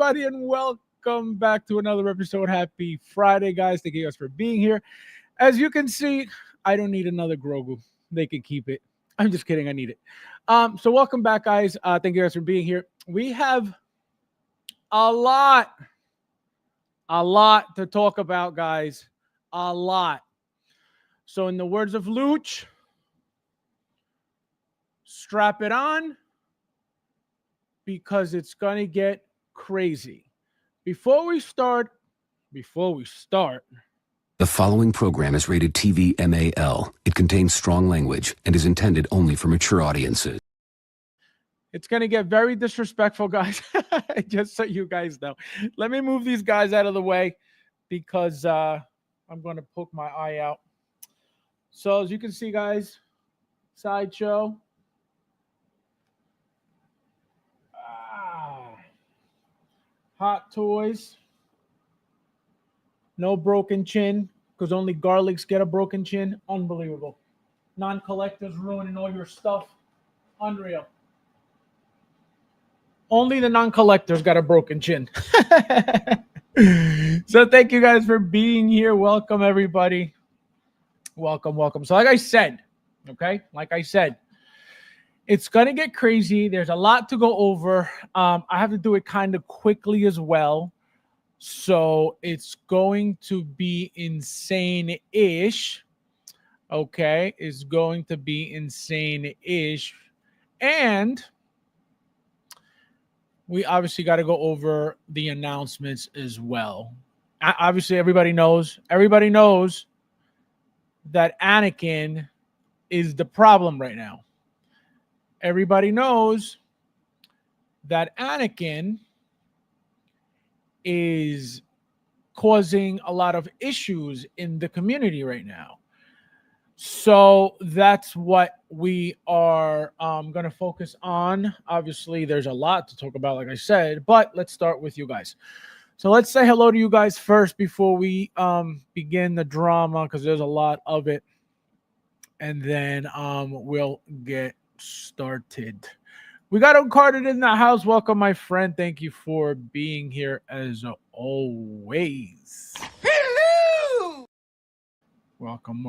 everybody, and welcome back to another episode. Happy Friday, guys. Thank you guys for being here. As you can see, I don't need another Grogu. They can keep it. I'm just kidding. I need it. So welcome back, guys. Thank you guys for being here. We have a lot to talk about, guys. A lot. So in the words of Luch, strap it on because it's going to get crazy. Before we start, The following program is rated TV MAL. It contains strong language and is intended only for mature audiences. it's going to get very disrespectful, guys. Just so you guys know. Let me move these guys out of the way because I'm going to poke my eye out. So as you can see, guys, Sideshow. Hot Toys. No broken chin, because only garlics get a broken chin. Unbelievable. Non-collectors ruining all your stuff. Unreal. Only the non-collectors got a broken chin. So thank you guys for being here. Welcome, everybody. Welcome. So like I said, it's going to get crazy. There's a lot to go over. I have to do it kind of quickly as well. So it's going to be insane-ish. Okay, it's going to be insane-ish. And we obviously got to go over the announcements as well. Obviously, everybody knows that Anakin is the problem right now. Everybody knows that Anakin is causing a lot of issues in the community right now. So that's what we are going to focus on. Obviously, there's a lot to talk about, like I said, but let's start with you guys. So let's say hello to you guys first before we begin the drama, because there's a lot of it. And then we'll get started. We got Uncarded in the house. Welcome, my friend. Thank you for being here as always. Hello! Welcome.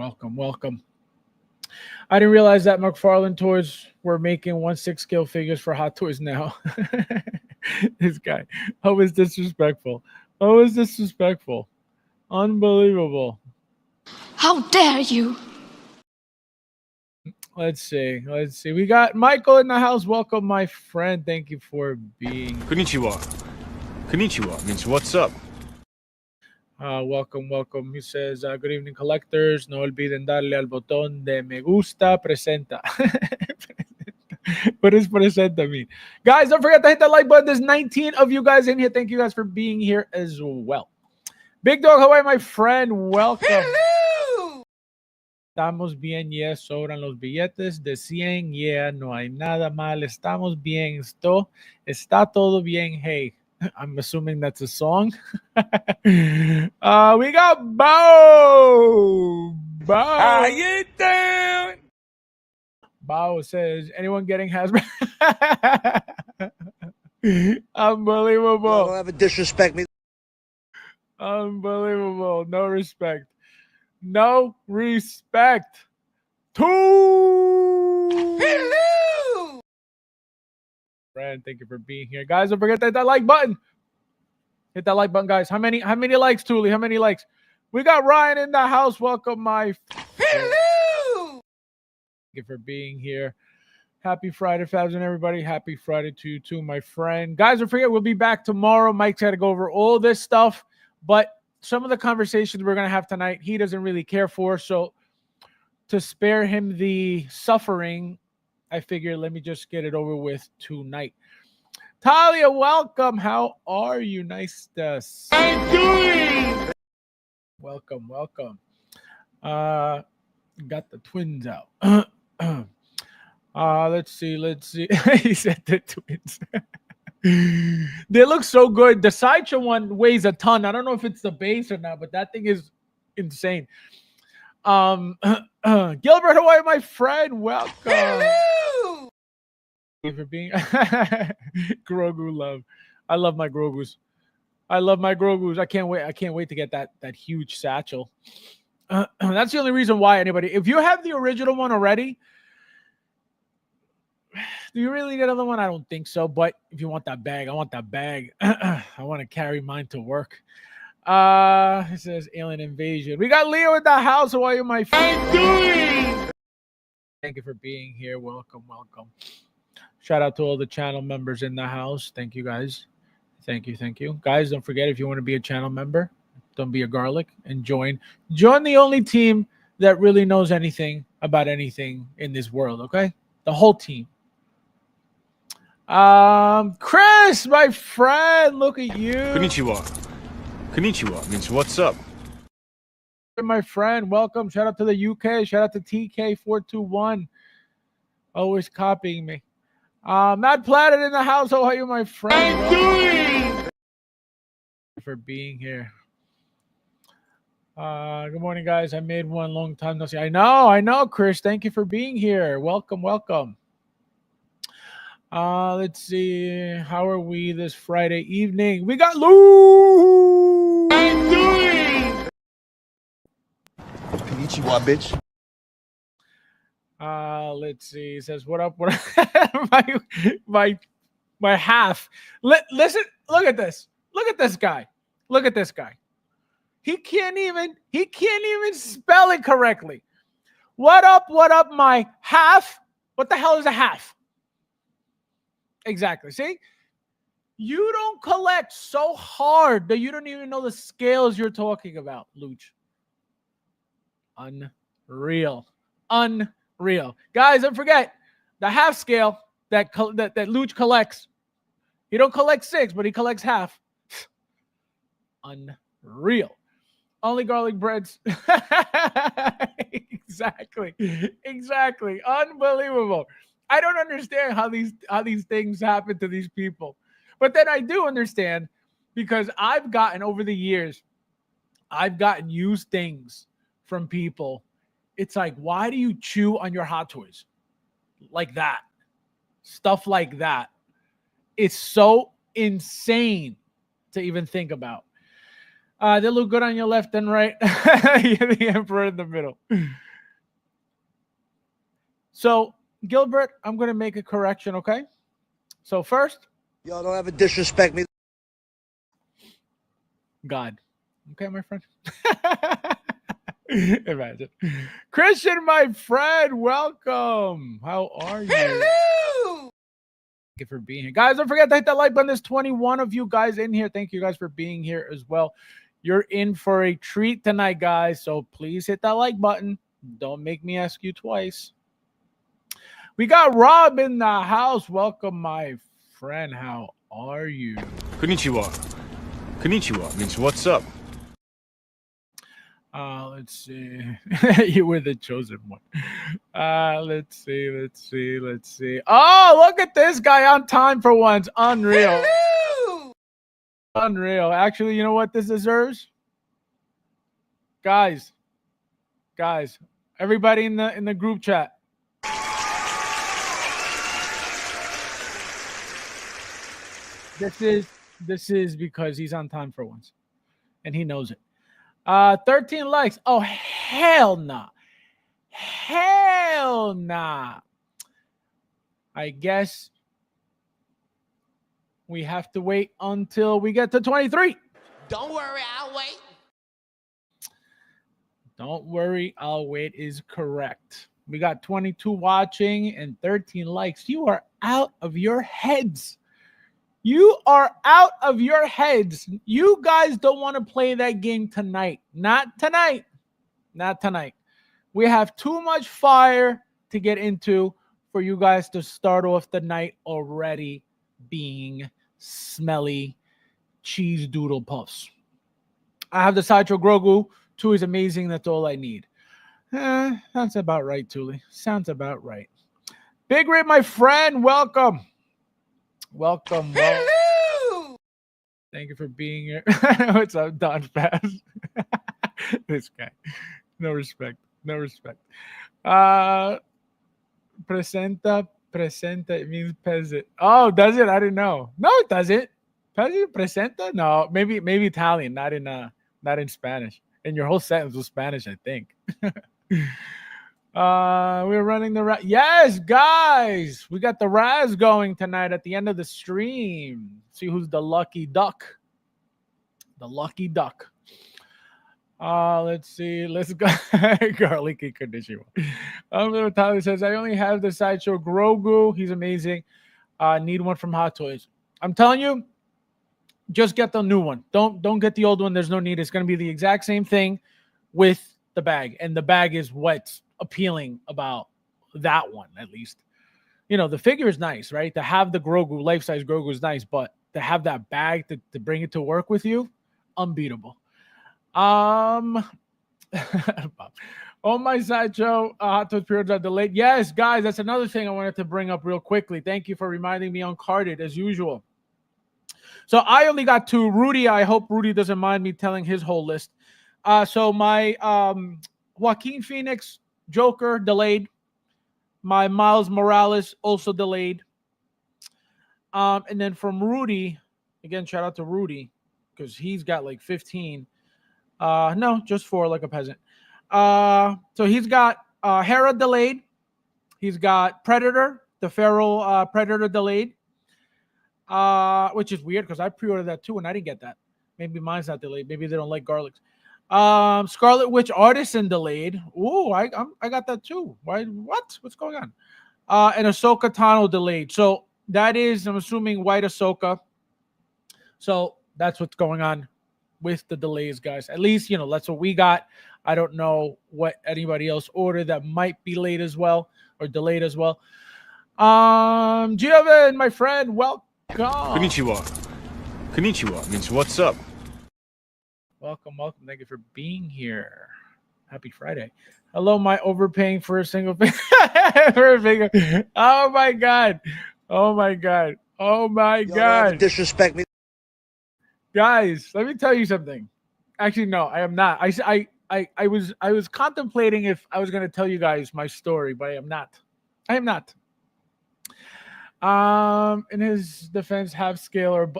I didn't realize that McFarlane Toys were making 1/6 scale figures for Hot Toys now. This guy. How is disrespectful? Unbelievable. How dare you? Let's see. We got Michael in the house. Welcome, my friend. Thank you for being. Konnichiwa means what's up. Welcome. He says, good evening, collectors. No olviden darle al botón de me gusta, presenta. What does presenta mean? Guys, don't forget to hit that like button. There's 19 of you guys in here. Thank you guys for being here as well. Big Dog Hawaii, my friend. Welcome. Hello! Estamos bien, yes, sobran los billetes de 100, yeah, no hay nada mal, estamos bien, está todo bien, hey. I'm assuming that's a song. We got Bao. How you doing? Bao says, anyone getting Hasbro? Unbelievable. Don't ever disrespect me. Unbelievable. No respect. Hello! Friend, thank you for being here. Guys, don't forget that like button. Hit that like button, guys. How many likes, Thule? How many likes? We got Ryan in the house. Welcome, my Hello! Thank you for being here. Happy Friday, Fabs, and everybody. Happy Friday to you too, my friend. Guys, don't forget, we'll be back tomorrow. Mike's got to go over all this stuff, but some of the conversations we're going to have tonight, he doesn't really care for. So to spare him the suffering, I figure let me just get it over with tonight. Talia, welcome. How are you? Nice to see you. I'm doing. Welcome. Got the twins out. Let's see. He said the twins. They look so good. The Sideshow one weighs a ton. I don't know if it's the base or not, but that thing is insane. Gilbert Hawaii, my friend, welcome. Hello! For being Grogu love. I love my Grogus. I love my Grogus. I can't wait. I can't wait to get that huge satchel. That's the only reason why anybody. If you have the original one already, do you really need another one? I don't think so. But if you want that bag, I want that bag. I want to carry mine to work. It says alien invasion. We got Leo in the house. How are you, my friend? Dueling! Thank you for being here. Welcome. Shout out to all the channel members in the house. Thank you, guys. Thank you. Guys, don't forget, if you want to be a channel member, don't be a garlic and join the only team that really knows anything about anything in this world, okay? The whole team. Chris, my friend, look at you. Konnichiwa means what's up? My friend, welcome. Shout out to the UK. Shout out to TK421. Always copying me. Matt Planet in the house. How are you, my friend? Thank you for being here. Good morning, guys. I made one long time no see. I know, Chris. Thank you for being here. Welcome. Let's see. How are we this Friday evening? We got Lou. Konnichiwa, bitch. Let's see. It says, what up? my half. Listen, look at this. Look at this guy. He can't even spell it correctly. What up, my half? What the hell is a half? Exactly. See? You don't collect so hard that you don't even know the scales you're talking about, Luch. Unreal. Guys, don't forget the half scale that Luch collects. He don't collect 6, but he collects half. Unreal. Only garlic breads. Exactly. Unbelievable. I don't understand how these things happen to these people. But then I do understand, because I've gotten over the years, used things from people. It's like, why do you chew on your Hot Toys? Like that. Stuff like that. It's so insane to even think about. They look good on your left and right. You're the emperor in the middle. So, Gilbert, I'm going to make a correction, okay? So first. Y'all don't ever disrespect me. God. Okay, my friend. Imagine. Christian, my friend, welcome. How are you? Hello! Thank you for being here. Guys, don't forget to hit that like button. There's 21 of you guys in here. Thank you guys for being here as well. You're in for a treat tonight, guys. So please hit that like button. Don't make me ask you twice. We got Rob in the house. Welcome, my friend. How are you? Konnichiwa means what's up? Let's see. You were the chosen one. Let's see. Oh, look at this guy on time for once. Unreal. Unreal. Actually, you know what this deserves? Guys, everybody in the group chat. This is because he's on time for once, and he knows it. 13 likes. Oh, hell nah. I guess we have to wait until we get to 23. Don't worry, I'll wait. Don't worry, I'll wait is correct. We got 22 watching and 13 likes. You are out of your heads. You guys don't want to play that game tonight. Not tonight. We have too much fire to get into for you guys to start off the night already being smelly cheese doodle puffs. I have the Sideshow Grogu. 2 is amazing. That's all I need. Sounds about right, Thule. Sounds about right. Big Rip, my friend, welcome. Hello! Thank you for being here. What's up, Don Fast? This guy. No respect. Presenta, it means peasant. Oh, does it? I didn't know. No, it doesn't. Pezzi presenta? No, maybe Italian, not in Spanish. And your whole sentence was Spanish, I think. We're running the yes, guys. We got the Raz going tonight at the end of the stream. See who's the lucky duck. The lucky duck. Let's see. Let's go. Garlicky condition. Tyler says, I only have the sideshow Grogu. He's amazing. Need one from Hot Toys. I'm telling you, just get the new one. Don't get the old one. There's no need. It's going to be the exact same thing with the bag. And the bag is what's appealing about that one, at least. You know, the figure is nice, right? To have the Grogu, life-size Grogu is nice, but to have that bag to bring it to work with you, unbeatable. On my sideshow, Hot Toys periods are delayed. Yes, guys, that's another thing I wanted to bring up real quickly. Thank you for reminding me on Carded, as usual. So I only got 2. Rudy, I hope Rudy doesn't mind me telling his whole list. So my Joaquin Phoenix Joker delayed. My Miles Morales also delayed. And then from Rudy, again, shout out to Rudy, because he's got like 15. No, just 4 like a peasant. So he's got Hera delayed. He's got Predator, the feral Predator delayed. Which is weird because I pre-ordered that too and I didn't get that. Maybe mine's not delayed. Maybe they don't like garlics. Scarlet Witch Artisan delayed. Ooh, I got that too. Why? What? What's going on? And Ahsoka Tano delayed. So that is, I'm assuming, White Ahsoka. So that's what's going on with the delays, guys. At least, you know, that's what we got. I don't know what anybody else ordered that might be late as well or delayed as well. Giovan, my friend, welcome. Konnichiwa. Konnichiwa means what's up. Welcome. Thank you for being here. Happy Friday. Hello, my overpaying for a single figure. Oh my god. Disrespect me. Guys, let me tell you something. Actually, no, I am not. I was contemplating if I was going to tell you guys my story, but I am not. In his defense, half scale or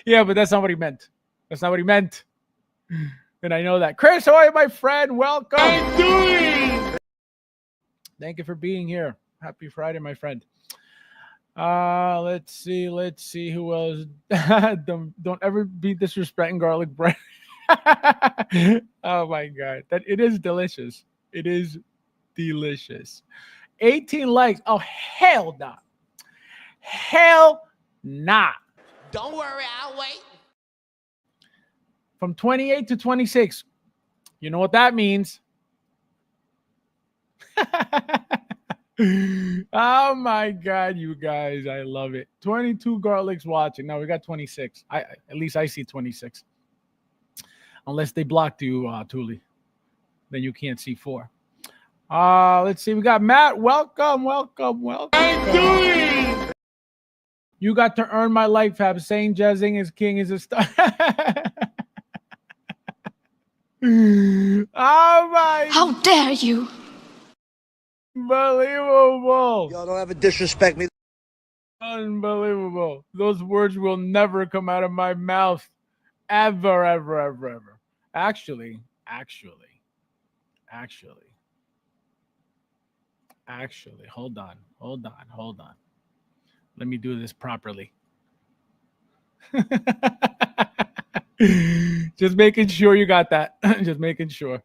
yeah, but that's not what he meant. And I know that. Chris, how are you, my friend? Welcome. I'm doing. Thank you for being here. Happy Friday, my friend. Let's see who else. don't ever be disrespecting garlic bread. Oh my god, that it is delicious. 18 likes. Oh, hell nah. Don't worry, I'll wait. From 28 to 26. You know what that means. Oh my god, you guys, I love it. 22 garlics watching. No, we got 26. At least I see 26. Unless they blocked you, Thule. Then you can't see 4. Let's see. We got Matt. Welcome. I'm doing. You got to earn my like, Fab. Saying jazzing is king is a star. Oh my! How dare you! Unbelievable! Y'all don't ever disrespect me. Unbelievable! Those words will never come out of my mouth, ever. Actually, hold on. Let me do this properly. Just making sure you got that. Just making sure.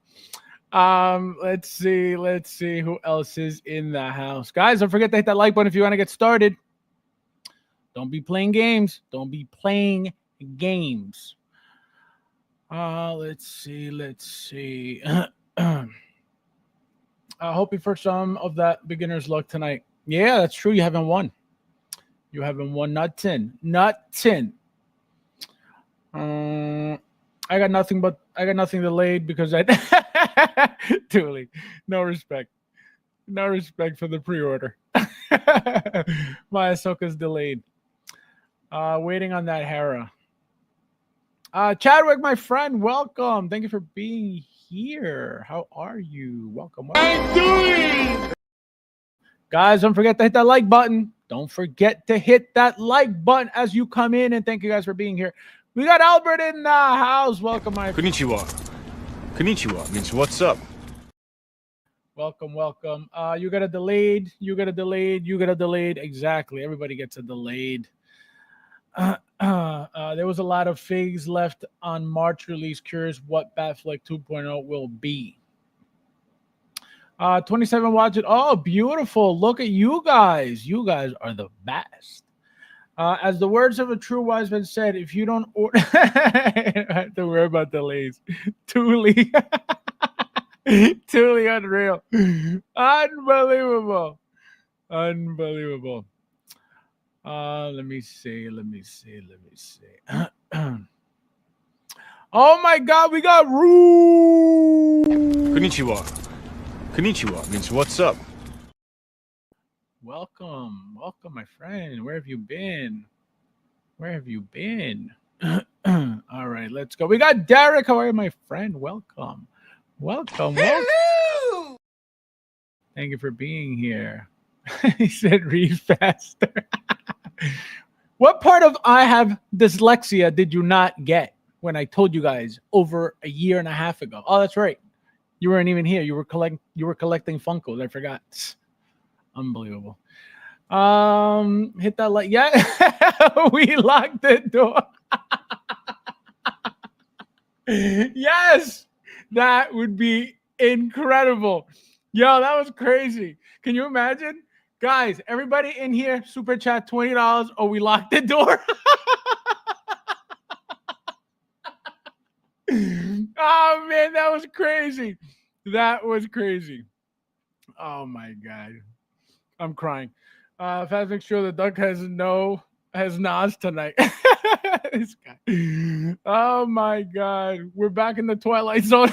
Let's see who else is in the house. Guys, don't forget to hit that like button if you want to get started. Don't be playing games. Let's see. Hoping for some of that beginner's luck tonight. Yeah, that's true. You haven't won. Not 10. I got nothing delayed because I Dueling. No respect for the pre-order. My Ahsoka's delayed. Waiting on that Hera. Chadwick, my friend, welcome. Thank you for being here. How are you? Welcome. I'm doing. Guys, don't forget to hit that like button. Don't forget to hit that like button as you come in, and thank you guys for being here. We got Albert in the house. Welcome, my friend. Konnichiwa. Konnichiwa means what's up. Welcome. You got a delayed. You got a delayed. Exactly. Everybody gets a delayed. There was a lot of figs left on March release. Curious what Batfleck 2.0 will be. 27 watch it. Oh, beautiful. Look at you guys. You guys are the best. As the words of a true wise man said, if you don't order, I have to worry about delays. Truly unreal. Unbelievable. Let me see. Oh my God, we got Roo. Konnichiwa. Konnichiwa means what's up. Welcome, my friend. Where have you been? All right, let's go. We got Derek. How are you, my friend? Welcome. Hello! Thank you for being here. He said read faster. What part of I have dyslexia did you not get when I told you guys over a year and a half ago? Oh, that's right. You weren't even here. You were collecting Funkos. I forgot. Unbelievable. Hit that like. Yeah. We locked the door. Yes. That would be incredible. Yo, that was crazy. Can you imagine? Guys, everybody in here, super chat $20 or we lock the door. Oh, man, that was crazy. Oh, my God. I'm crying. Fast make sure the duck has Nas tonight. This guy. Oh, my God. We're back in the Twilight Zone.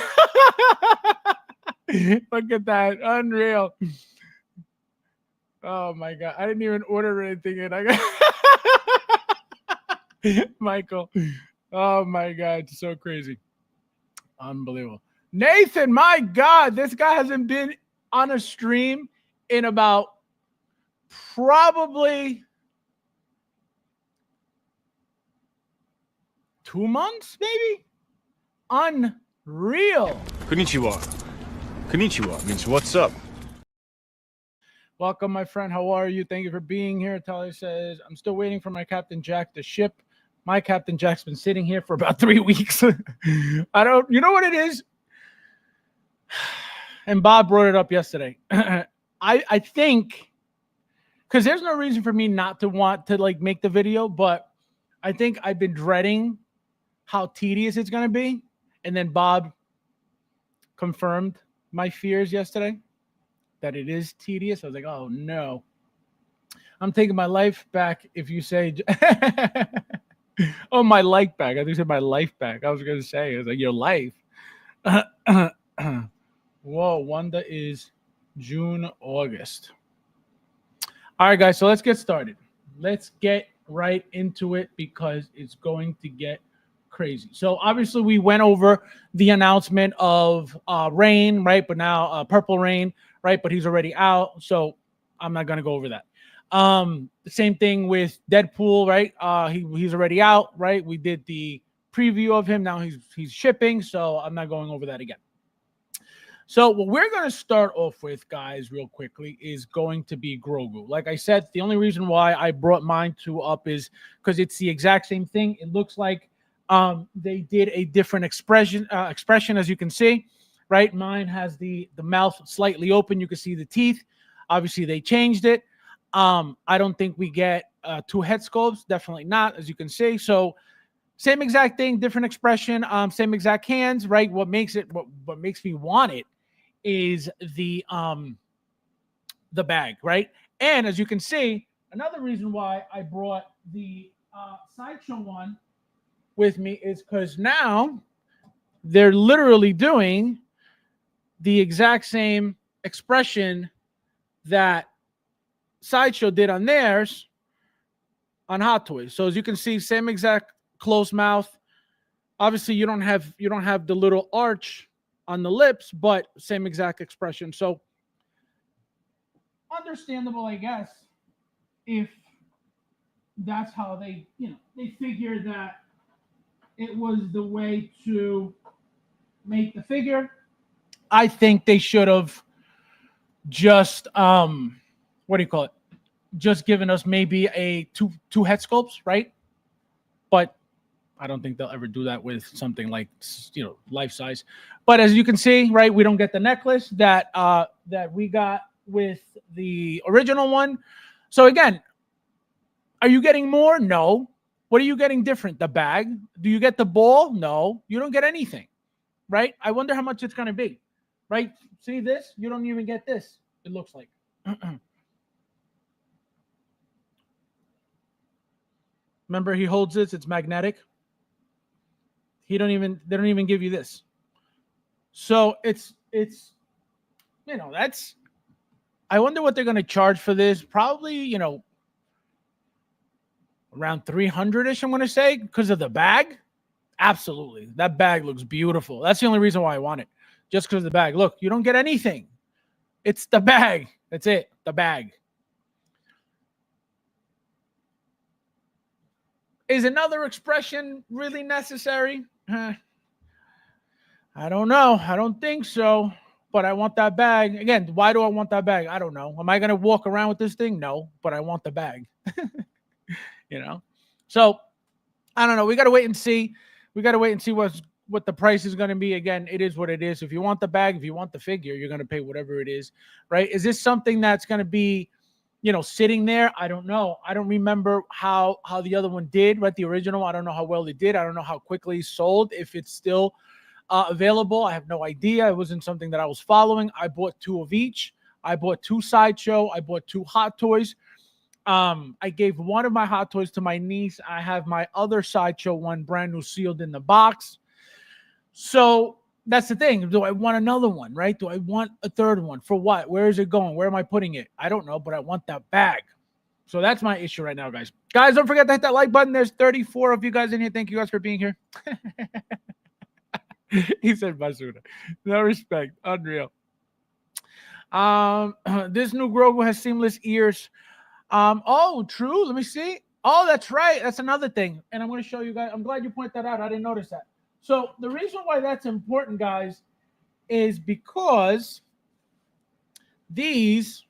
Look at that. Unreal. Oh, my God. I didn't even order anything. And I got Michael. Oh, my God. It's so crazy. Unbelievable. Nathan, my God. This guy hasn't been on a stream in about probably 2 months, maybe? Unreal. Konnichiwa. Konnichiwa means what's up. Welcome, my friend. How are you? Thank you for being here. Talia says, I'm still waiting for my Captain Jack to ship. My Captain Jack's been sitting here for about 3 weeks. You know what it is? And Bob brought it up yesterday. I think, because there's no reason for me not to want to like make the video, but I think I've been dreading how tedious it's going to be. And then Bob confirmed my fears yesterday that it is tedious. I was like, oh no, I'm taking my life back. If you say, oh, my life back. I think you said my life back. I was going to say, it was like your life. Whoa, Wanda is June, August. All right, guys, so let's get started. Let's get right into it because it's going to get crazy. So obviously we went over the announcement of Rain, right? But now Purple Rain, right? But he's already out, so I'm not going to go over that. The same thing with Deadpool, right? He's already out, right? We did the preview of him. Now he's shipping, so I'm not going over that again. So what we're going to start off with, guys, real quickly, is going to be Grogu. Like I said, the only reason why I brought mine up is because it's the exact same thing. It looks like they did a different expression, as you can see, right? Mine has the mouth slightly open. You can see the teeth. Obviously, they changed it. I don't think we get 2 head sculpts. Definitely not, as you can see. So same exact thing, different expression, same exact hands, right? What makes me want it is the bag, right? And as you can see, another reason why I brought the Sideshow one with me is because now they're literally doing the exact same expression that Sideshow did on theirs on Hot Toys. So as you can see, same exact closed mouth. Obviously, you don't have the little arch on the lips, but same exact expression. So understandable, I guess. if that's how they, they figured that it was the way to make the figure. I think they should have just what do you call it? Just given us maybe a two head sculpts, right? But I don't think they'll ever do that with something like life size. But as you can see, right, we don't get the necklace that we got with the original one. So again, are you getting more? No. What are you getting different? The bag? Do you get the ball? No, you don't get anything, right? I wonder how much it's going to be, right? See this? You don't even get this. It looks like. Remember, he holds this. It's magnetic. They don't even give you this. So it's that's. I wonder what they're going to charge for this. Probably around 300-ish. I'm going to say because of the bag. Absolutely, that bag looks beautiful. That's the only reason why I want it, just because of the bag. Look, you don't get anything. It's the bag. That's it. The bag. Is another expression really necessary? I don't know. I don't think so. But I want that bag. Again, why do I want that bag? I don't know. Am I going to walk around with this thing? No, but I want the bag. So I don't know. We got to wait and see. We got to wait and see what the price is going to be. Again, it is what it is. If you want the bag, if you want the figure, you're going to pay whatever it is, right? Is this something that's going to be, sitting there? I don't know. I don't remember how the other one did, right? The original. I don't know how well it did. I don't know how quickly it sold. If it's still available, I have no idea. It wasn't something that I was following. I bought 2 of each. I bought 2 Sideshow. I bought 2 Hot Toys. I gave one of my Hot Toys to my niece. I have my other Sideshow one brand new sealed in the box. So that's the thing. Do I want another one, right? Do I want a third one? For what? Where is it going? Where am I putting it? I don't know, but I want that bag. So that's my issue right now, guys. Guys, don't forget to hit that like button. There's 34 of you guys in here. Thank you guys for being here. He said Basura. No respect. Unreal. This new Grogu has seamless ears. Oh, true. Let me see. Oh, that's right. That's another thing. And I'm going to show you guys. I'm glad you pointed that out. I didn't notice that. So the reason why that's important, guys, is because these,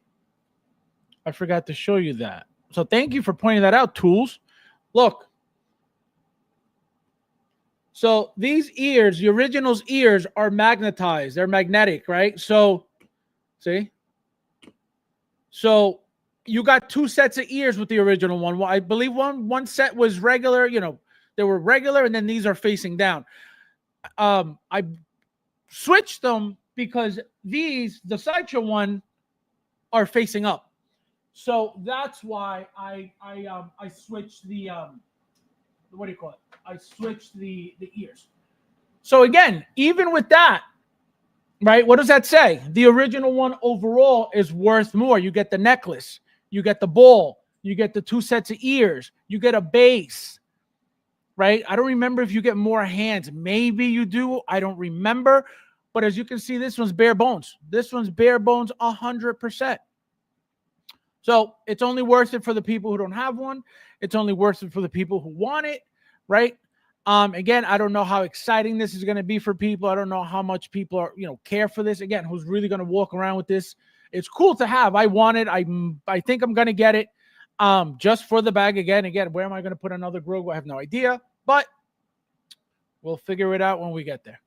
I forgot to show you that. So thank you for pointing that out, Tools. Look. So these ears, the original's ears are magnetized. They're magnetic, right? So, see? So you got 2 sets of ears with the original one. Well, I believe one set was regular, they were regular, and then these are facing down. I switched them because these, the Sideshow one, are facing up. So that's why I switched the what do you call it? I switched the ears. So again, even with that, right? What does that say? The original one overall is worth more. You get the necklace, you get the ball, you get the 2 sets of ears, you get a base, right? I don't remember if you get more hands. Maybe you do. I don't remember. But as you can see, this one's bare bones. This one's bare bones 100%. So it's only worth it for the people who don't have one. It's only worth it for the people who want it, right? Again, I don't know how exciting this is going to be for people. I don't know how much people are, care for this. Again, who's really going to walk around with this? It's cool to have. I want it. I think I'm going to get it just for the bag. Again, where am I going to put another Grogu? I have no idea, but we'll figure it out when we get there.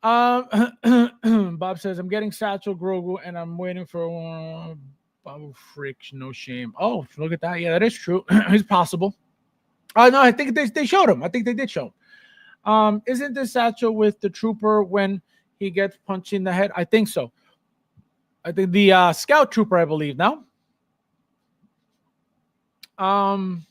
Bob says, I'm getting Satchel Grogu and I'm waiting for Babu Freaks, no shame. Oh, look at that. Yeah, that is true. It's possible. No, I think they showed him. I think they did show him. Isn't this Satchel with the trooper when he gets punched in the head? I think so. I think the scout trooper, I believe, now. And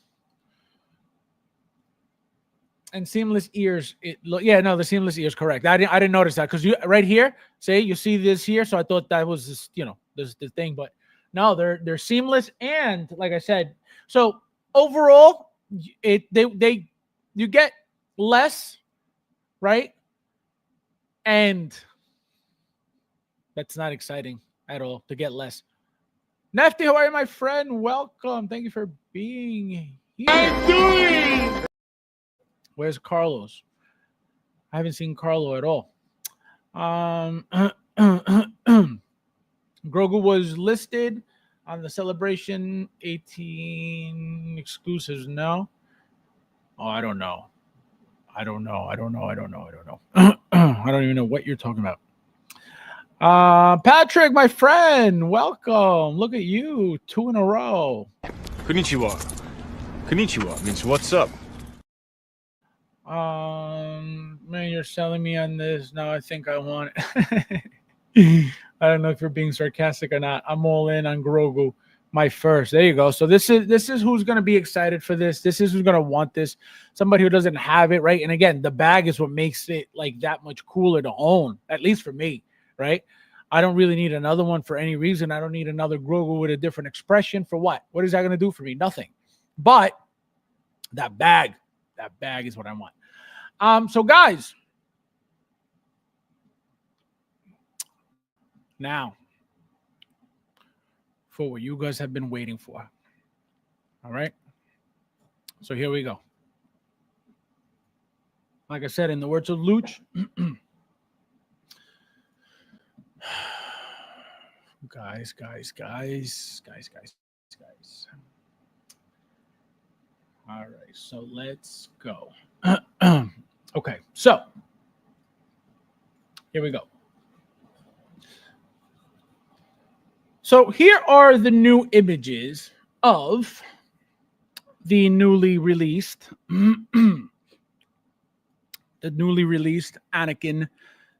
seamless ears. The seamless ears, correct. I didn't notice that because you right here, you see this here. So I thought that was this, this the thing, but no, they're seamless. And like I said, so overall, you get less, right? And that's not exciting at all to get less. Nefty, how are you, my friend? Welcome. Thank you for being here. Where's Carlos? I haven't seen Carlo at all. Grogu was listed on the Celebration 18 exclusives. No. Oh, I don't know. I don't know. I don't even know what you're talking about. Patrick, my friend, welcome. Look at you, 2 in a row. Konnichiwa. Konnichiwa means what's up? Man, you're selling me on this. Now I think I want it. I don't know if you're being sarcastic or not. I'm all in on Grogu, my first. There you go. So this is who's gonna be excited for this. This is who's gonna want this. Somebody who doesn't have it, right? And again, the bag is what makes it like that much cooler to own, at least for me, right? I don't really need another one for any reason. I don't need another Grogu with a different expression. For what? What is that gonna do for me? Nothing. But that bag is what I want. So guys, now for what you guys have been waiting for. All right. So here we go. Like I said, in the words of Luch, guys. All right, so let's go. Okay, so here we go. So here are the new images of the newly released Anakin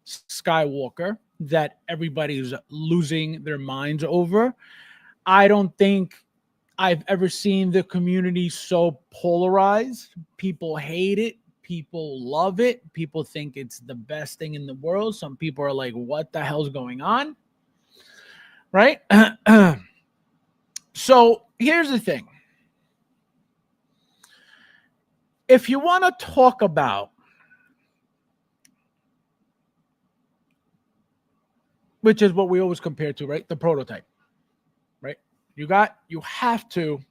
Skywalker that everybody's losing their minds over. I don't think I've ever seen the community so polarized. People hate it. People love it. People think it's the best thing in the world. Some people are like, what the hell's going on? Right? So here's the thing. If you want to talk about, which is what we always compare to, right? The prototype, right? You have to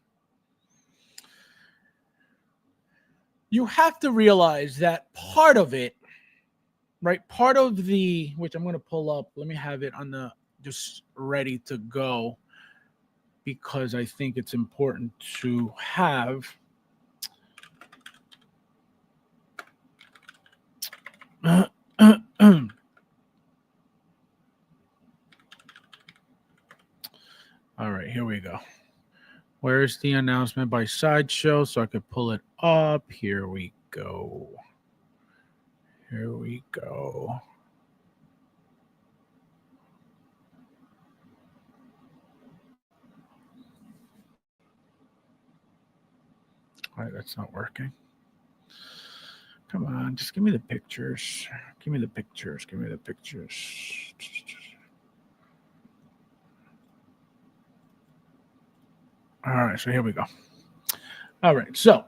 realize that part of it, right? Part of the, which I'm going to pull up, let me have it on the, just ready to go, because I think it's important to have. All right, here we go. Where's the announcement by Sideshow so I could pull it up? Here we go. All right, that's not working. Come on, just give me the pictures. Give me the pictures. All right, so here we go. All right, so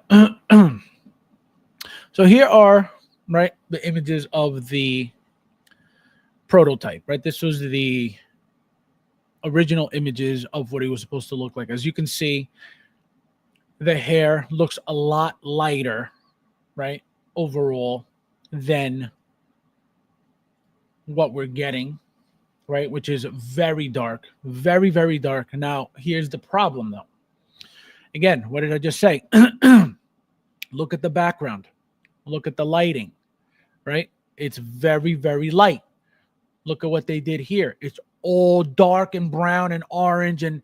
so here are, right, the images of the prototype, right? This was the original images of what he was supposed to look like. As you can see, the hair looks a lot lighter, right, overall than what we're getting, right, which is very dark, very, very dark. Now, here's the problem, though. Again, what did I just say? Look at the background. Look at the lighting, right? It's very, very light. Look at what they did here. It's all dark and brown and orange, and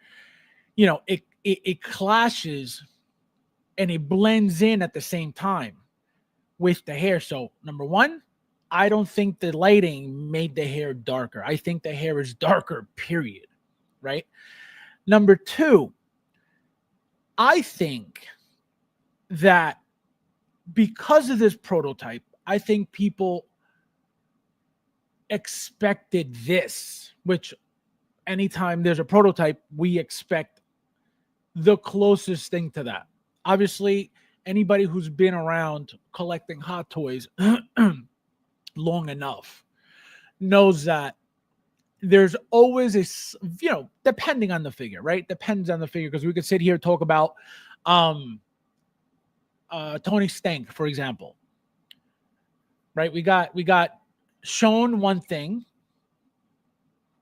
you know, it clashes and it blends in at the same time with the hair. So number one, I don't think the lighting made the hair darker. I think the hair is darker, period. Right? Number two, I think that because of this prototype, I think people expected this, which anytime there's a prototype, we expect the closest thing to that. Obviously, anybody who's been around collecting Hot Toys long enough knows that there's always depending on the figure, right? Depends on the figure, because we could sit here and talk about Tony Stank, for example, right? We got shown one thing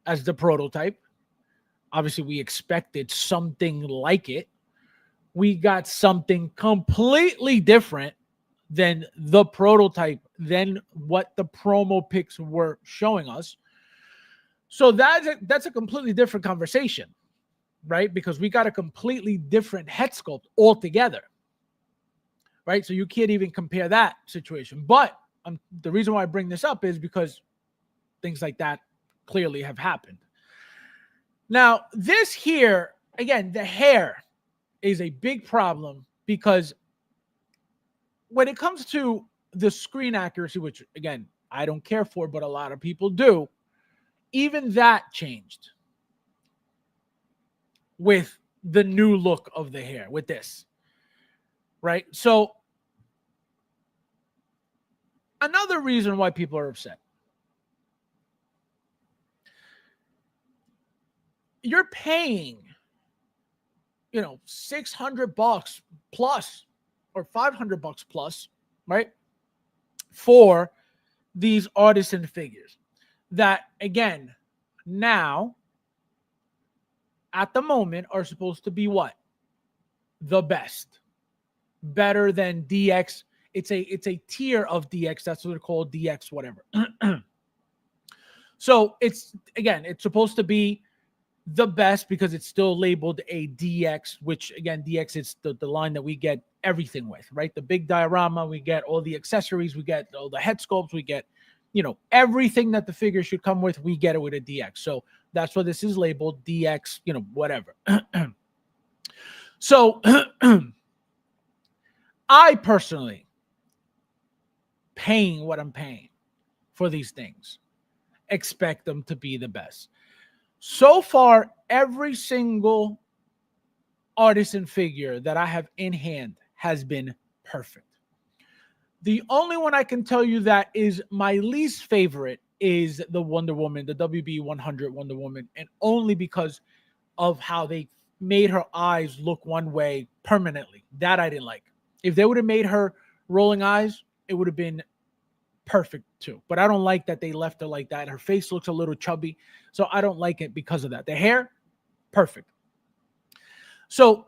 as the prototype. Obviously, we expected something like it. We got something completely different than the prototype, than what the promo pics were showing us. So that's a completely different conversation, right? Because we got a completely different head sculpt altogether, right? So you can't even compare that situation. But the reason why I bring this up is because things like that clearly have happened. Now, this here, again, the hair is a big problem, because when it comes to the screen accuracy, which, again, I don't care for, but a lot of people do, even that changed with the new look of the hair, with this, right? So another reason why people are upset. You're paying, $600 plus or $500 plus, right? For these artisan figures that, again, now at the moment are supposed to be what? The best. Better than DX. It's a tier of DX. That's what they're called, DX, whatever. So it's supposed to be the best because it's still labeled a DX, which, again, DX is the line that we get everything with, right? The big diorama, we get all the accessories, we get all the head sculpts, we get, everything that the figure should come with, we get it with a DX. So that's what this is labeled, DX, whatever. So I personally, paying what I'm paying for these things, expect them to be the best. So far, every single artisan figure that I have in hand has been perfect. The only one I can tell you that is my least favorite is the Wonder Woman, the WB 100 Wonder Woman, and only because of how they made her eyes look one way permanently. That I didn't like. If they would have made her rolling eyes, it would have been perfect too. But I don't like that they left her like that. Her face looks a little chubby, so I don't like it because of that. The hair, perfect. So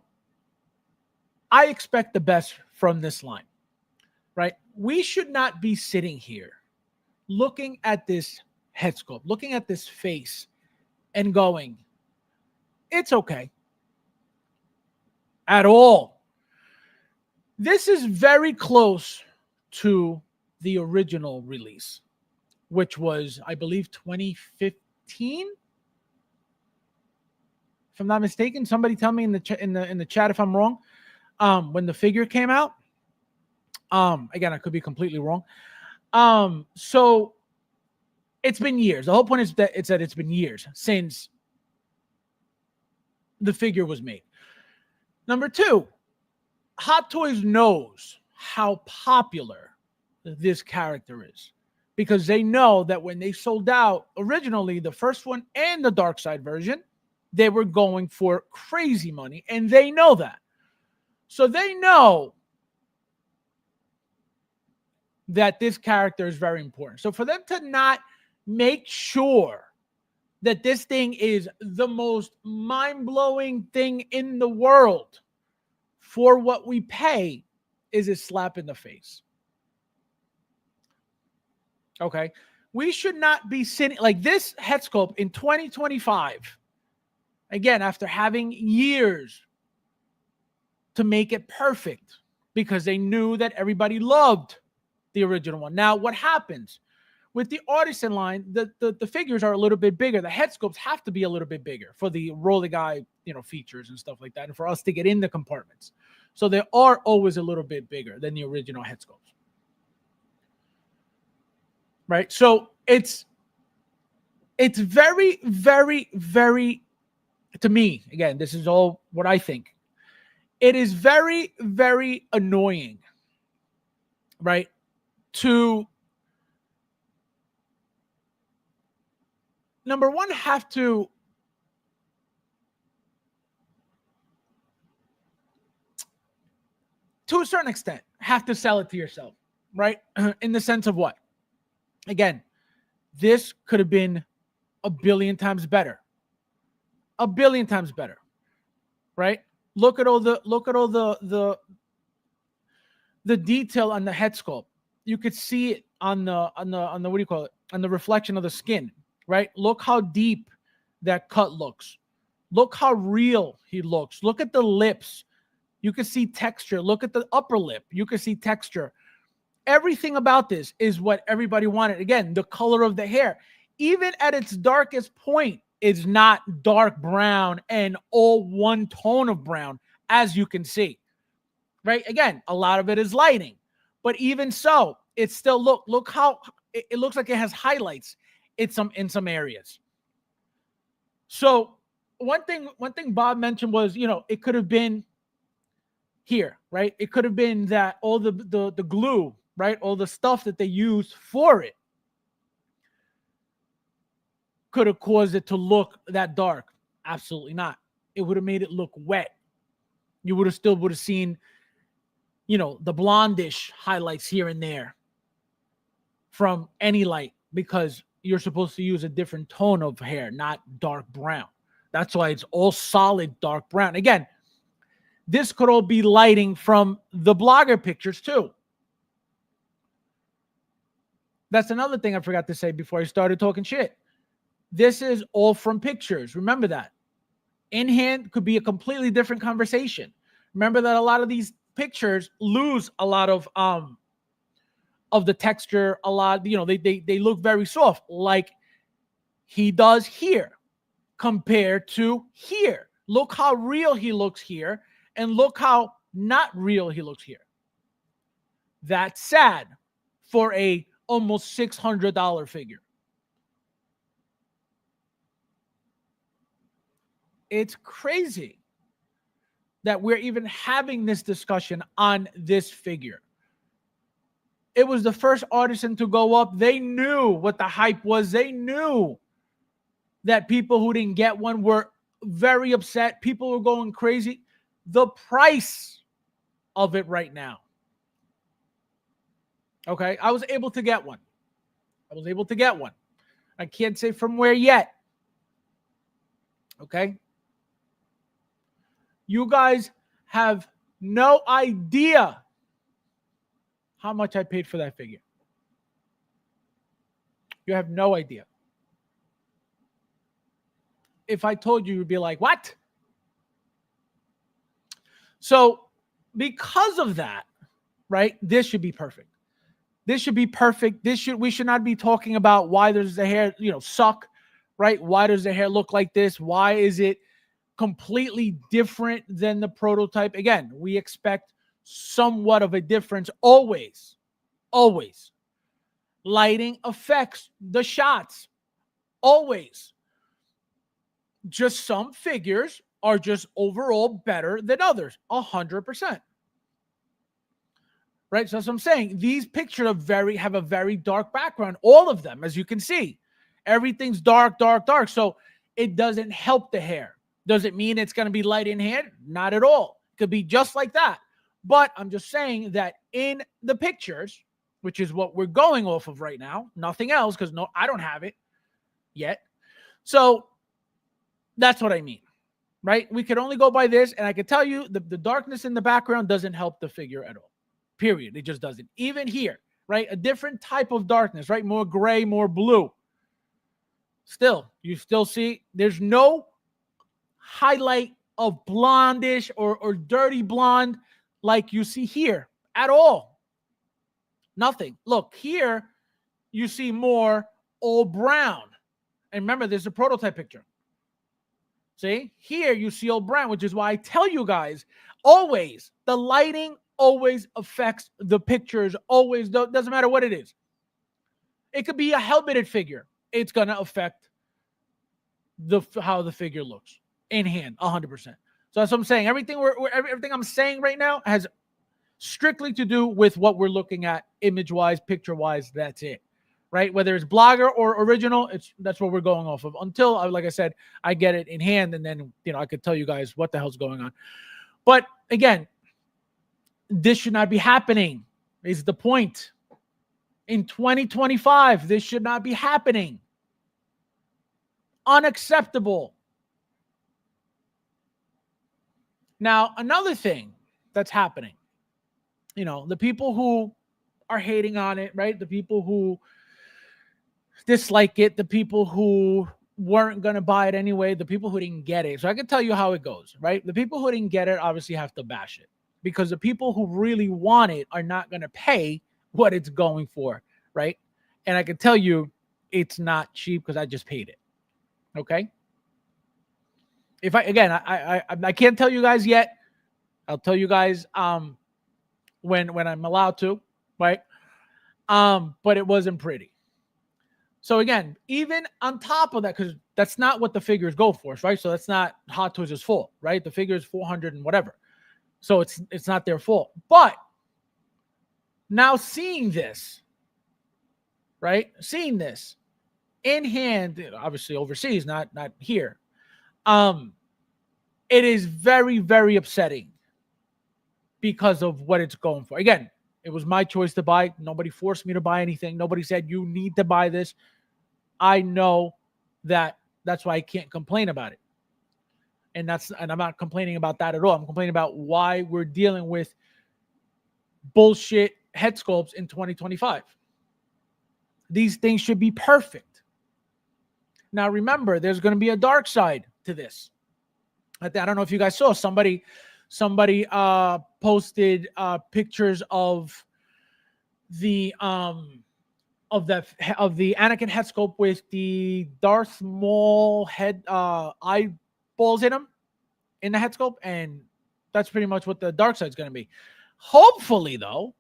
I expect the best from this line, right? We should not be sitting here looking at this head sculpt, looking at this face and going, it's okay at all. This is very close to the original release, which was, I believe, 2015. If I'm not mistaken, somebody tell me in the chat if I'm wrong. When the figure came out, again, I could be completely wrong. So it's been years. The whole point is that it's been years since the figure was made. Number two, Hot Toys knows how popular this character is, because they know that when they sold out originally the first one and the Dark Side version, they were going for crazy money, and they know that. So they know that this character is very important. So for them to not make sure that this thing is the most mind-blowing thing in the world for what we pay is a slap in the face. Okay? We should not be sitting like this head sculpt in 2025. Again, after having years to make it perfect, because they knew that everybody loved the original one. Now, what happens with the artisan line, the figures are a little bit bigger. The head sculpts have to be a little bit bigger for the rolling eye, features and stuff like that, and for us to get in the compartments. So they are always a little bit bigger than the original head sculpts. Right? So it's very, very, very, to me, again, this is all what I think. It is very, very annoying, right, to number one, have to a certain extent, have to sell it to yourself, right? In the sense of what? Again, this could have been a billion times better. A billion times better, right? Look at all the detail on the head sculpt. You could see it on the what do you call it? On the reflection of the skin, right? Look how deep that cut looks. Look how real he looks. Look at the lips. You can see texture. Look at the upper lip. You can see texture. Everything about this is what everybody wanted. Again, the color of the hair, even at its darkest point, is not dark brown and all one tone of brown, as you can see, right? Again, a lot of it is lighting, but even so, it's still look how it looks like it has highlights in some areas. So one thing Bob mentioned was, it could have been here, right? It could have been that all the glue, right? All the stuff that they used for it could have caused it to look that dark. Absolutely not. It would have made it look wet. You would have seen, the blondish highlights here and there from any light, because you're supposed to use a different tone of hair, not dark brown. That's why it's all solid dark brown. Again, this could all be lighting from the blogger pictures too. That's another thing I forgot to say before I started talking shit. This is all from pictures. Remember that. In hand could be a completely different conversation. Remember that a lot of these pictures lose a lot of the texture. A lot, they look very soft, like he does here compared to here. Look how real he looks here, and look how not real he looks here. That's sad for a almost $600 figure. It's crazy that we're even having this discussion on this figure. It was the first artisan to go up. They knew what the hype was. They knew that people who didn't get one were very upset. People were going crazy. The price of it right now. Okay, I was able to get one. I can't say from where yet. Okay. You guys have no idea how much I paid for that figure. You have no idea. If I told you, you'd be like, what? So because of that, right, this should be perfect. We should not be talking about why does the hair, suck, right? Why does the hair look like this? Why is it completely different than the prototype? Again, we expect somewhat of a difference always. Lighting affects the shots. Always. Just some figures are just overall better than others. 100%. Right? So that's what I'm saying. These pictures have a very dark background. All of them, as you can see. Everything's dark. So it doesn't help the hair. Does it mean it's going to be light in hand? Not at all. It could be just like that. But I'm just saying that in the pictures, which is what we're going off of right now, nothing else, because I don't have it yet. So that's what I mean, right? We could only go by this, and I can tell you the darkness in the background doesn't help the figure at all. Period. It just doesn't. Even here, right? A different type of darkness, right? More gray, more blue. Still, you still see there's no highlight of blondish or dirty blonde like you see here at all. Nothing. Look, here you see more all brown. And remember, there's a prototype picture. See? Here you see all brown, which is why I tell you guys, always, the lighting always affects the pictures. Always. Doesn't matter what it is. It could be a helmeted figure. It's going to affect how the figure looks in hand, 100%. So that's what I'm saying. Everything I'm saying right now has strictly to do with what we're looking at image-wise, picture-wise. That's it. right? Whether it's blogger or original, that's what we're going off of until, like I said, I get it in hand, and then I could tell you guys what the hell's going on. But again, this should not be happening. Is the point? In 2025, this should not be happening. Unacceptable. Now, another thing that's happening, the people who are hating on it, right? The people who dislike it, the people who weren't going to buy it anyway, the people who didn't get it. So I can tell you how it goes, right? The people who didn't get it obviously have to bash it, because the people who really want it are not going to pay what it's going for, right? And I can tell you it's not cheap because I just paid it. Okay? If I can't tell you guys yet. I'll tell you guys when I'm allowed to, right? But it wasn't pretty. So again, even on top of that, because that's not what the figures go for, right? So that's not Hot Toys' fault, right? The figure is 400 and whatever. So it's not their fault. But now seeing this, right? Seeing this in hand, obviously overseas, not here. It is very, very upsetting because of what it's going for. Again, it was my choice to buy. Nobody forced me to buy anything. Nobody said you need to buy this. I know that's why I can't complain about it. And I'm not complaining about that at all. I'm complaining about why we're dealing with bullshit head sculpts in 2025. These things should be perfect. Now, remember, there's going to be a dark side to this. I don't know if you guys saw somebody posted pictures of the Anakin head sculpt with the Darth Maul head eyeballs in the head sculpt, and that's pretty much what the dark side is going to be. Hopefully, though,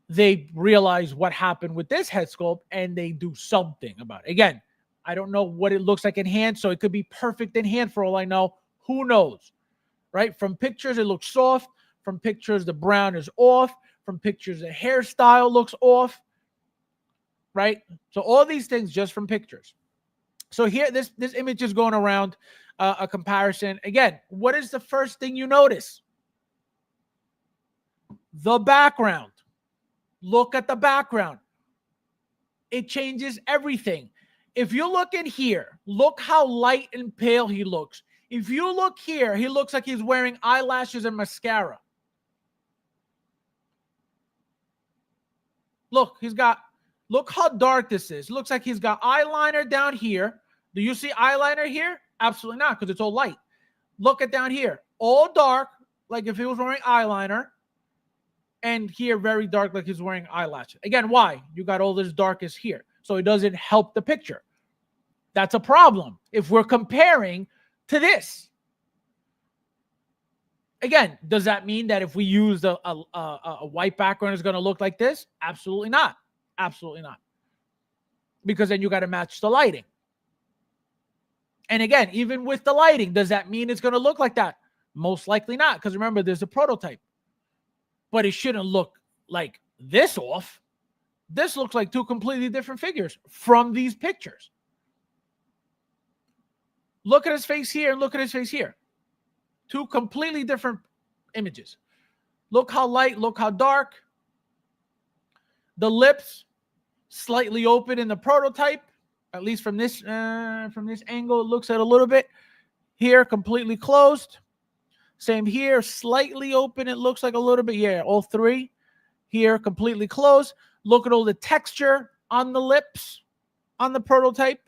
they realize what happened with this head sculpt and they do something about it. Again, I don't know what it looks like in hand, so it could be perfect in hand for all I know. Who knows, right? From pictures, it looks soft. From pictures, the brown is off. From pictures, the hairstyle looks off, right? So all these things just from pictures. So here, this image is going around a comparison. Again, what is the first thing you notice? The background. Look at the background. It changes everything. If you look in here, look how light and pale he looks. If you look here, he looks like he's wearing eyelashes and mascara. Look, look how dark this is. Looks like he's got eyeliner down here. Do you see eyeliner here? Absolutely not, because it's all light. Look at down here. All dark, like if he was wearing eyeliner. And here, very dark, like he's wearing eyelashes. Again, why? You got all this darkest here. So it doesn't help the picture. That's a problem if we're comparing to this. Again, does that mean that if we use a white background, it's going to look like this? Absolutely not. Absolutely not. Because then you got to match the lighting. And again, even with the lighting, does that mean it's going to look like that? Most likely not, because remember, there's a prototype. But it shouldn't look like this off. This looks like two completely different figures from these pictures. Look at his face here and look at his face here. Two completely different images. Look how light, look how dark. The lips slightly open in the prototype, at least from this angle, it looks at a little bit. Here, completely closed. Same here, slightly open. It looks like a little bit. Yeah, all three. Here, completely closed. Look at all the texture on the lips on the prototype.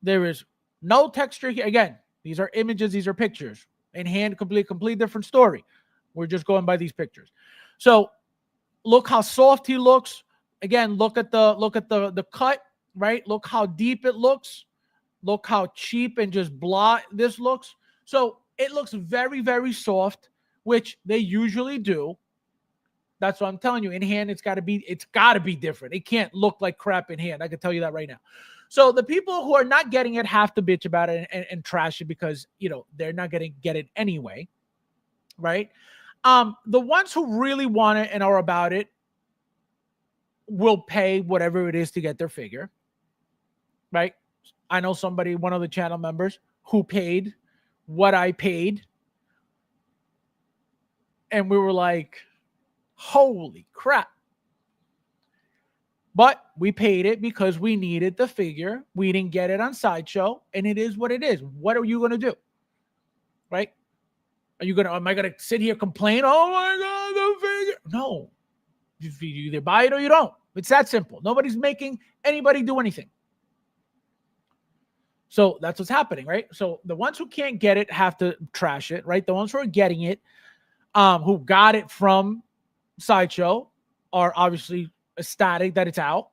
There is no texture here. Again, these are images. These are pictures. In hand, complete different story. We're just going by these pictures. So look how soft he looks. Again, look at the cut, right? Look how deep it looks. Look how cheap and just blah this looks. So it looks very, very soft, which they usually do. That's what I'm telling you. In hand, it's got to be different. It can't look like crap in hand. I can tell you that right now. So the people who are not getting it have to bitch about it and trash it because, they're not going to get it anyway, right? The ones who really want it and are about it, will pay whatever it is to get their figure, right? I know somebody, one of the channel members, who paid what I paid. And we were like, holy crap. But we paid it because we needed the figure. We didn't get it on Sideshow, and it is what it is. What are you going to do? Right? Am I going to sit here complain? Oh my God, the figure. No. You either buy it or you don't. It's that simple. Nobody's making anybody do anything. So that's what's happening, right? So the ones who can't get it have to trash it, right? The ones who are getting it, who got it from Sideshow, are obviously ecstatic that it's out.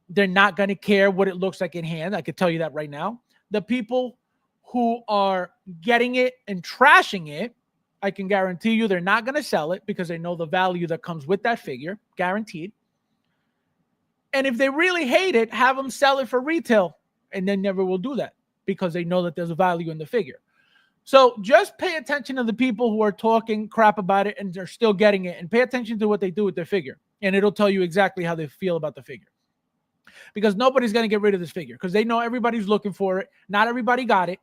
They're not going to care what it looks like in hand. I could tell you that right now. The people who are getting it and trashing it, I can guarantee you they're not going to sell it because they know the value that comes with that figure, guaranteed. And if they really hate it, have them sell it for retail, and they never will do that because they know that there's a value in the figure. So just pay attention to the people who are talking crap about it and they're still getting it, and pay attention to what they do with their figure, and it'll tell you exactly how they feel about the figure. Because nobody's going to get rid of this figure because they know everybody's looking for it. Not everybody got it.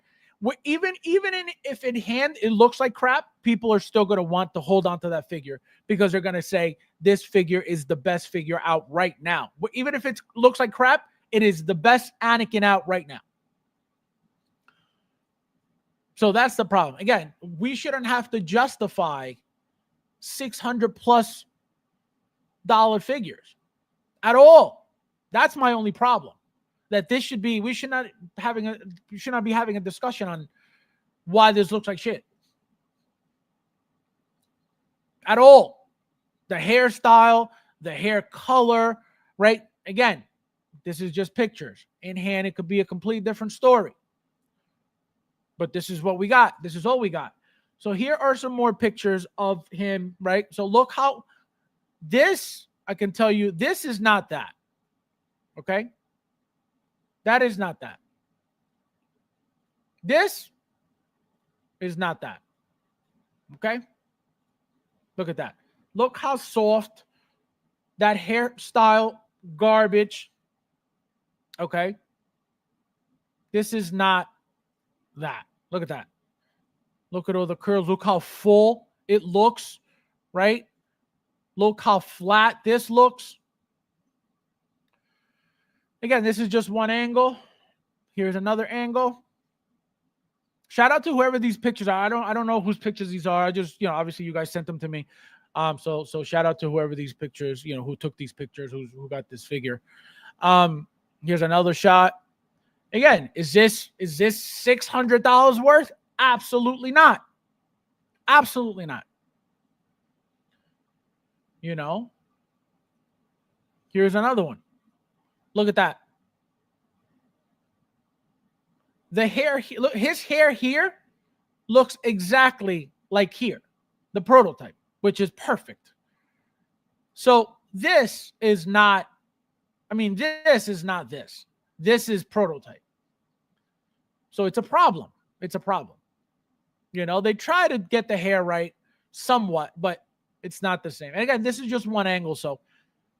If in hand it looks like crap, people are still going to want to hold on to that figure because they're going to say this figure is the best figure out right now. But even if it looks like crap, it is the best Anakin out right now. So that's the problem. Again, we shouldn't have to justify $600+ figures at all. That's my only problem. That we should not be having a discussion on why this looks like shit. At all. The hairstyle, the hair color, right? Again, this is just pictures. In hand, it could be a complete different story. But this is what we got. This is all we got. So here are some more pictures of him, right? So look how this, I can tell you, this is not that. Okay? That is not that. This is not that. Okay? Look at that. Look how soft that hairstyle, garbage. Okay? This is not that. Look at that. Look at all the curls. Look how full it looks, right? Look how flat this looks. Again, this is just one angle. Here's another angle. Shout out to whoever these pictures are. I don't know whose pictures these are. I just, obviously you guys sent them to me. So shout out to whoever these pictures, who took these pictures, who got this figure. Here's another shot. Again, is this $600 worth? Absolutely not. Absolutely not. Here's another one. Look at that. The hair, look, his hair here looks exactly like here, the prototype, which is perfect. So this is not, this is not this. This is prototype. So it's a problem. It's a problem. They try to get the hair right somewhat, but it's not the same. And again, this is just one angle. So,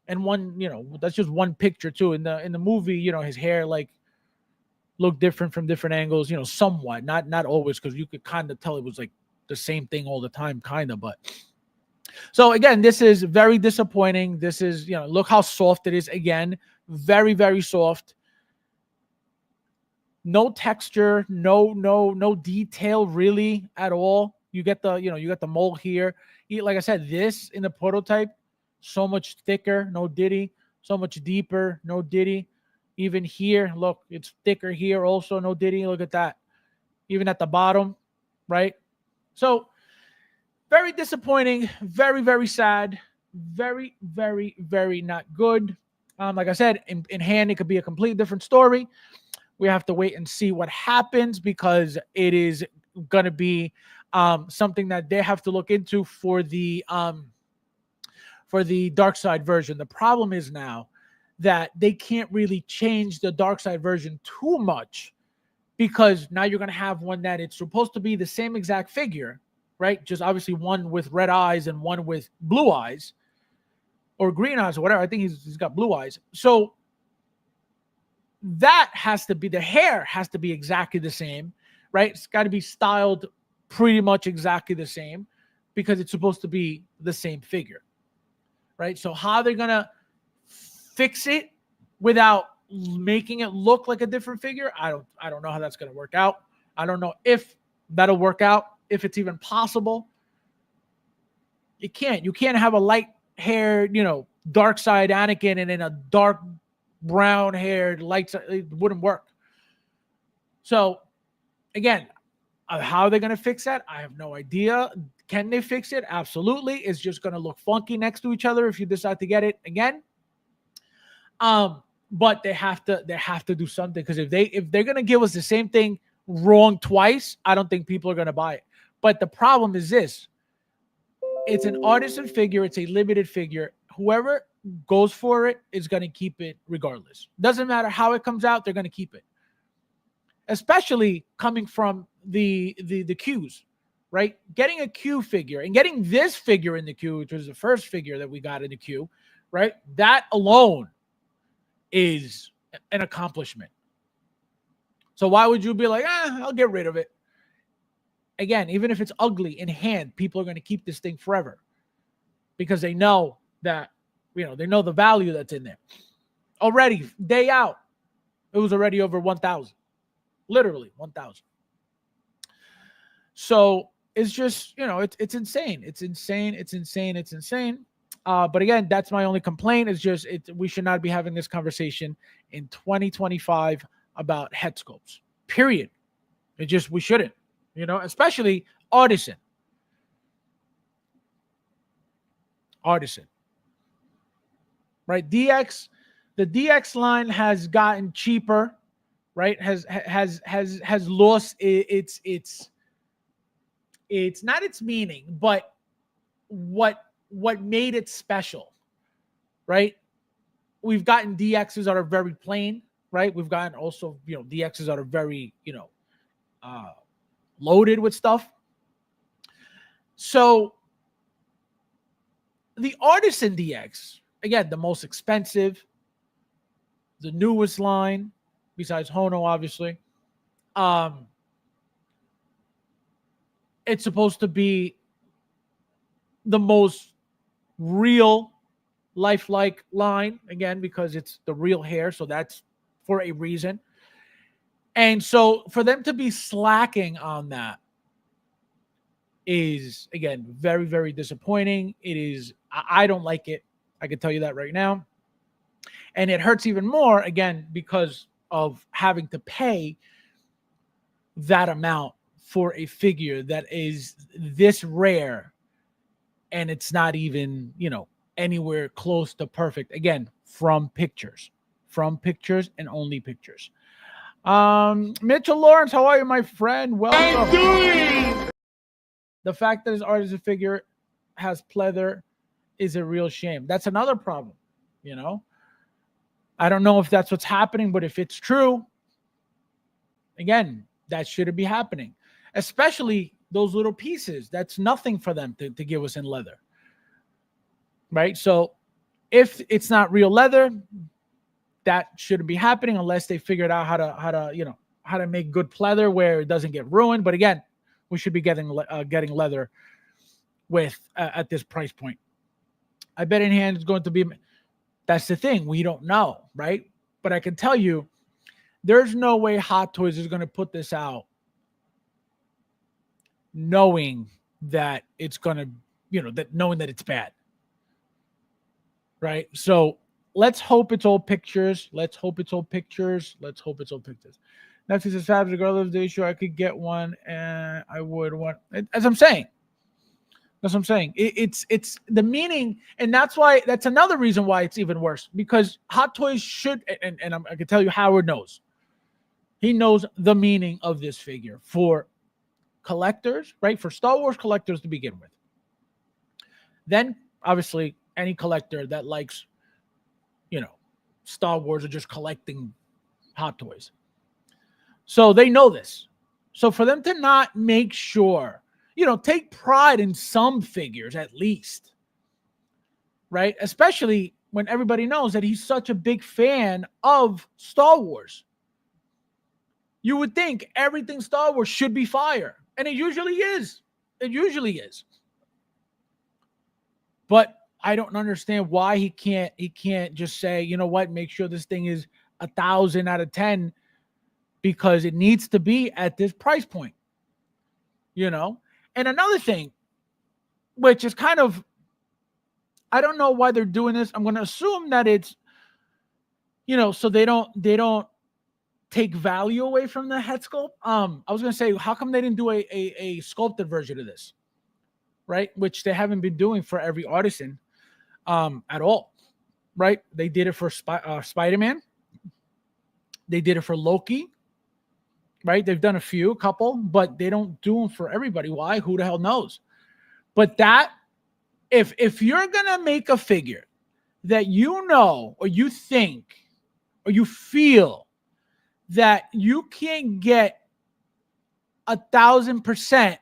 and one, that's just one picture too. In the movie, his hair looked different from different angles, somewhat, not always, because you could kind of tell it was like the same thing all the time, kind of. But so again, this is very disappointing. This is, look how soft it is. Again, very, very soft. No texture, no detail really at all. You get the mold here. Like I said, this in the prototype, so much thicker, no diddy. So much deeper, no diddy. Even here, look, it's thicker here also, no diddy. Look at that. Even at the bottom, right? So very disappointing, very, very sad, very, very, very not good. Like I said, in hand, it could be a completely different story. We have to wait and see what happens because it is going to be something that they have to look into for the dark side version. The problem is now that they can't really change the dark side version too much because now you're going to have one that it's supposed to be the same exact figure, right? Just obviously one with red eyes and one with blue eyes. or green eyes or whatever. I think he's got blue eyes. So that has to be, the hair has to be exactly the same, right? It's got to be styled pretty much exactly the same because it's supposed to be the same figure, right? So how they're going to fix it without making it look like a different figure, I don't know how that's going to work out. I don't know if that'll work out, if it's even possible. You can't have a light haired, dark side Anakin and then a dark brown haired light side. It wouldn't work. So again, how they're going to fix that, I have no idea. Can they fix it? Absolutely. It's just going to look funky next to each other if you decide to get it again. But they have to do something, because if they're going to give us the same thing wrong twice, I don't think people are going to buy it. But the problem is this: it's an artisan figure, it's a limited figure. Whoever goes for it is going to keep it regardless. Doesn't matter how it comes out, they're going to keep it. Especially coming from the Qs, right? Getting a Q figure and getting this figure in the Q, which was the first figure that we got in the Q, right? That alone is an accomplishment. So why would you be like, I'll get rid of it? Again, even if it's ugly in hand, people are going to keep this thing forever because they know that, they know the value that's in there. Already, day out, it was already over 1,000. Literally 1,000. So it's just, it's insane. It's insane. It's insane. It's insane. But again, that's my only complaint. Is just we should not be having this conversation in 2025 about head sculpts. Period. We shouldn't. Especially artisan. Right? DX, the DX line has gotten cheaper, right? Has lost its not its meaning, but what made it special, right? We've gotten DXs that are very plain, right? We've gotten also, DXs that are very, loaded with stuff. So the artisan DX, again, the most expensive, the newest line, besides Hono, obviously. It's supposed to be the most real, lifelike line, again, because it's the real hair. So that's for a reason. And so for them to be slacking on that is, again, very, very disappointing. It is, I don't like it. I can tell you that right now. And it hurts even more, again, because of having to pay that amount for a figure that is this rare. And it's not even, anywhere close to perfect. Again, from pictures and only pictures. Mitchell Lawrence, how are you, my friend? Welcome. The fact that his artisan figure has pleather is a real shame. That's another problem, I don't know if that's what's happening, but if it's true, again, that shouldn't be happening. Especially those little pieces. That's nothing for them to give us in leather. Right? So if it's not real leather, that shouldn't be happening unless they figured out how to make good pleather where it doesn't get ruined. But again, we should be getting leather with at this price point. I bet in hand is going to be. That's the thing. We don't know, right? But I can tell you, there's no way Hot Toys is going to put this out knowing that it's going to, knowing that it's bad. Right? So let's hope it's all pictures. Netflix says, Fabs, regardless of the issue, I could get one and I would want, as I'm saying. That's what I'm saying. It's the meaning, and that's another reason why it's even worse, because Hot Toys should, and I can tell you Howard knows. He knows the meaning of this figure for collectors, right? For Star Wars collectors to begin with. Then, obviously, any collector that likes, Star Wars or just collecting Hot Toys. So they know this. So for them to not make sure, take pride in some figures at least. right? Especially when everybody knows that he's such a big fan of Star Wars. You would think everything Star Wars should be fire, and it usually is. It usually is. But I don't understand why he can't just say, you know what, make sure this thing is 1,000 out of 10, because it needs to be at this price point. You know? And another thing, which is kind of, I don't know why they're doing this. I'm going to assume that it's, so they don't take value away from the head sculpt. I was going to say, how come they didn't do a sculpted version of this? Right? Which they haven't been doing for every artisan at all. Right? They did it for Spider-Man. They did it for Loki. Right? They've done a couple, but they don't do them for everybody. Why? Who the hell knows? But that, if you're going to make a figure that or you think or you feel that you can't get 1,000%,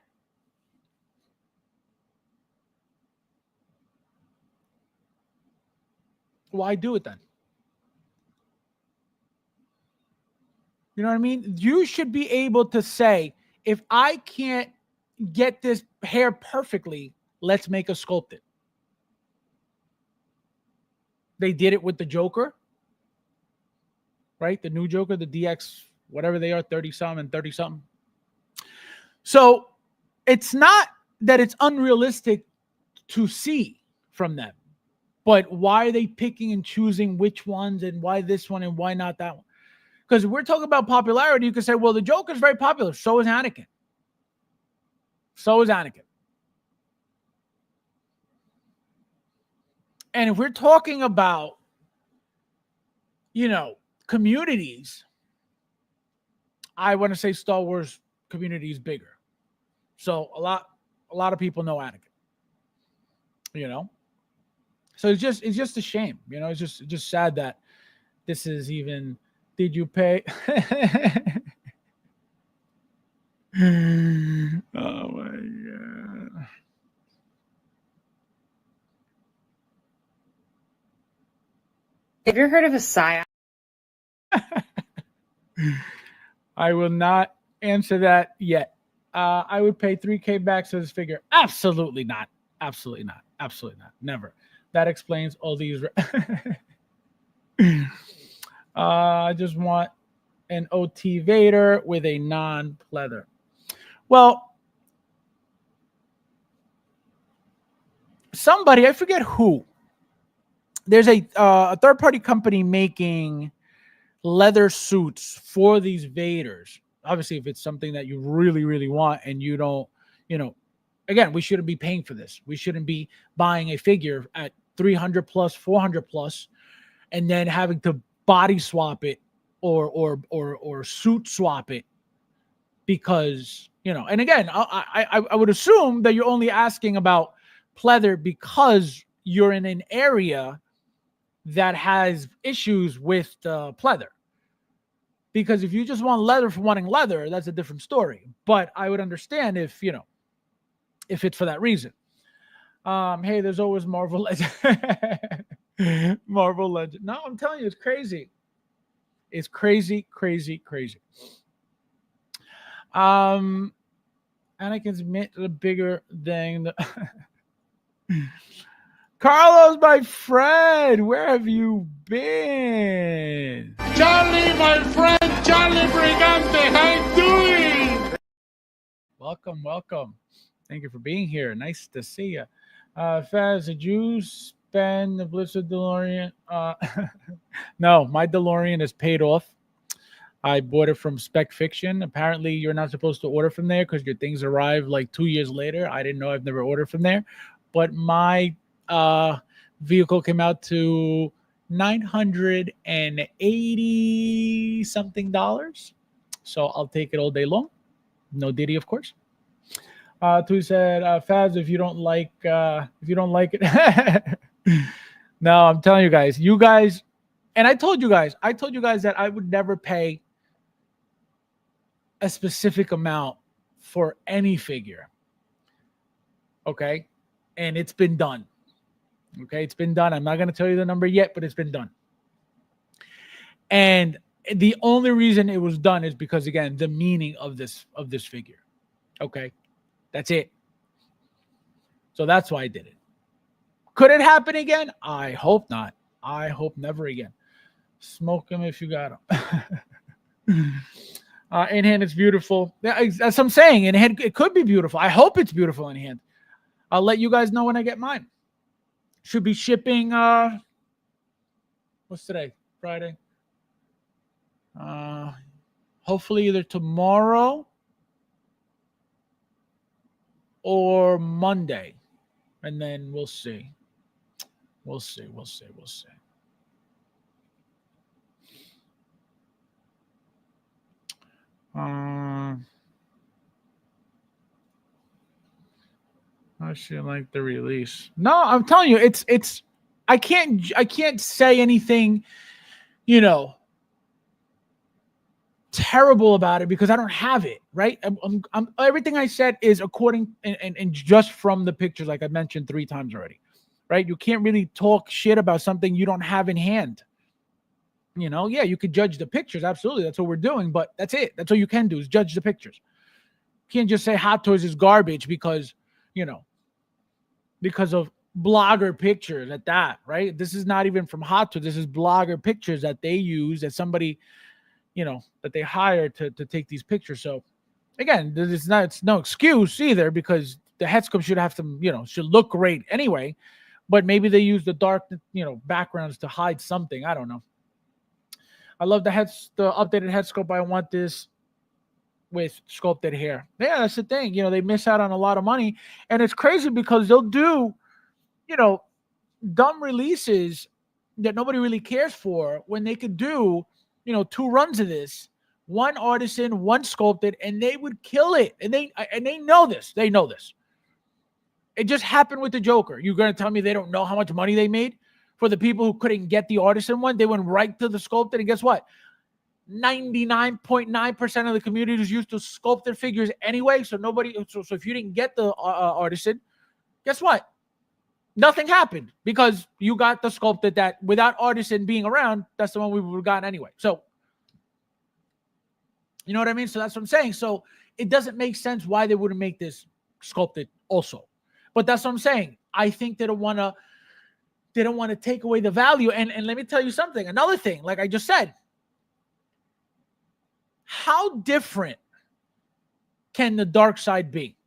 why do it then? You know what I mean? You should be able to say, if I can't get this hair perfectly, let's make a sculpted. They did it with the Joker, right? The new Joker, the DX, whatever they are, 30-something and 30-something. So it's not that it's unrealistic to see from them, but why are they picking and choosing which ones, and why this one and why not that one? Because if we're talking about popularity, you can say, well, the Joker is very popular. So is Anakin. And if we're talking about, communities, I want to say Star Wars community is bigger. So a lot of people know Anakin. So it's just a shame. It's just sad that this is even. Did you pay? Oh my God. Have you heard of a psyop? I will not answer that yet. I would pay $3,000 back to this figure. Absolutely not. Absolutely not. Absolutely not. Never. That explains all these. I just want an OT Vader with a non-pleather. Well, somebody, I forget who. There's a third-party company making leather suits for these Vaders. Obviously, if it's something that you really, really want and you don't, again, we shouldn't be paying for this. We shouldn't be buying a figure at 300 plus, 400 plus, and then having to body swap it or suit swap it because, and again, I would assume that you're only asking about pleather because you're in an area that has issues with the pleather. Because if you just want leather for wanting leather, that's a different story. But I would understand if it's for that reason. Hey, there's always Marvel Legend. Marvel Legend. No, I'm telling you, it's crazy. It's crazy, crazy, crazy. Anakin's bigger than the Carlos, my friend, where have you been? Charlie, my friend, Charlie Brigante, how you doing? Welcome. Thank you for being here. Nice to see you. Faz, did you spend the Blizzard DeLorean? No, my DeLorean is paid off. I bought it from Spec Fiction. Apparently, you're not supposed to order from there because your things arrive like 2 years later. I didn't know. I've never ordered from there. But my vehicle came out to $980 something. So I'll take it all day long. No Diddy, of course. Tu said, Faz, if you don't like it. No, I'm telling you guys, and I told you guys that I would never pay a specific amount for any figure. Okay. And it's been done. Okay, it's been done. I'm not going to tell you the number yet, but it's been done. And the only reason it was done is because, again, the meaning of this figure. Okay, that's it. So that's why I did it. Could it happen again? I hope not. I hope never again. Smoke them if you got them. In hand, it's beautiful. That's what I'm saying. In hand, it could be beautiful. I hope it's beautiful in hand. I'll let you guys know when I get mine. Should be shipping. What's today? Friday. Hopefully either tomorrow or Monday, and then we'll see. We'll see. I should like the release. No, I'm telling you, it's. I can't say anything, terrible about it because I don't have it, right? I'm everything I said is according and just from the pictures, like I mentioned 3 times already, right? You can't really talk shit about something you don't have in hand. Yeah, you could judge the pictures, absolutely. That's what we're doing, but that's it. That's all you can do is judge the pictures. You can't just say Hot Toys is garbage because of blogger pictures at that, right? This is not even from Hot Toys. This is blogger pictures that they use, that somebody that they hire to take these pictures. So again, it's no excuse either, because the head sculpt should have some, should look great anyway, but maybe they use the dark, backgrounds to hide something. I don't know. I love the updated head sculpt. I want this with sculpted hair. Yeah, that's the thing. They miss out on a lot of money, and it's crazy because they'll do, dumb releases that nobody really cares for when they could do 2 runs of this, 1 artisan, 1 sculpted, and they would kill it. And they know this. They know this. It just happened with the Joker. You're going to tell me they don't know how much money they made for the people who couldn't get the artisan one? They went right to the sculpted, and guess what? 99.9% of the community is used to sculpted figures anyway. So if you didn't get the artisan, guess what? Nothing happened because you got the sculpted that without artisan being around, that's the one we would have gotten anyway. So, you know what I mean? So that's what I'm saying. So it doesn't make sense why they wouldn't make this sculpted also. But that's what I'm saying. I think they don't want to take away the value. And let me tell you something. Another thing, like I just said, how different can the dark side be?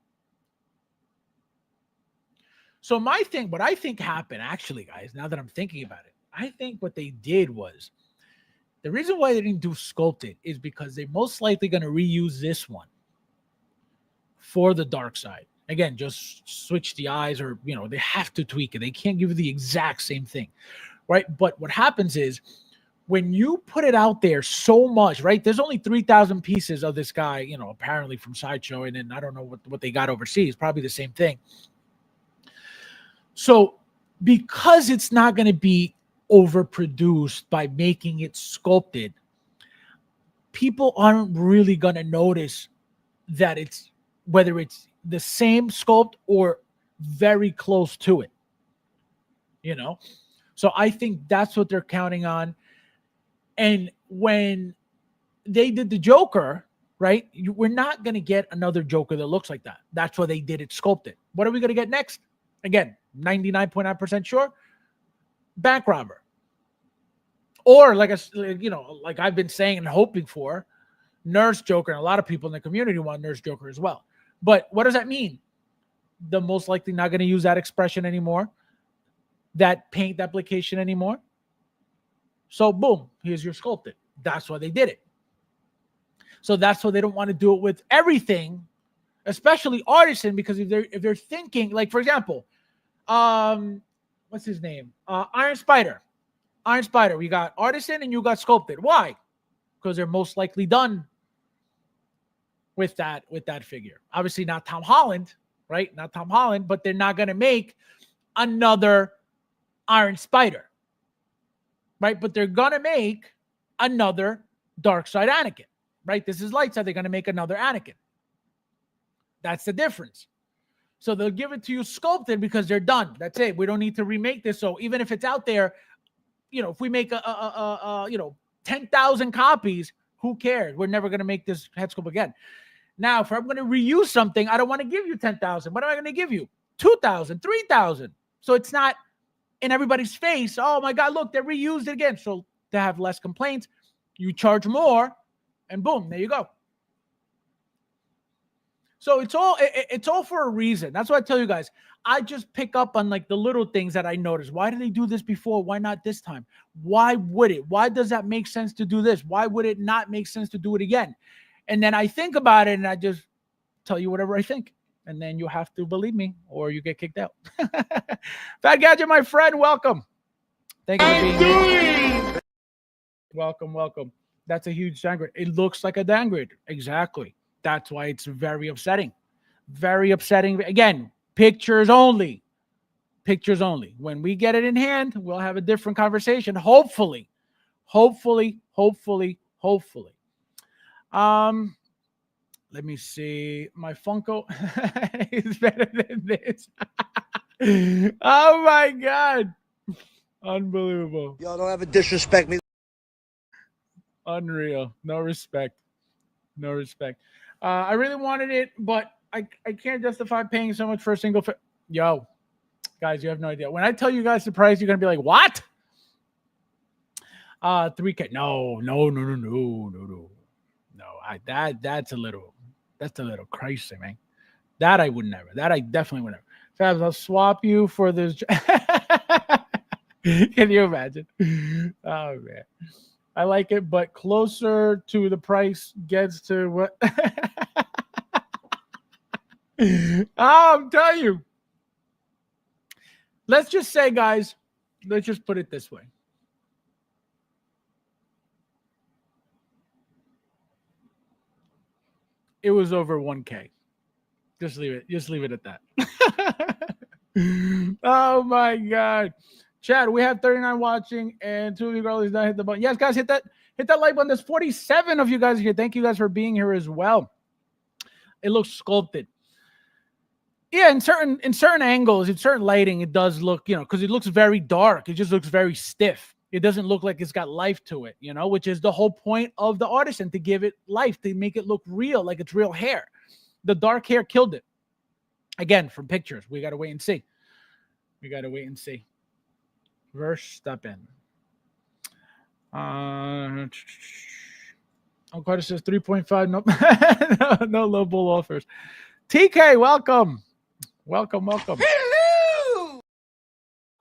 So what I think happened, actually, guys, now that I'm thinking about it, I think what they did was, the reason why they didn't do sculpted is because they're most likely going to reuse this one for the dark side. Again, just switch the eyes, or, they have to tweak it. They can't give you the exact same thing, right? But what happens is, when you put it out there so much, right? There's only 3,000 pieces of this guy, apparently from Sideshow, and then I don't know what they got overseas, probably the same thing. So because it's not going to be overproduced by making it sculpted, people aren't really going to notice that whether it's the same sculpt or very close to it, So I think that's what they're counting on. And when they did the Joker, right, we're not going to get another Joker that looks like that. That's why they did it sculpted. What are we going to get next? Again, 99.9% sure, bank robber. Or like I've been saying and hoping for, Nurse Joker. And a lot of people in the community want Nurse Joker as well. But what does that mean? They're most likely not going to use that expression anymore, that paint application anymore. So boom, here's your sculpted. That's why they did it. So that's why they don't want to do it with everything, especially artisan, because if they're thinking, like, for example, what's his name? Iron Spider. Iron Spider. We got artisan and you got sculpted. Why? Because they're most likely done with that figure. Obviously not Tom Holland, right? Not Tom Holland, but they're not going to make another Iron Spider, right? But they're going to make another Dark Side Anakin, right? This is light side. They're going to make another Anakin. That's the difference. So they'll give it to you sculpted because they're done. That's it. We don't need to remake this. So even if it's out there, if we make 10,000 copies, who cares? We're never going to make this head sculpt again. Now, if I'm going to reuse something, I don't want to give you 10,000. What am I going to give you? 2,000, 3,000. So it's not in everybody's face. Oh my God, look, they reused it again. So to have less complaints, you charge more, and boom, there you go. So it's all for a reason. That's what I tell you guys. I just pick up on like the little things that I notice. Why did they do this before? Why not this time? Why would it? Why does that make sense to do this? Why would it not make sense to do it again? And then I think about it and I just tell you whatever I think. And then you have to believe me or you get kicked out. Fat Gadget, my friend, welcome. Thank you for being here. Welcome. That's a huge downgrade. It looks like a downgrade. Exactly. That's why it's very upsetting. Very upsetting. Again, pictures only. Pictures only. When we get it in hand, we'll have a different conversation. Hopefully. Let me see. My Funko is better than this. Oh my God. Unbelievable. Y'all don't ever disrespect me. Unreal. No respect. I really wanted it, but I can't justify paying so much for a single. Yo, guys, you have no idea. When I tell you guys the price, you're gonna be like, "What?" 3K? No. That's a little crazy, man. That I would never. That I definitely would never. Fabs, I'll swap you for this. Can you imagine? Oh man. I like it, but closer to the price gets to what? I'm telling you. Let's just say, guys, let's just put it this way. It was over 1K. Just leave it at that. Oh my God. Chad, we have 39 watching and 2 of you girls not hit the button. Yes, guys, hit that like button. There's 47 of you guys here. Thank you guys for being here as well. It looks sculpted. Yeah, in certain angles, in certain lighting, it does look, because it looks very dark. It just looks very stiff. It doesn't look like it's got life to it, which is the whole point of the artisan, to give it life, to make it look real, like it's real hair. The dark hair killed it. Again, from pictures. We got to wait and see. Verstappen. Carter says 3.5. Nope. no low bull offers. TK, welcome. Hello.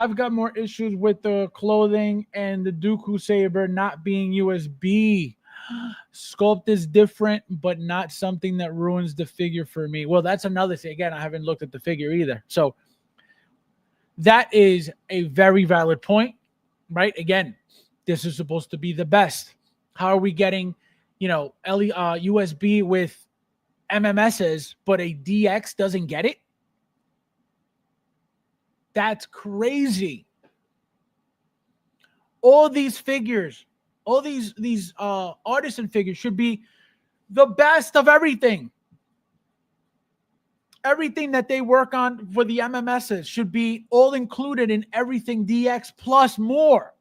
I've got more issues with the clothing and the Dooku saber not being USB. Sculpt is different, but not something that ruins the figure for me. Well, that's another thing. Again, I haven't looked at the figure either. So that is a very valid point, right? Again, this is supposed to be the best. How are we getting, USB with MMSs, but a DX doesn't get it? That's crazy. All these figures, all these artisan figures should be the best of everything. Everything that they work on for the MMSs should be all included in everything DX plus more.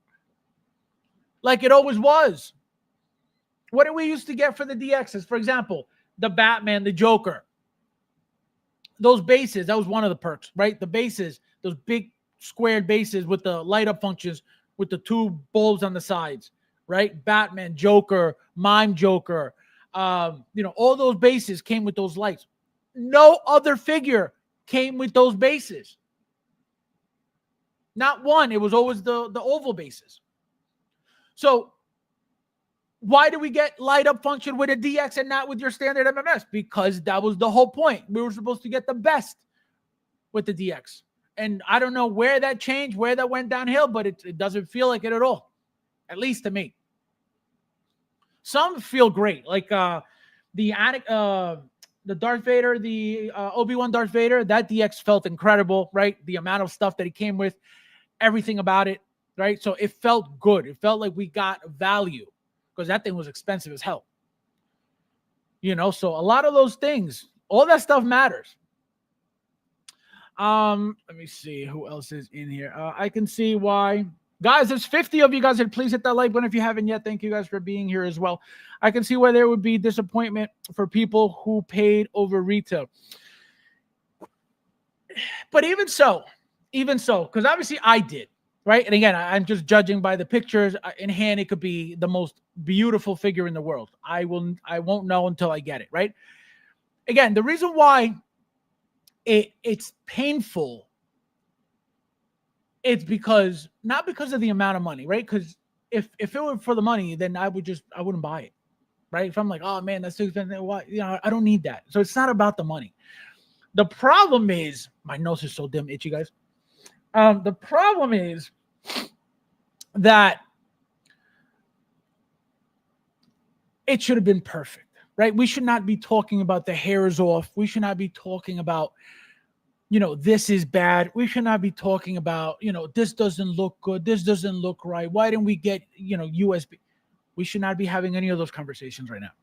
Like it always was. What did we used to get for the DXs? For example, the Batman, the Joker. Those bases, that was one of the perks, right? The bases, those big squared bases with the light up functions with the 2 bulbs on the sides, right? Batman, Joker, Mime Joker, all those bases came with those lights. No other figure came with those bases. Not one. It was always the oval bases. So why do we get light up function with a DX and not with your standard MMS? Because that was the whole point. We were supposed to get the best with the DX. And I don't know where that changed, where that went downhill, but it doesn't feel like it at all. At least to me. Some feel great. Like the Darth Vader, the Obi-Wan Darth Vader, that DX felt incredible, right? The amount of stuff that he came with, everything about it, right? So it felt good. It felt like we got value because that thing was expensive as hell. So a lot of those things, all that stuff matters. Let me see who else is in here. I can see why. Guys, there's 50 of you guys, and please hit that like button if you haven't yet. Thank you guys for being here as well. I can see why there would be disappointment for people who paid over retail. But even so, because obviously I did, right? And again, I'm just judging by the pictures. In hand, it could be the most beautiful figure in the world. I won't know until I get it, right? Again, the reason why it's painful, it's because not because of the amount of money, right? Because if it were for the money, then I wouldn't buy it, right? If I'm like, oh man, that's too expensive, what? I don't need that. So it's not about the money. The problem is, my nose is so damn itchy, guys. The problem is that it should have been perfect, right? We should not be talking about the hair is off. We should not be talking about, this is bad. We should not be talking about, this doesn't look good. This doesn't look right. Why didn't we get, USB? We should not be having any of those conversations right now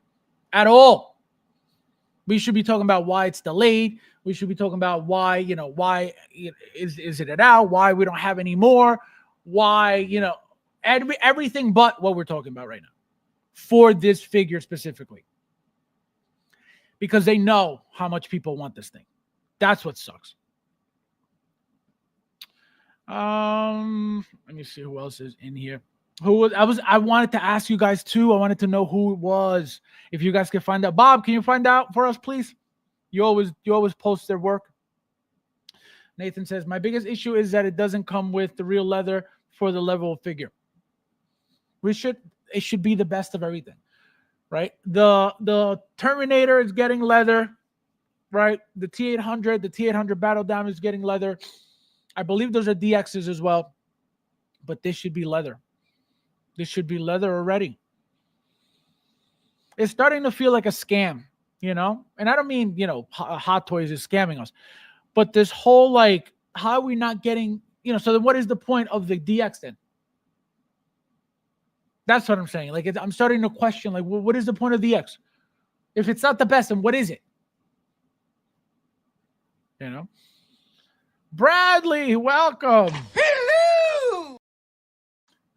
at all. We should be talking about why it's delayed. We should be talking about why, why is it out? Why we don't have any more? Why, everything but what we're talking about right now for this figure specifically. Because they know how much people want this thing. That's what sucks. Let me see who else is in here. I wanted to ask you guys too. I wanted to know who it was. If you guys can find out. Bob, can you find out for us, please? You always post their work. Nathan says, my biggest issue is that it doesn't come with the real leather for the level of figure. It should be the best of everything, right? The Terminator is getting leather, right? The T800 Battle Diamond is getting leather. I believe those are DXs as well, but this should be leather. This should be leather already. It's starting to feel like a scam, and I don't mean, Hot Toys is scamming us, but this whole, like, how are we not getting, so then what is the point of the DX then? That's what I'm saying. Like, I'm starting to question, like, what is the point of DX? If it's not the best, then what is it? Bradley, welcome. Hello.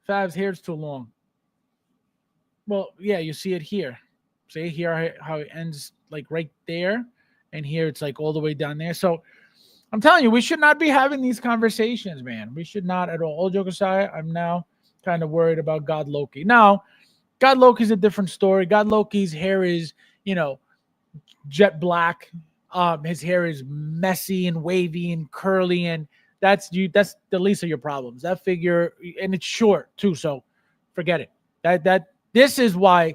Fab's hair's too long. Well, yeah, you see it here. See here how it ends, like, right there, and here it's like all the way down there. So I'm telling you, we should not be having these conversations, man. We should not at all. All jokes aside, I'm now kind of worried about God Loki. Now, God Loki's a different story. God Loki's hair is, jet black. His hair is messy and wavy and curly, and that's the least of your problems. That figure, and it's short too, so forget it. This is why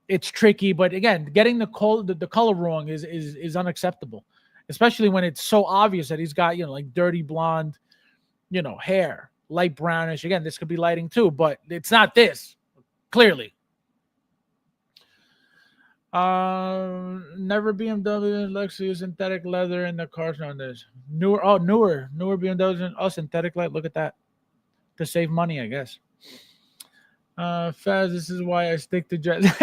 it's tricky. But again, getting the color wrong is unacceptable, especially when it's so obvious that he's got like dirty blonde, hair, light brownish. Again, this could be lighting too, but it's not this clearly. Never BMW Lexus synthetic leather in the cars on this. Newer BMWs and synthetic leather. Look at that. To save money, I guess. Faz, this is why I stick to Jessic.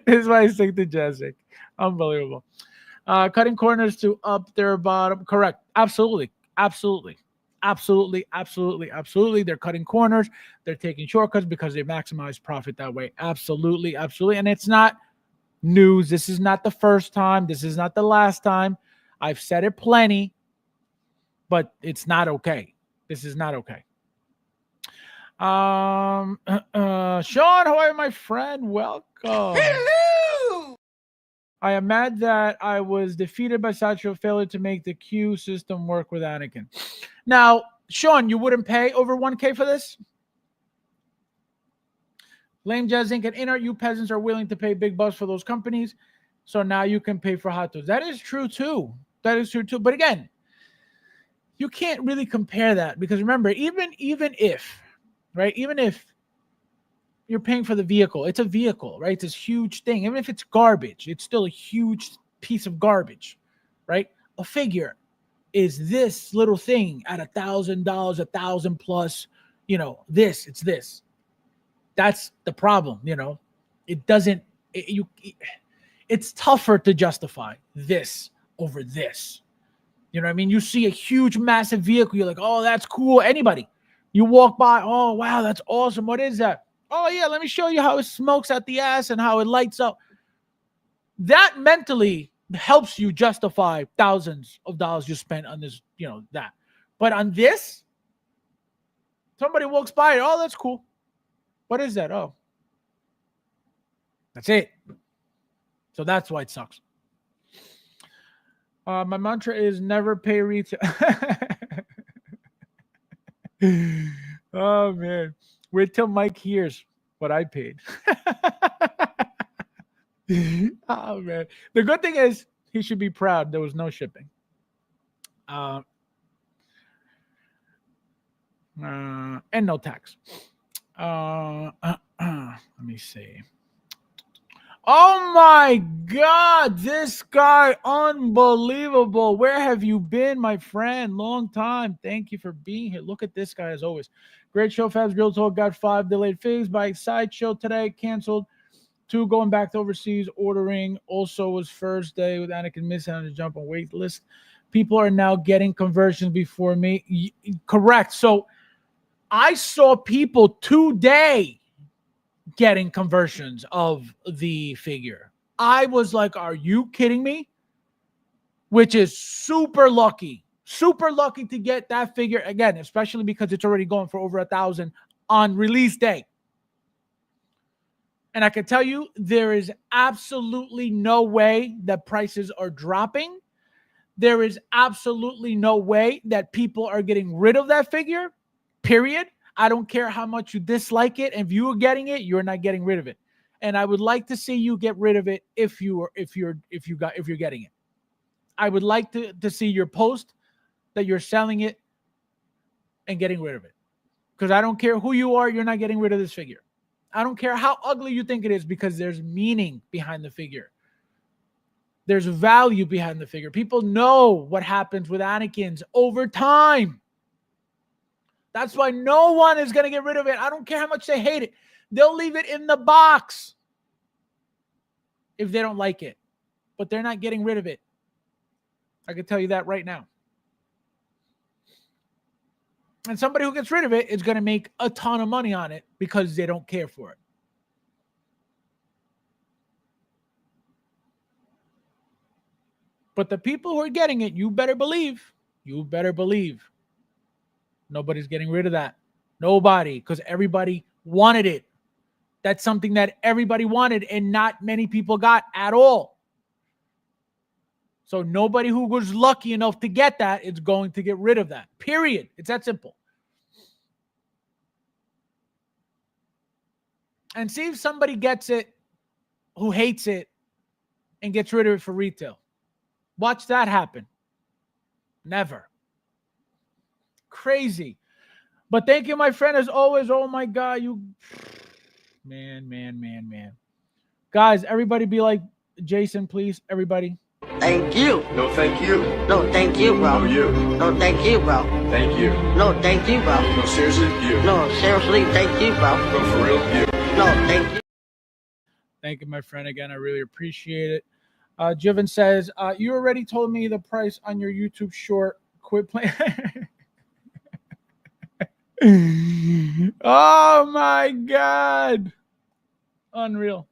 This is why I stick to Jessic. Unbelievable. Cutting corners to up their bottom. Correct. Absolutely. They're cutting corners. They're taking shortcuts because they maximize profit that way. Absolutely. And it's not news. This is not the first time. This is not the last time. I've said it plenty, but it's not okay. This is not okay. Sean, how are you, my friend? Welcome. Hello. I am mad that I was defeated by Satchel failure to make the Q system work with Anakin. Now, Sean, you wouldn't pay over 1K for this? Lame Jazz Inc. and Inart, you peasants are willing to pay big bucks for those companies. So now you can pay for Hot Toys. That is true too. But again, you can't really compare that because remember, even if you're paying for the vehicle, it's a vehicle, right? It's this huge thing. Even if it's garbage, it's still a huge piece of garbage, right? A figure is this little thing at $1,000, $1,000 plus, it's this. That's the problem, it's tougher to justify this over this, You know what I mean? You see a huge, massive vehicle. You're like, oh, that's cool. Anybody. You walk by, oh, wow, that's awesome. What is that? Oh, yeah, let me show you how it smokes at the ass and how it lights up. That mentally helps you justify thousands of dollars you spent on this, that. But on this, somebody walks by, oh, that's cool. What is that? Oh, that's it. So that's why it sucks. My mantra is never pay retail. Oh, man. Wait till Mike hears what I paid. Oh, man. The good thing is he should be proud. There was no shipping. And no tax. Let me see. Oh my God, this guy, unbelievable. Where have you been, my friend? Long time. Thank you for being here. Look at this guy as always. Great show, Fabs. Real Talk got 5 delayed figs by Sideshow today. Canceled. 2 going back to overseas ordering. Also was first day with Anakin missing on the jump on wait list. People are now getting conversions before me. Correct. So I saw people today getting conversions of the figure. I was like, are you kidding me? Which is super lucky to get that figure again, especially because it's already going for over 1,000 on release day. And I can tell you, there is absolutely no way that prices are dropping. There is absolutely no way that people are getting rid of that figure, period. I don't care how much you dislike it. If you are getting it, you're not getting rid of it. And I would like to see you get rid of it if you're getting it. I would like to see your post that you're selling it and getting rid of it. Because I don't care who you are, you're not getting rid of this figure. I don't care how ugly you think it is, because there's meaning behind the figure. There's value behind the figure. People know what happens with Anakin's over time. That's why no one is going to get rid of it. I don't care how much they hate it. They'll leave it in the box if they don't like it. But they're not getting rid of it. I can tell you that right now. And somebody who gets rid of it is going to make a ton of money on it because they don't care for it. But the people who are getting it, you better believe, nobody's getting rid of that. Nobody, because everybody wanted it. That's something that everybody wanted and not many people got at all. So nobody who was lucky enough to get that is going to get rid of that. Period. It's that simple. And see if somebody gets it who hates it and gets rid of it for retail. Watch that happen. Never. Crazy. But thank you, my friend, as always. Oh, my God. You, man. Guys, everybody be like Jason, please. Everybody. Thank you. No, thank you. No, thank you, bro. No, you. No, thank you, bro. Thank you. No, thank you, bro. No, seriously, you. No, seriously, thank you, bro. No, for real, you. No, thank you. Thank you, my friend. Again, I really appreciate it. Jivan says, you already told me the price on your YouTube short. Quit playing. Oh, my God. Unreal.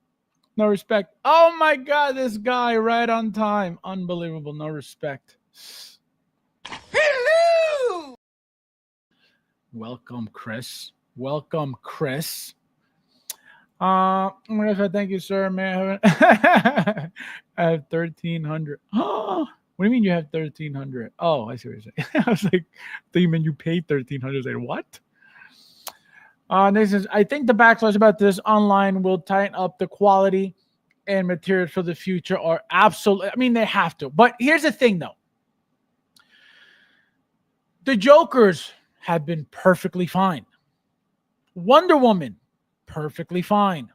No respect. Oh, my God. This guy right on time. Unbelievable. No respect. Hello! Welcome, Chris. Thank you, sir. Man, I have 1,300. Oh, what do you mean you have 1,300? Oh, I see what you're saying. I was like, you mean you paid 1,300? I was like, what? This is, I think the backlash about this online will tighten up the quality and materials for the future are absolutely, I mean, they have to. But here's the thing, though. The Jokers have been perfectly fine. Wonder Woman, perfectly fine.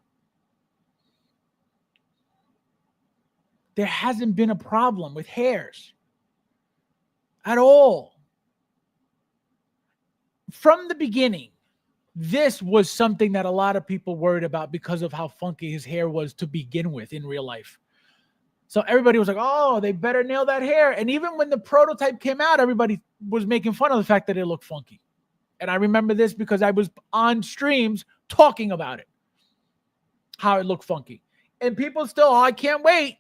There hasn't been a problem with hairs at all. From the beginning, this was something that a lot of people worried about because of how funky his hair was to begin with in real life. So everybody was like, oh, they better nail that hair. And even when the prototype came out, everybody was making fun of the fact that it looked funky. And I remember this because I was on streams talking about it, how it looked funky. And people still, oh, I can't wait.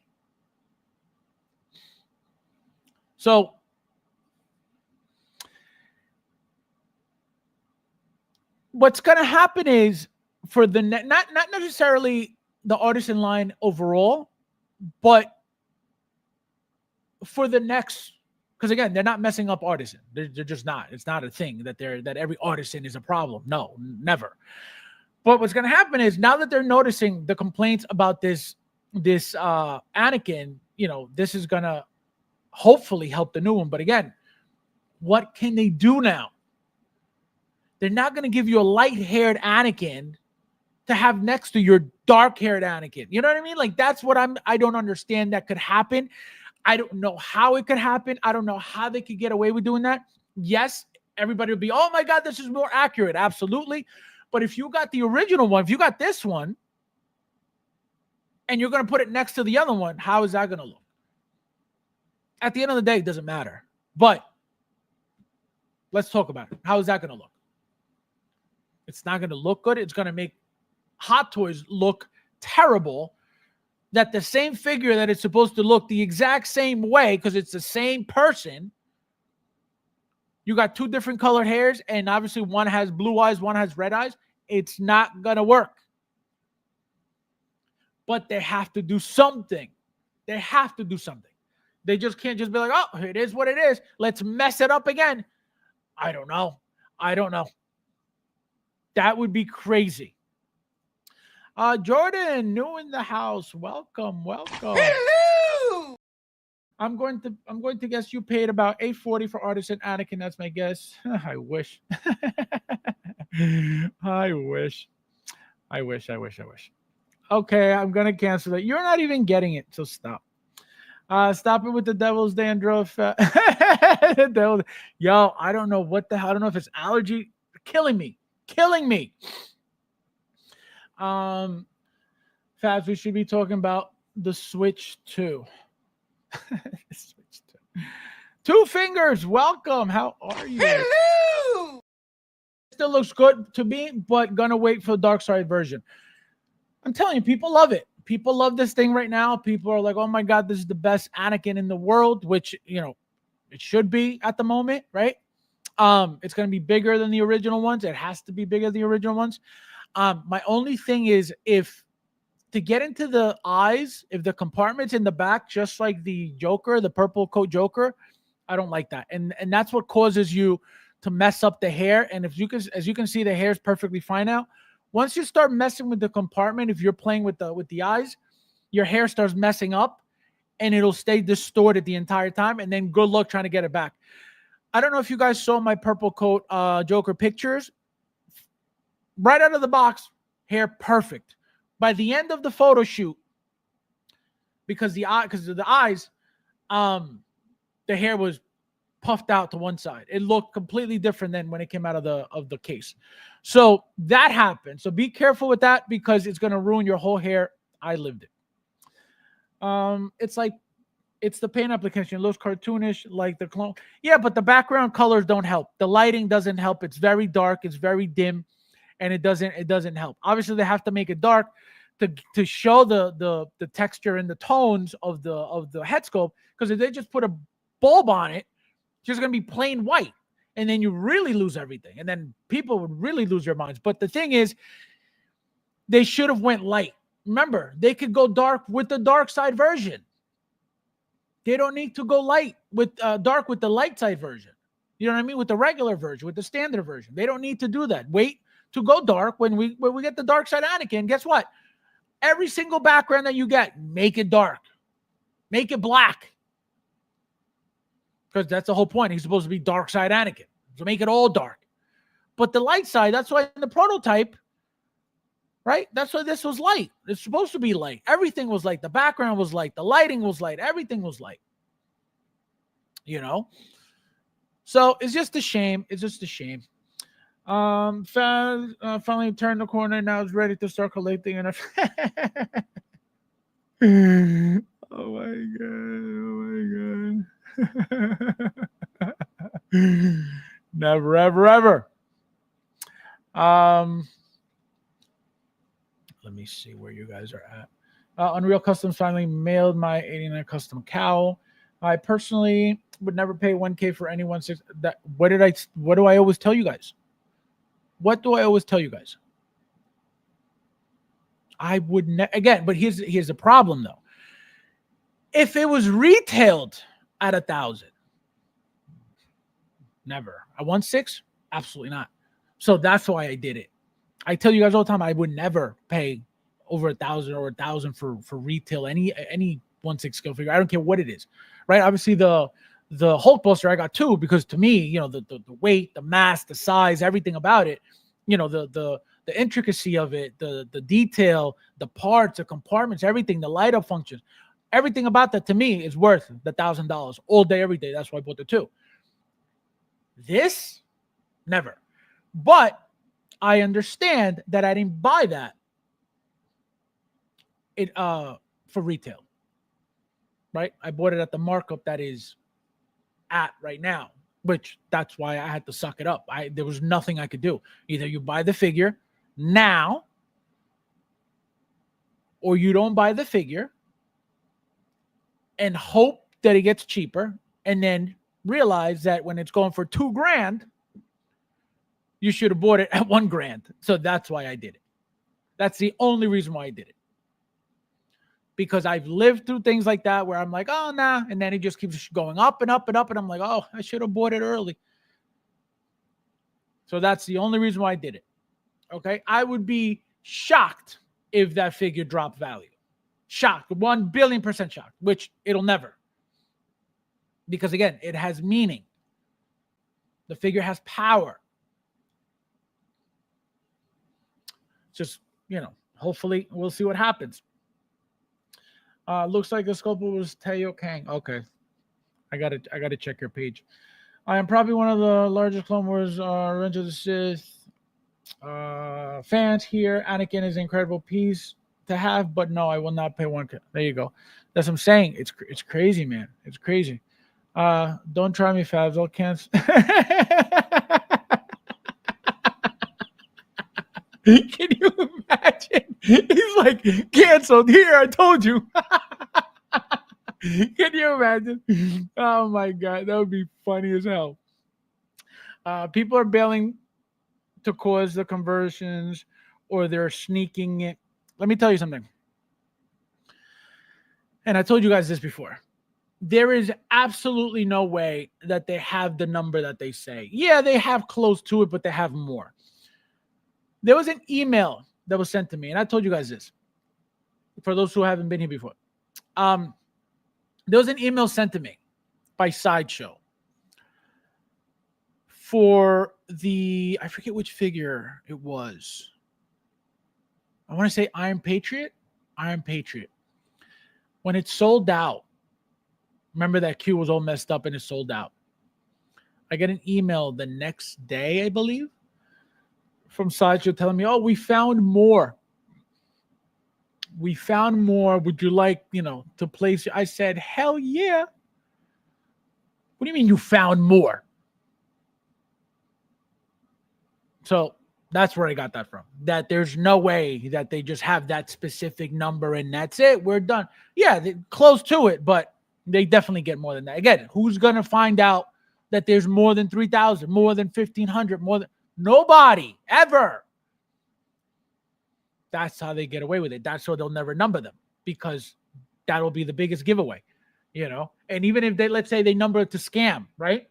So what's going to happen is for the not necessarily the artisan line overall, but for the next, because again, they're not messing up artisan. They're just not. It's not a thing that every artisan is a problem. No, never. But what's going to happen is now that they're noticing the complaints about this Anakin, this is going to hopefully help the new one. But again, what can they do now? They're not going to give you a light-haired Anakin to have next to your dark-haired Anakin. You know what I mean? Like, that's what I don't understand that could happen. I don't know how it could happen. I don't know how they could get away with doing that. Yes, everybody would be, oh my God, this is more accurate. Absolutely. But if you got the original one, if you got this one, and you're going to put it next to the other one, how is that going to look? At the end of the day, it doesn't matter. But let's talk about it. How is that going to look? It's not going to look good. It's going to make Hot Toys look terrible. That the same figure that it's supposed to look the exact same way because it's the same person. You got two different colored hairs, and obviously one has blue eyes, one has red eyes. It's not going to work. But they have to do something. They have to do something. They just can't just be like, oh, it is what it is. Let's mess it up again. I don't know. That would be crazy. Jordan, new in the house. Welcome. Hello! I'm going to guess you paid about $840 for Artisan Anakin. That's my guess. I wish. I wish. Okay, I'm gonna cancel it. You're not even getting it, so stop. Stop it with the devil's dandruff. Yo, I don't know what the hell. I don't know if it's allergy. Killing me. Fabs, we should be talking about the Switch 2. Switch 2. Two Fingers, welcome. How are you? Hello! Still looks good to me, but gonna wait for the dark side version. I'm telling you, people love it. People love this thing right now. People are like, oh my God, this is the best Anakin in the world, which, it should be at the moment, right? It's going to be bigger than the original ones. It has to be bigger than the original ones. My only thing is to get into the eyes, if the compartment's in the back, just like the Joker, the purple coat Joker, I don't like that. And that's what causes you to mess up the hair. And as you can see, the hair is perfectly fine now. Once you start messing with the compartment, if you're playing with the eyes, your hair starts messing up and it'll stay distorted the entire time. And then good luck trying to get it back. I don't know if you guys saw my purple coat Joker pictures. Right out of the box, hair perfect. By the end of the photo shoot, because of the eyes, the hair was puffed out to one side. It looked completely different than when it came out of the case. So that happened. So be careful with that because it's going to ruin your whole hair. I lived it. It's the paint application. It looks cartoonish like the clone. Yeah, but the background colors don't help. The lighting doesn't help. It's very dark. It's very dim, and it doesn't help. Obviously, they have to make it dark to show the texture and the tones of the head sculpt. Because if they just put a bulb on it, it's just going to be plain white. And then you really lose everything. And then people would really lose their minds. But the thing is, they should have went light. Remember, they could go dark with the dark side version. They don't need to go light with dark with the light side version. You know what I mean? With the regular version, with the standard version. They don't need to do that. Wait to go dark when we get the dark side Anakin. Guess what? Every single background that you get, make it dark. Make it black. Because that's the whole point. He's supposed to be dark side Anakin. So make it all dark. But the light side, that's why in the prototype, right? That's why this was light. It's supposed to be light. Everything was light. The background was light. The lighting was light. Everything was light. So it's just a shame. It's just a shame. Finally turned the corner. Now it's ready to start collecting. Oh my god. Never, ever, ever. Let me see where you guys are at. Unreal Customs finally mailed my 89 custom cowl. I personally would never pay 1K for any 16. What do I always tell you guys? What do I always tell you guys? I would again, but here's the problem though. If it was retailed at 1,000, never. At 1.6, absolutely not. So that's why I did it. I tell you guys all the time, I would never pay over 1,000 or 1,000 for retail any 1.6 scale figure. I don't care what it is, right? Obviously the Hulk Buster I got too, because to me, you know, the weight, the mass, the size, everything about it, you know, the intricacy of it, the detail, the parts, the compartments, everything, the light up functions, everything about that to me is worth the $1,000 all day, every day. That's why I bought the two. This, never. But I understand that I didn't buy that for retail, right? I bought it at the markup that is at right now, which that's why I had to suck it up. There was nothing I could do. Either you buy the figure now, or you don't buy the figure and hope that it gets cheaper, and then realize that when it's going for $2,000, you should have bought it at $1,000. So that's why I did it. That's the only reason why I did it. Because I've lived through things like that where I'm like, oh, nah. And then it just keeps going up and up and up. And I'm like, oh, I should have bought it early. So that's the only reason why I did it. Okay. I would be shocked if that figure dropped value. Shocked. 1,000,000,000% shocked, which it'll never. Because again, it has meaning. The figure has power. Just, you know, hopefully we'll see what happens. Looks like the sculptor was Teo Kang. Okay. I gotta check your page. I am probably one of the largest Clone Wars Revenge of the Sith fans here. Anakin is an incredible piece to have, but no, I will not pay 1K. There you go. That's what I'm saying. It's crazy, man. It's crazy. Don't try me, Fabs. I'll cancel. Can you imagine? He's like, canceled. Here, I told you. Can you imagine? Oh my God, that would be funny as hell. People are bailing to cause the conversions, or they're sneaking it. Let me tell you something. And I told you guys this before. There is absolutely no way that they have the number that they say. Yeah, they have close to it, but they have more. There was an email that was sent to me, and I told you guys this. For those who haven't been here before. There was an email sent to me by Sideshow for I forget which figure it was. I want to say Iron Patriot. Iron Patriot. When it sold out, remember that queue was all messed up and it sold out. I get an email the next day, I believe, from Sideshow telling me, oh, we found more. We found more. Would you like, to place? I said, hell yeah. What do you mean you found more? So that's where I got that from. That there's no way that they just have that specific number and that's it. We're done. Yeah, they're close to it, but they definitely get more than that. Again, who's going to find out that there's more than 3,000, more than 1,500, more than nobody ever? That's how they get away with it. That's why they'll never number them, because that'll be the biggest giveaway, And even if let's say they number it to scam, right?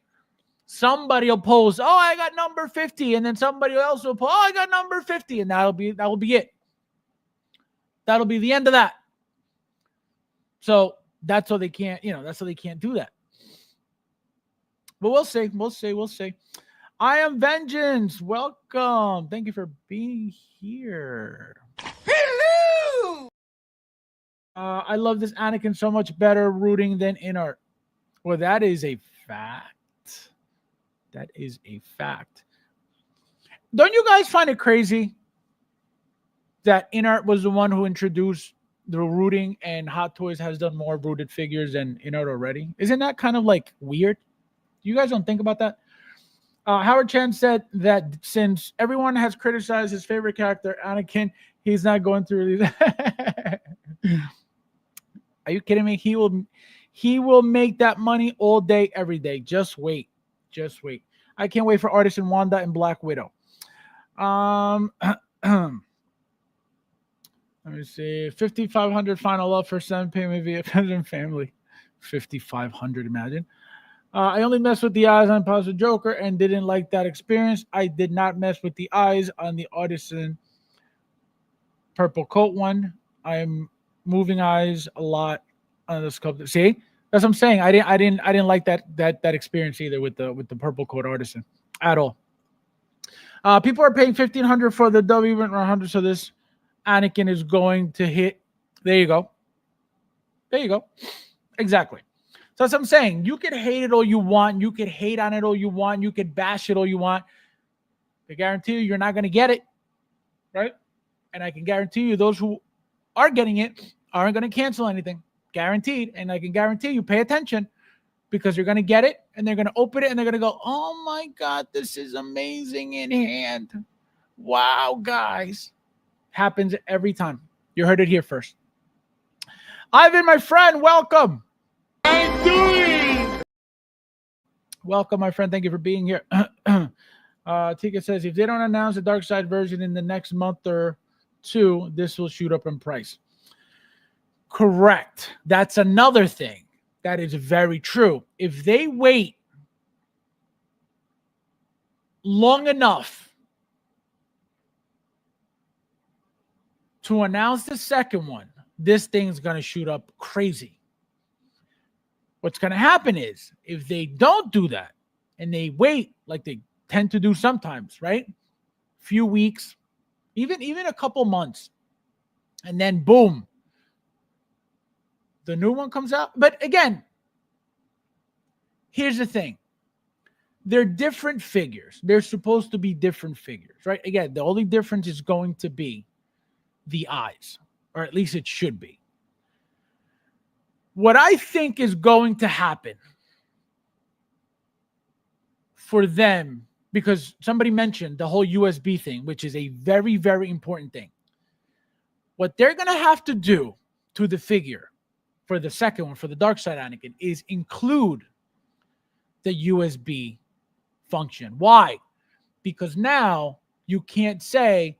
Somebody will post, oh, I got number 50. And then somebody else will post, oh, I got number 50. And that will be it. That'll be the end of that. So that's why they can't, that's why they can't do that. But we'll see. We'll see. I am Vengeance. Welcome. Thank you for being here. Hello! I love this Anakin so much better rooting than in art. Well, that is a fact. That is a fact. Don't you guys find it crazy that InArt was the one who introduced the rooting, and Hot Toys has done more rooted figures than Inert already. Isn't that kind of like weird? You guys don't think about that? Howard Chan said that since everyone has criticized his favorite character, Anakin, he's not going through these. Are you kidding me? He will make that money all day, every day. Just wait. Just wait. I can't wait for Artisan Wanda and Black Widow. Let me see. 5,500 final love for 7 payment via friends and family. 5,500, imagine. I only messed with the eyes on Positive Joker and didn't like that experience. I did not mess with the eyes on the Artisan purple coat one. I'm moving eyes a lot on the sculpture. See, that's what I'm saying. I didn't like that experience either with the purple coat Artisan at all. People are paying $1,500 for the W100, so this Anakin is going to hit. There you go. There you go. Exactly. So that's what I'm saying. You can hate it all you want. You can hate on it all you want. You can bash it all you want. I guarantee you, you're not going to get it, right? And I can guarantee you, those who are getting it aren't going to cancel anything. Guaranteed. And I can guarantee you, pay attention, because you're going to get it, and they're going to open it, and they're going to go, oh my God, this is amazing in hand. Wow, guys. Happens every time. You heard it here first. Ivan, my friend, welcome. I'm doing. Welcome, my friend. Thank you for being here. Tika says, if they don't announce the dark side version in the next month or two, this will shoot up in price. Correct. That's another thing. That is very true. If they wait long enough to announce the second one, this thing's going to shoot up crazy. What's going to happen is, if they don't do that and they wait, like they tend to do sometimes, right? Few weeks, even a couple months, and then boom, the new one comes out. But again, here's the thing. They're different figures. They're supposed to be different figures, right? Again, the only difference is going to be the eyes, or at least it should be. What I think is going to happen for them, because somebody mentioned the whole USB thing, which is a very, very important thing. What they're going to have to do to the figure for the second one, for the Dark Side Anakin, is include the USB function. Why? Because now you can't say,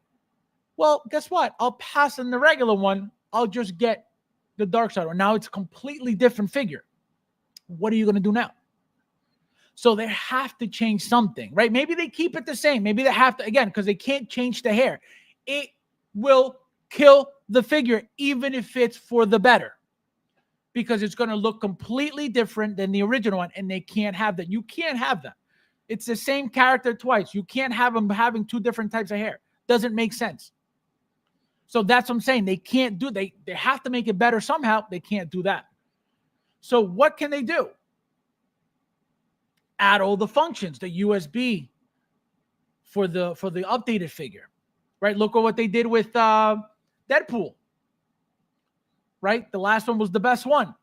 well, guess what? I'll pass on the regular one. I'll just get the Dark Side one. Now it's a completely different figure. What are you going to do now? So they have to change something, right? Maybe they keep it the same. Maybe they have to, again, because they can't change the hair. It will kill the figure, even if it's for the better, because it's going to look completely different than the original one, and they can't have that. You can't have that. It's the same character twice. You can't have them having two different types of hair. Doesn't make sense. So that's what I'm saying. They can't do, they have to make it better somehow. They can't do that. So what can they do? Add all the functions, the USB for the updated figure, right? Look at what they did with Deadpool, right? The last one was the best one.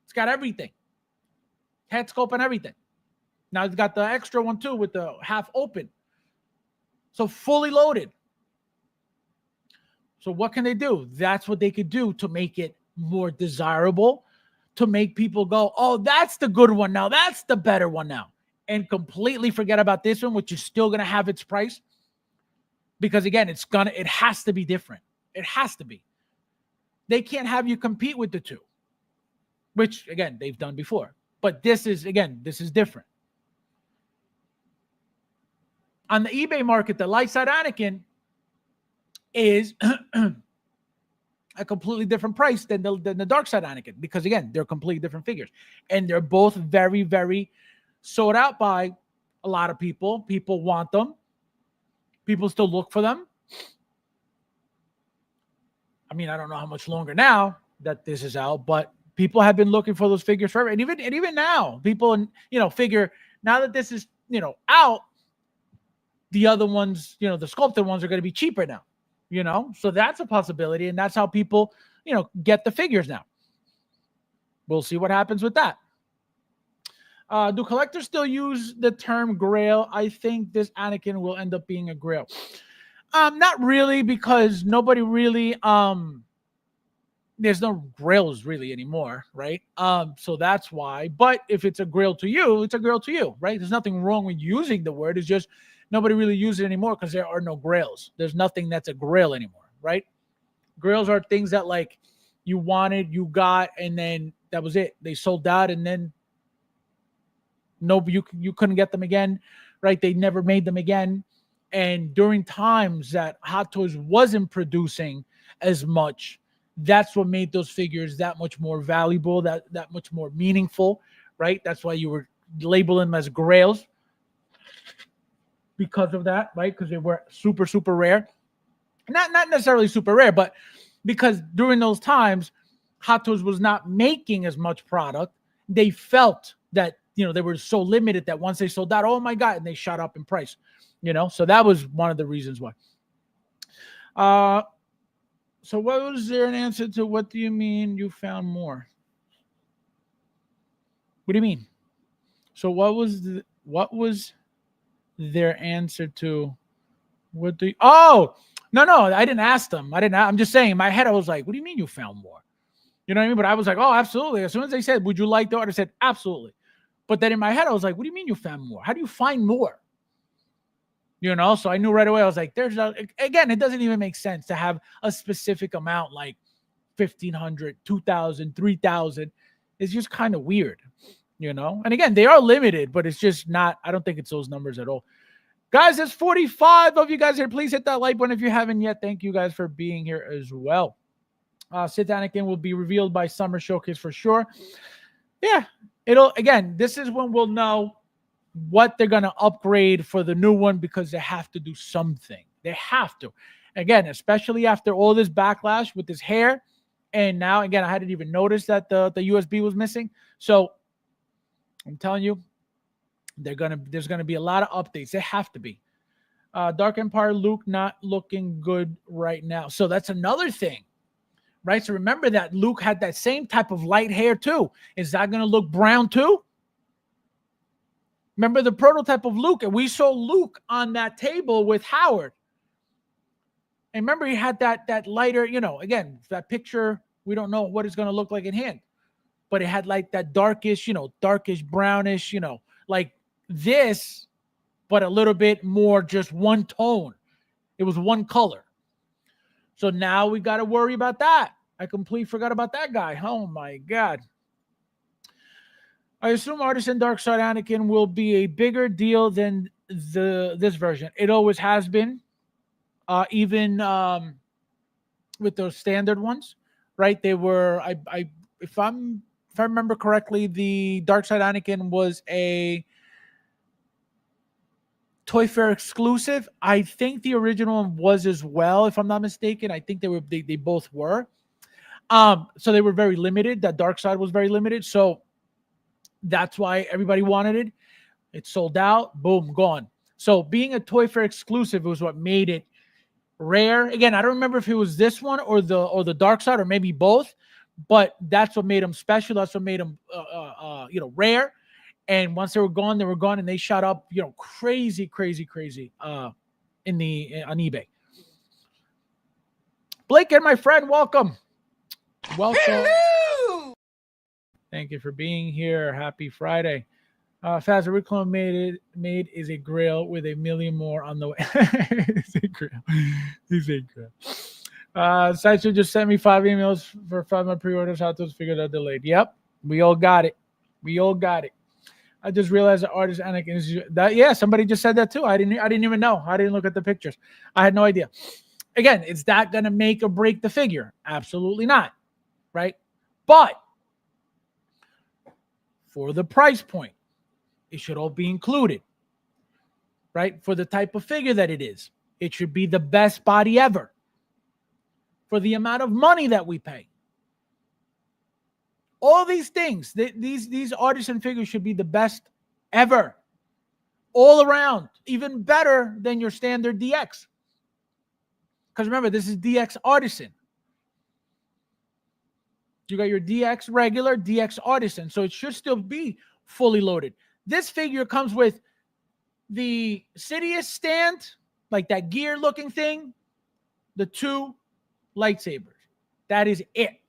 It's got everything, head sculpt and everything. Now it's got the extra one too with the half open. So fully loaded. So what can they do? That's what they could do to make it more desirable, to make people go, oh, that's the good one now. That's the better one now. And completely forget about this one, which is still going to have its price. Because again, it has to be different. It has to be. They can't have you compete with the two, which again, they've done before. But this is different. On the eBay market, the light side Anakin is a completely different price than the dark side Anakin, because again, they're completely different figures, and they're both very, very sold out by a lot of people. People want them. People still look for them. I mean, I don't know how much longer now that this is out, but people have been looking for those figures forever. And even now, people, figure now that this is, out, the other ones, the sculpted ones are going to be cheaper now, so that's a possibility. And that's how people, get the figures now. We'll see what happens with that. Do collectors still use the term grail? I think this Anakin will end up being a grail. Not really, because nobody really there's no grails really anymore, right? So that's why. But if it's a grail to you, it's a grail to you, right? There's nothing wrong with using the word. It's just nobody really uses it anymore because there are no grails. There's nothing that's a grail anymore, right? Grails are things that like you wanted, you got, and then that was it. They sold out, and then you couldn't get them again, right? They never made them again. And during times that Hot Toys wasn't producing as much, that's what made those figures that much more valuable, that much more meaningful, right? That's why you were labeling them as grails because of that, right? Because they were super, super rare. Not necessarily super rare, but because during those times, Hot Toys was not making as much product. They felt that, they were so limited that once they sold out, oh my God, and they shot up in price, So that was one of the reasons why. So what was there an answer to what do you mean you found more? What do you mean? So what was their answer to what do you, oh, no, I didn't ask them. I'm just saying in my head, I was like, what do you mean you found more? You know what I mean? But I was like, oh, absolutely. As soon as they said, would you like the art? I said, absolutely. But then in my head, I was like, what do you mean you found more? How do you find more? So I knew right away. I was like, again, it doesn't even make sense to have a specific amount like 1,500, 2,000, 3,000. It's just kind of weird, And again, they are limited, but it's just not, I don't think it's those numbers at all. Guys, there's 45 of you guys here. Please hit that like button if you haven't yet. Thank you guys for being here as well. Sith Anakin will be revealed by Summer Showcase for sure. Yeah, this is when we'll know what they're going to upgrade for the new one, because they have to do something. They have to. Again, especially after all this backlash with his hair. And now, again, I hadn't even noticed that the USB was missing. So I'm telling you, there's going to be a lot of updates. They have to be. Dark Empire Luke not looking good right now. So that's another thing. Right? So remember that Luke had that same type of light hair too. Is that going to look brown too? Remember the prototype of Luke, and we saw Luke on that table with Howard. And remember he had that lighter, again, that picture, we don't know what it's going to look like in hand. But it had like that darkish brownish, like this, but a little bit more just one tone. It was one color. So now we got to worry about that. I completely forgot about that guy. Oh, my God. I assume Artisan Darkside Anakin will be a bigger deal than this version. It always has been, even with those standard ones, right? They were, if I remember correctly, the Darkside Anakin was a Toy Fair exclusive. I think the original one was as well, if I'm not mistaken. I think they both were. So they were very limited. That Dark Side was very limited. So that's why everybody wanted it. It sold out. Boom, gone. So being a Toy Fair exclusive was what made it rare. Again, I don't remember if it was this one or the Dark Side, or maybe both, but that's what made them special. That's what made them rare. And once they were gone, and they shot up, crazy on eBay. Blake and my friend, welcome. Hello! Thank you for being here. Happy Friday. Faz, Rick Clone made is a grail with a million more on the way. It's a grail. He's a grail. Sideshow just sent me 5 emails for 5 month pre-orders. How those figured out delayed. Yep, we all got it. I just realized the artist Anakin is that. Yeah, somebody just said that too. I didn't even know. I didn't look at the pictures. I had no idea. Again, is that going to make or break the figure? Absolutely not. Right? But for the price point, it should all be included. Right? For the type of figure that it is, it should be the best body ever. For the amount of money that we pay. All these things, these artisan figures should be the best ever. All around. Even better than your standard DX. Because remember, this is DX Artisan. You got your DX regular, DX artisan. So it should still be fully loaded. This figure comes with the Sidious stand, like that gear looking thing, the 2 lightsabers. That is it.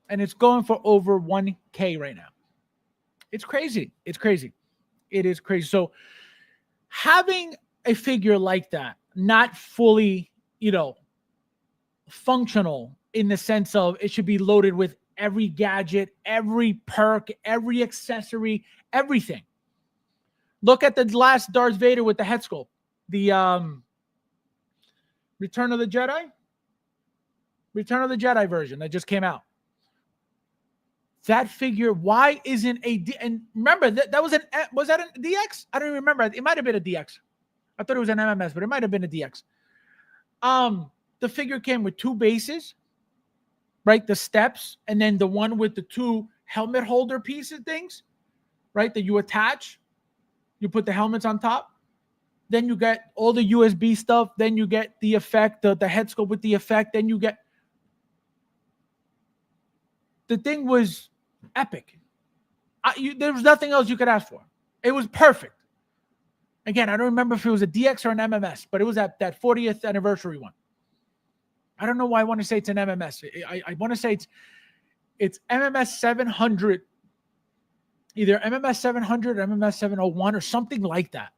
And it's going for over 1K right now. It's crazy. It's crazy. It is crazy. So having a figure like that, not fully, functional in the sense of it should be loaded with every gadget, every perk, every accessory, everything. Look at the last Darth Vader with the head sculpt. The Return of the Jedi version that just came out. That figure, why isn't and remember that was that a DX? I don't even remember. It might have been a DX. I thought it was an MMS, but it might have been a DX. The figure came with 2 bases, right? The steps, and then the one with the 2 helmet holder pieces things, right? That you attach. You put the helmets on top. Then you get all the USB stuff. Then you get the effect, the head sculpt with the effect. Then you get... The thing was epic. There was nothing else you could ask for. It was perfect. Again, I don't remember if it was a DX or an MMS, but it was that 40th anniversary one. I don't know why I want to say it's an MMS. I want to say it's MMS 700, either MMS 700 or MMS 701 or something like that.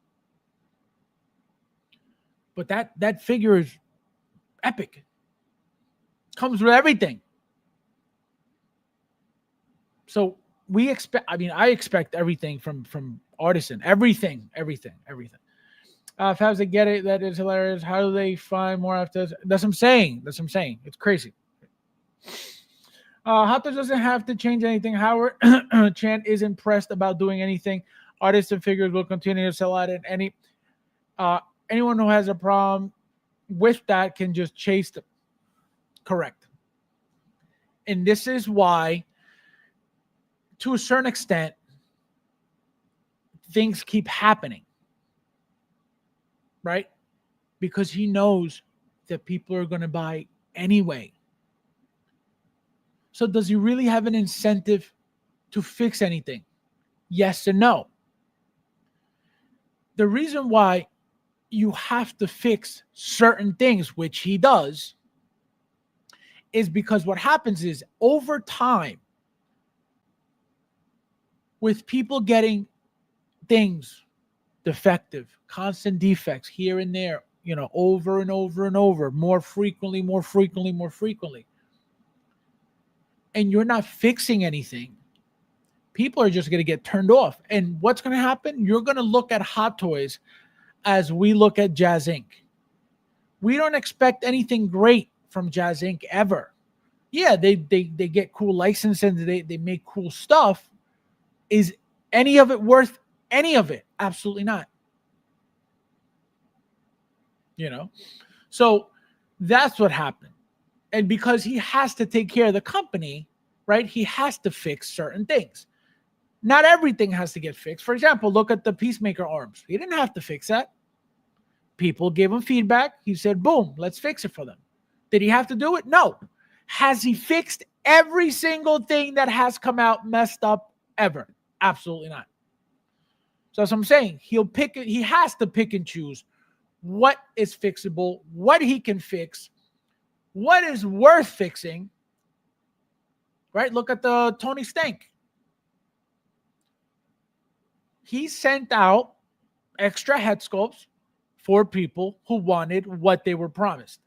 But that figure is epic. Comes with everything. So I expect everything from Artisan. Everything. Fabs, I get it. That is hilarious. How do they find more after this? That's what I'm saying. It's crazy. Hatos doesn't have to change anything. Howard Chan is impressed about doing anything. Artists and figures will continue to sell out, and anyone who has a problem with that can just chase them. Correct. And this is why, to a certain extent, things keep happening. Right? Because he knows that people are going to buy anyway. So does he really have an incentive to fix anything? Yes and no. The reason why you have to fix certain things, which he does, is because what happens is over time, with people getting things defective, constant defects here and there, over and over and over, more frequently, and you're not fixing anything, people are just going to get turned off. And what's going to happen? You're going to look at Hot Toys as we look at Jazz Inc. We don't expect anything great from Jazz Inc. ever. Yeah, they get cool license and they make cool stuff. Is any of it worth any of it? Absolutely not. So that's what happened. And because he has to take care of the company, right? He has to fix certain things. Not everything has to get fixed. For example, look at the Peacemaker arms. He didn't have to fix that. People gave him feedback. He said, boom, let's fix it for them. Did he have to do it? No. Has he fixed every single thing that has come out messed up ever? Absolutely not. So that's what I'm saying. He has to pick and choose what is fixable, what he can fix, what is worth fixing. Right? Look at the Tony Stank. He sent out extra head sculpts for people who wanted what they were promised.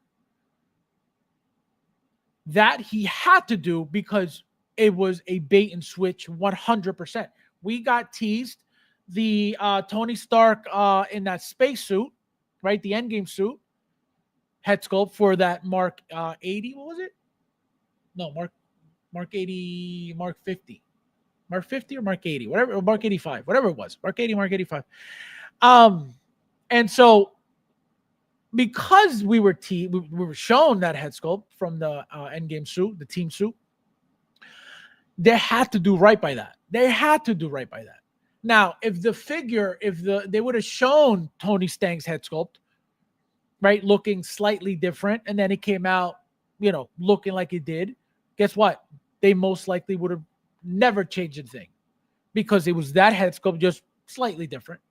That he had to do because it was a bait and switch 100%. We got teased the Tony Stark in that spacesuit, right? The Endgame suit, head sculpt for that Mark 80. What was it? No, Mark 80, Mark 50. Mark 50 or Mark 80, whatever, or Mark 85, whatever it was. Mark 80, Mark 85. And so because we were shown that head sculpt from the Endgame suit, the team suit, they had to do right by that. Now, if they would have shown Tony Stank's head sculpt, right, looking slightly different, and then it came out looking like it did, guess what? They most likely would have never changed a thing because it was that head sculpt, just slightly different.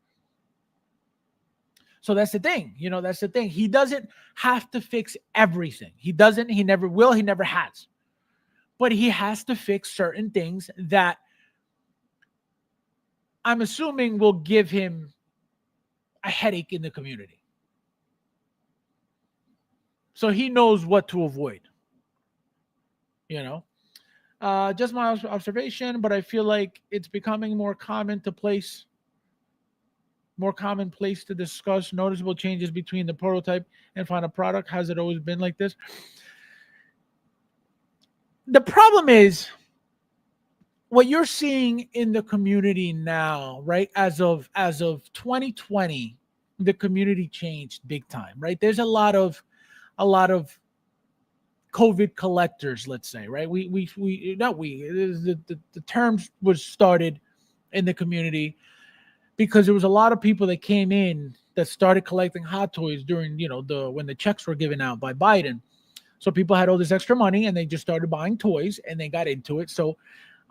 So that's the thing. That's the thing. He doesn't have to fix everything. He doesn't. He never will. He never has. But he has to fix certain things that I'm assuming will give him a headache in the community. So he knows what to avoid. Just my observation, but I feel like it's becoming more commonplace to discuss noticeable changes between the prototype and final product. Has it always been like this? The problem is what you're seeing in the community now, right? As of 2020, the community changed big time, right? There's a lot of COVID collectors, let's say, right? The term was started in the community because there was a lot of people that came in that started collecting Hot Toys during, when the checks were given out by Biden. So people had all this extra money and they just started buying toys and they got into it. So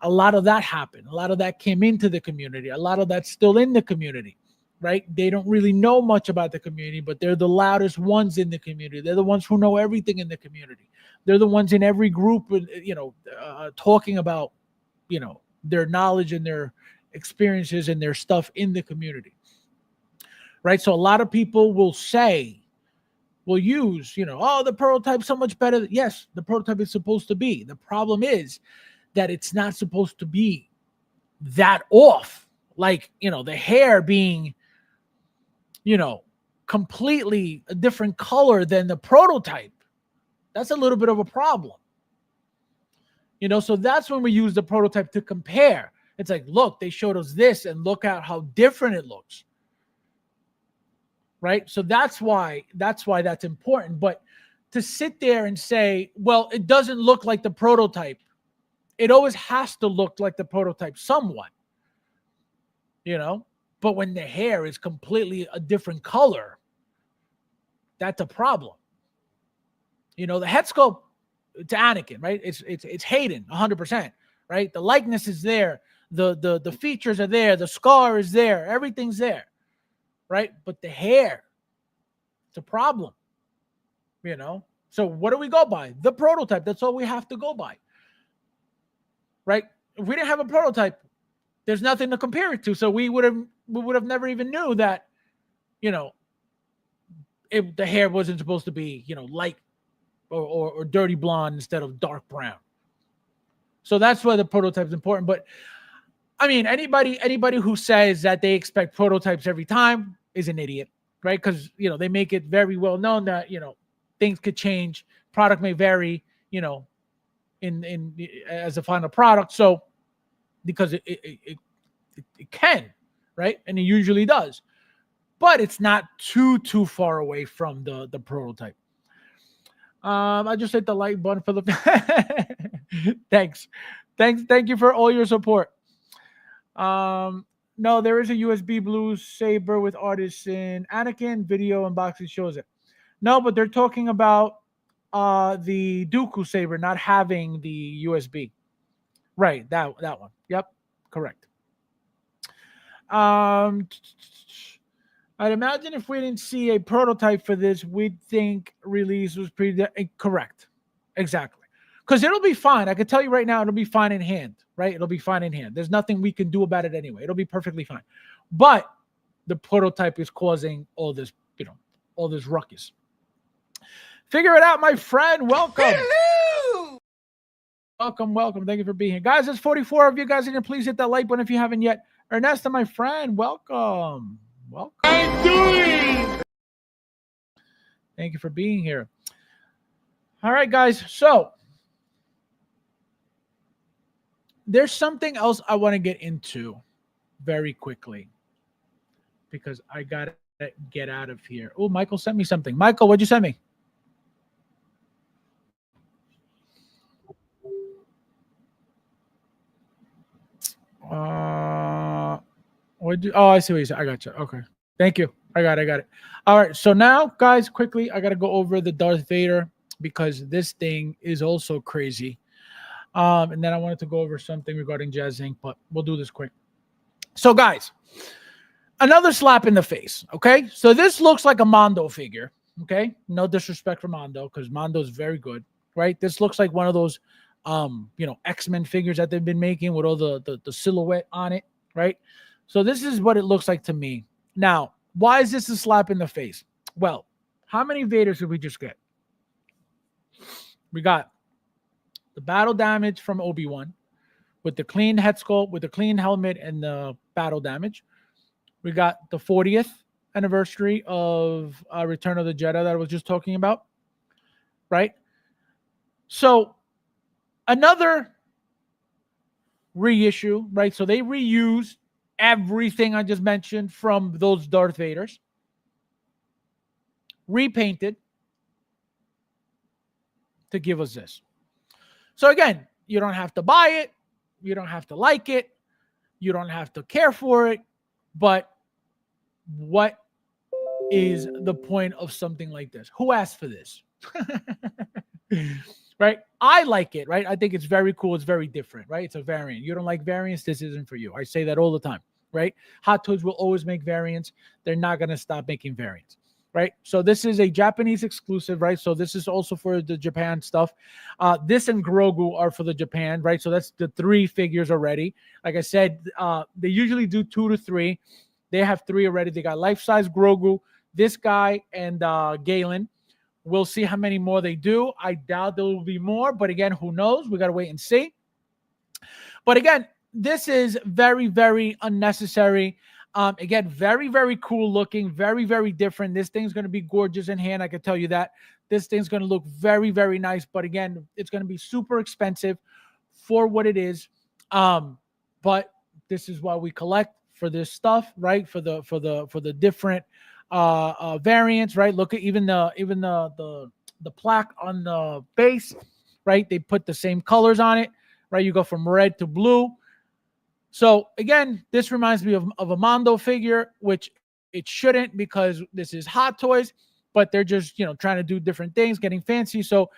a lot of that happened. A lot of that came into the community. A lot of that's still in the community, right? They don't really know much about the community, but they're the loudest ones in the community. They're the ones who know everything in the community. They're the ones in every group, talking about, their knowledge and their experiences and their stuff in the community, right? So a lot of people will use, the prototype's so much better. Yes, the prototype is supposed to be. The problem is that it's not supposed to be that off. Like, the hair being, completely a different color than the prototype. That's a little bit of a problem. So that's when we use the prototype to compare. It's like, look, they showed us this and look at how different it looks. Right? So that's why that's important. But to sit there and say, well, it doesn't look like the prototype. It always has to look like the prototype somewhat. But when the hair is completely a different color, that's a problem. The head sculpt to Anakin, right? It's Hayden 100%, right? The likeness is there. The features are there. The scar is there. Everything's there, right? But the hair, it's a problem, So what do we go by? The prototype. That's all we have to go by, right? If we didn't have a prototype, there's nothing to compare it to. So we would have never even knew that, the hair wasn't supposed to be, light or dirty blonde instead of dark brown. So that's why the prototype is important. But I mean, anybody who says that they expect prototypes every time is an idiot, right? Because they make it very well known that things could change, product may vary, in as a final product. So because it can, right, and it usually does, but it's not too far away from the prototype. I just hit the like button for the thank you for all your support. No, there is a USB blue saber with artisan Anakin. Video unboxing shows it. No, but they're talking about the Dooku saber not having the USB. Right, that one. Yep, correct. I'd imagine if we didn't see a prototype for this, we'd think release was pretty correct. Exactly. Because it'll be fine. I can tell you right now, it'll be fine in hand, right? It'll be fine in hand. There's nothing we can do about it anyway. It'll be perfectly fine. But the prototype is causing all this, all this ruckus. Figure it out, my friend. Welcome. Hello! Welcome. Thank you for being here. Guys, there's 44 of you guys in here. Please hit that like button if you haven't yet. Ernesto, my friend, welcome. I'm doing. Thank you for being here. All right, guys. So there's something else I want to get into very quickly because I got to get out of here. Oh, Michael sent me something. Michael, what'd you send me? I see what you said. I got you. Okay. Thank you. I got it. All right. So now, guys, quickly, I got to go over the Darth Vader because this thing is also crazy. And then I wanted to go over something regarding Jazz Inc., but we'll do this quick. So, guys, another slap in the face, okay? So this looks like a Mondo figure, okay? No disrespect for Mondo, because Mondo is very good, right? This looks like one of those, X-Men figures that they've been making with all the silhouette on it, right? So this is what it looks like to me. Now, why is this a slap in the face? Well, how many Vaders did we just get? We got the battle damage from Obi-Wan with the clean head sculpt, with the clean helmet and the battle damage. We got the 40th anniversary of Return of the Jedi that I was just talking about, right? So another reissue, right? So they reused everything I just mentioned from those Darth Vaders, repainted to give us this. So again, you don't have to buy it. You don't have to like it. You don't have to care for it. But what is the point of something like this? Who asked for this? Right? I like it, right? I think it's very cool. It's very different, right? It's a variant. You don't like variants, this isn't for you. I say that all the time, right? Hot Toys will always make variants. They're not going to stop making variants, right? So this is a Japanese exclusive, right? So this is also for the Japan stuff. This and Grogu are for the Japan, right? So that's the 3 figures already. Like I said, they usually do 2 to 3. They have 3 already. They got life-size Grogu, this guy, and Galen. We'll see how many more they do. I doubt there will be more, but again, who knows? We got to wait and see. But again, this is very, very unnecessary. Again, very, very cool looking, very, very different. This thing's going to be gorgeous in hand. I can tell you that. This thing's going to look very, very nice. But again, it's going to be super expensive for what it is. But this is why we collect, for this stuff, right? For the different variants, right? Look at even the plaque on the base, right? They put the same colors on it, right? You go from red to blue. So again, this reminds me of a Mondo figure, which it shouldn't, because this is Hot Toys, but they're just trying to do different things, getting fancy. So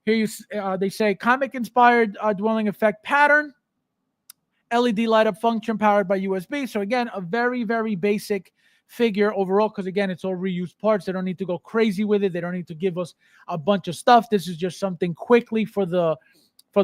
here they say comic inspired dwelling effect pattern, LED light up function powered by USB. So again, a very, very basic figure overall, because again, it's all reused parts. They don't need to go crazy with it. They don't need to give us a bunch of stuff. This is just something quickly for the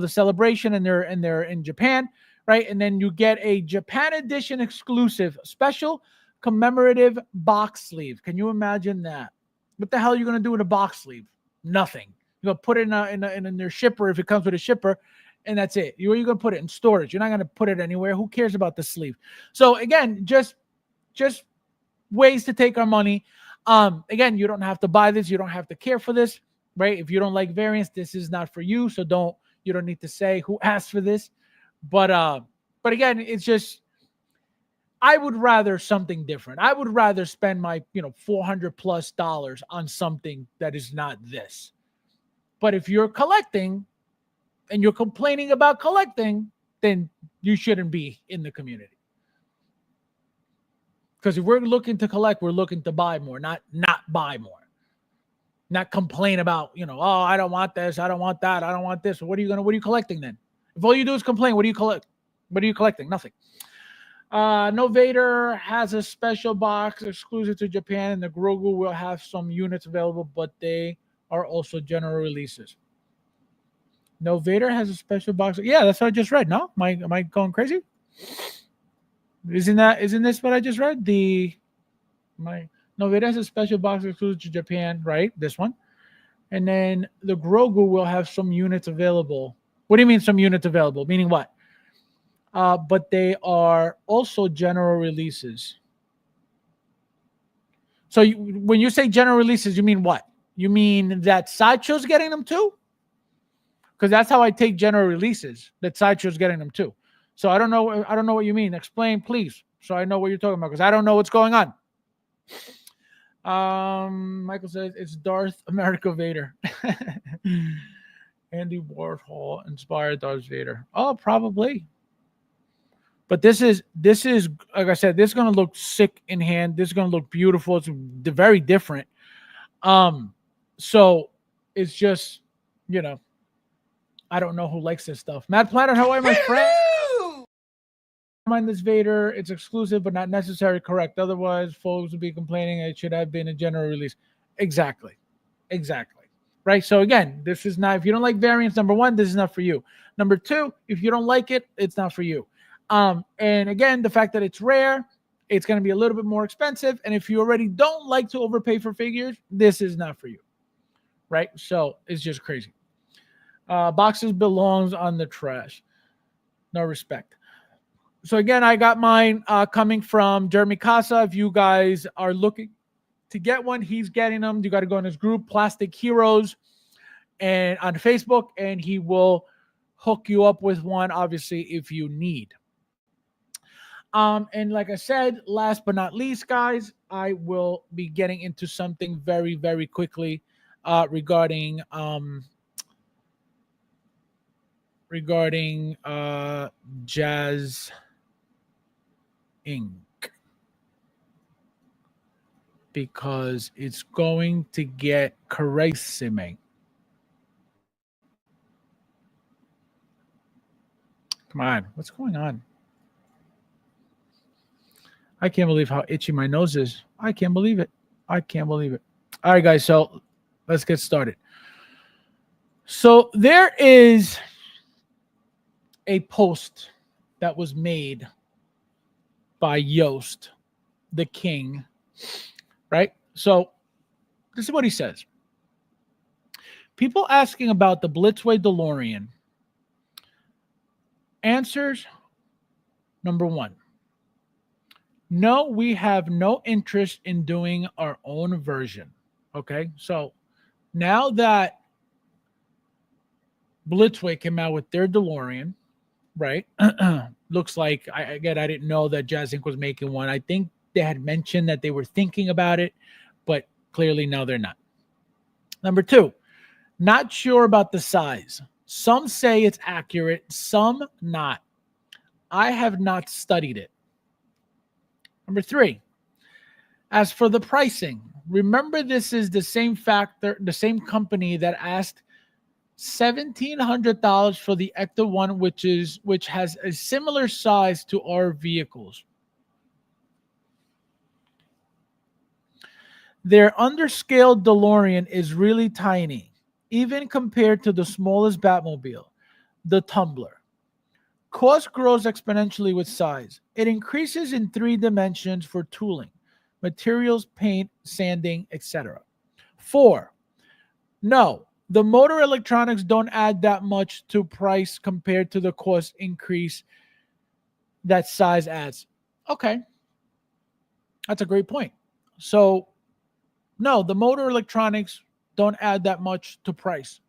celebration, and they're in Japan, right? And then you get a Japan edition exclusive special commemorative box sleeve. Can you imagine that? What the hell are you gonna do with a box sleeve? Nothing. You're gonna put it in their shipper if it comes with a shipper, and that's it. Where are you gonna put it? In storage. You're not gonna put it anywhere. Who cares about the sleeve? So again, just ways to take our money. Again, you don't have to buy this. You don't have to care for this, right? If you don't like variants, this is not for you. So you don't need to say who asked for this. But again, it's just, I would rather something different. I would rather spend my $400+ on something that is not this. But if you're collecting and you're complaining about collecting, then you shouldn't be in the community. Because if we're looking to collect, we're looking to buy more, not buy more. Not complain about, oh, I don't want this, I don't want that, I don't want this. What are you collecting then? If all you do is complain, what do you collect? What are you collecting? Nothing. No Vader has a special box exclusive to Japan, and the Grogu will have some units available, but they are also general releases. No Vader has a special box. Yeah, that's what I just read. No? Am I going crazy? Isn't this what I just read? No Vader has a special box exclusive to Japan, right? This one. And then the Grogu will have some units available. What do you mean some units available? Meaning what? But they are also general releases. So when you say general releases, you mean what? You mean that Sideshow's getting them too? Because that's how I take general releases, that Sideshow's getting them too. So I don't know what you mean. Explain, please, so I know what you're talking about, because I don't know what's going on. Michael says it's Darth America Vader. Andy Warhol inspired Darth Vader. Oh, probably. But this is like I said, this is gonna look sick in hand. This is gonna look beautiful. It's very different. So It's just, you know, I don't know who likes this stuff. Mad Planet, how are you, my friend? Mind this Vader, it's exclusive but not necessary. Correct. Otherwise, folks would be complaining it should have been a general release. Exactly. Right. So again, this is not, if you don't like variants, number one, this is not for you. Number two, if you don't like it, it's not for you. And again, the fact that it's rare, it's going to be a little bit more expensive. And if you already don't like to overpay for figures, this is not for you. Right. So it's just crazy. Boxes belongs on the trash. No respect. So again, I got mine coming from Jeremy Casa. If you guys are looking to get one, he's getting them. You got to go in his group, Plastic Heroes, and on Facebook, and he will hook you up with one, obviously, if you need. And like I said, last but not least, guys, I will be getting into something very, very quickly regarding Jazz Inc. Because it's going to get crazy. Come on, what's going on? I can't believe how itchy my nose is. I can't believe it. All right, guys, so let's get started. So there is a post that was made by Yost, the king, right? So this is what he says. People asking about the Blitzway DeLorean. Answers, number one. No, we have no interest in doing our own version. Okay, so now that Blitzway came out with their DeLorean, right? Looks like, I didn't know that Jazz Inc. was making one. I think they had mentioned that they were thinking about it, but clearly now they're not. Number two, not sure about the size. Some say it's accurate, some not. I have not studied it. Number three, as for the pricing, remember this is the same company that asked $1,700 for the Ecto 1, which has a similar size to our vehicles. Their underscaled DeLorean is really tiny, even compared to the smallest Batmobile, the Tumbler. Cost grows exponentially with size. It increases in 3 dimensions for tooling, materials, paint, sanding, etc. 4. No, the motor electronics don't add that much to price compared to the cost increase that size adds. Okay. That's a great point. So, no, the motor electronics don't add that much to price.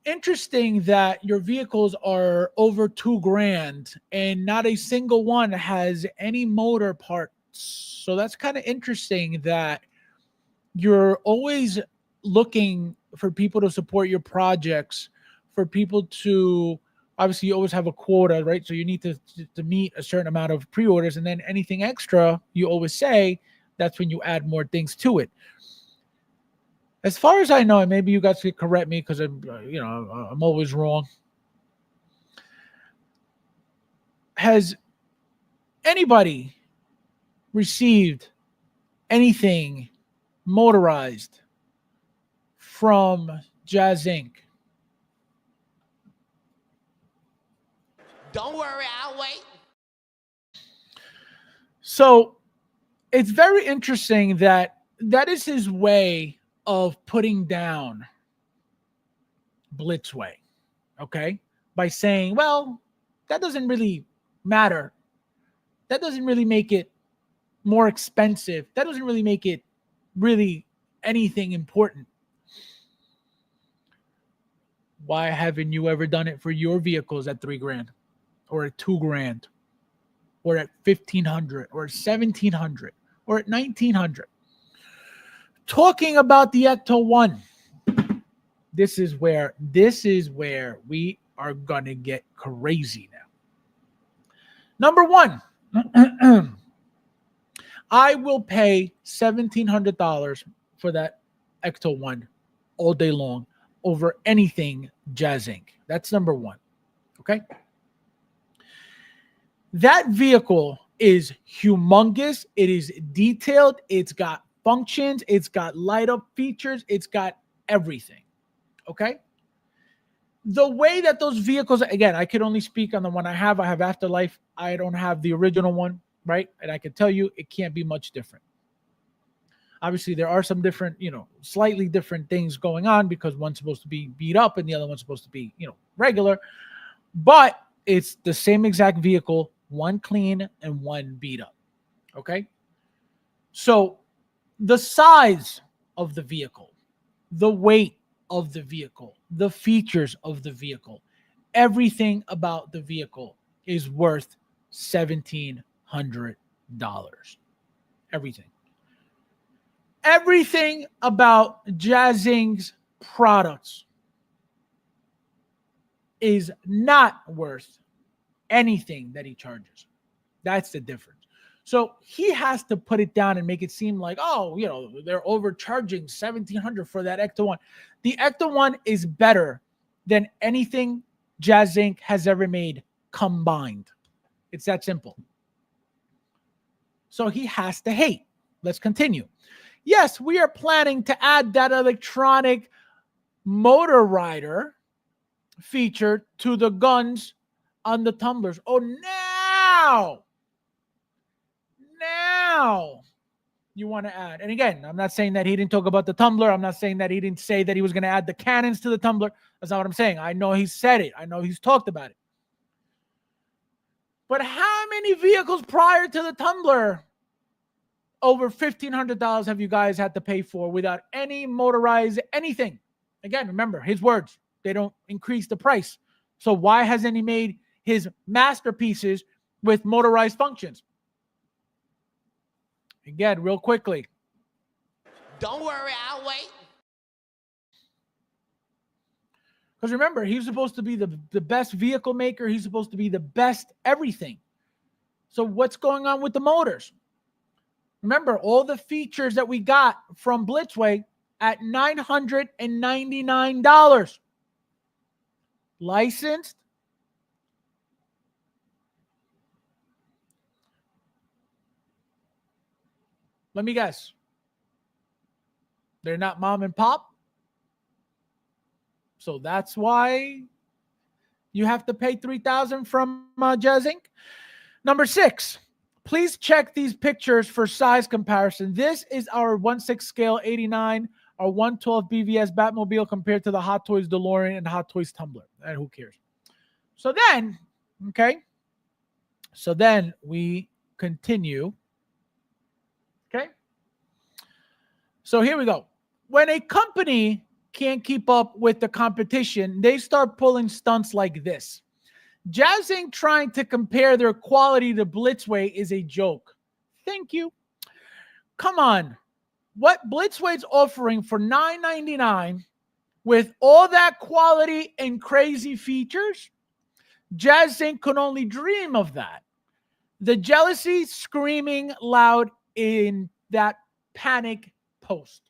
Interesting that your vehicles are over $2,000 and not a single one has any motor parts. So that's kind of interesting that you're always looking for people to support your projects, for people to, obviously you always have a quota, right? So you need to meet a certain amount of pre-orders, and then anything extra, you always say, that's when you add more things to it. As far as I know, and maybe you guys could correct me because I'm always wrong. Has anybody received anything motorized from Jazz Inc.? Don't worry, I'll wait. So it's very interesting that is his way of putting down Blitzway, okay? By saying, well, that doesn't really matter. That doesn't really make it more expensive. That doesn't really make it really anything important. Why haven't you ever done it for your vehicles at $3,000 or at $2,000 or at $1,500 or at $1,700 or at $1,900? Talking about the Ecto 1, this is where we are gonna get crazy now. Number one, I will pay $1,700 for that Ecto 1 all day long over anything Jazz Inc. That's number one. Okay. That vehicle is humongous. It is detailed. It's got functions. It's got light up features. It's got everything. Okay. The way that those vehicles, again, I could only speak on the one I have. I have Afterlife. I don't have the original one, right? And I can tell you it can't be much different. Obviously, there are some different, slightly different things going on because one's supposed to be beat up and the other one's supposed to be, regular. But it's the same exact vehicle, one clean and one beat up. Okay? So the size of the vehicle, the weight of the vehicle, the features of the vehicle, everything about the vehicle is worth $1,700. Everything. Everything about Jazz Inc.'s products is not worth anything that he charges. That's the difference. So he has to put it down and make it seem like, they're overcharging $1,700 for that Ecto 1. The Ecto 1 is better than anything Jazz Inc. has ever made combined. It's that simple. So he has to hate. Let's continue. Yes, we are planning to add that electronic motor rider feature to the guns on the tumblers. Oh, now you want to add. And again, I'm not saying that he didn't talk about the tumbler. I'm not saying that he didn't say that he was going to add the cannons to the tumbler. That's not what I'm saying. I know he said it. I know he's talked about it. But how many vehicles prior to the tumbler over $1,500 have you guys had to pay for without any motorized anything? Again, remember his words. They don't increase the price. So why hasn't he made his masterpieces with motorized functions? Again, real quickly. Don't worry, I'll wait. Because remember, he's supposed to be the best vehicle maker. He's supposed to be the best everything. So what's going on with the motors? Remember, all the features that we got from Blitzway at $999. Licensed. Let me guess. They're not mom and pop. So that's why you have to pay $3,000 from Jazz Inc. Number 6. Please check these pictures for size comparison. This is our 1/6 scale 89, our 112 BVS Batmobile compared to the Hot Toys DeLorean and Hot Toys Tumbler. And who cares? So then, we continue. Okay. So here we go. When a company can't keep up with the competition, they start pulling stunts like this. Jazz Inc. trying to compare their quality to Blitzway is a joke. Thank you. Come on. What Blitzway's offering for $999 with all that quality and crazy features, Jazz Inc. could only dream of that. The jealousy screaming loud in that panic post.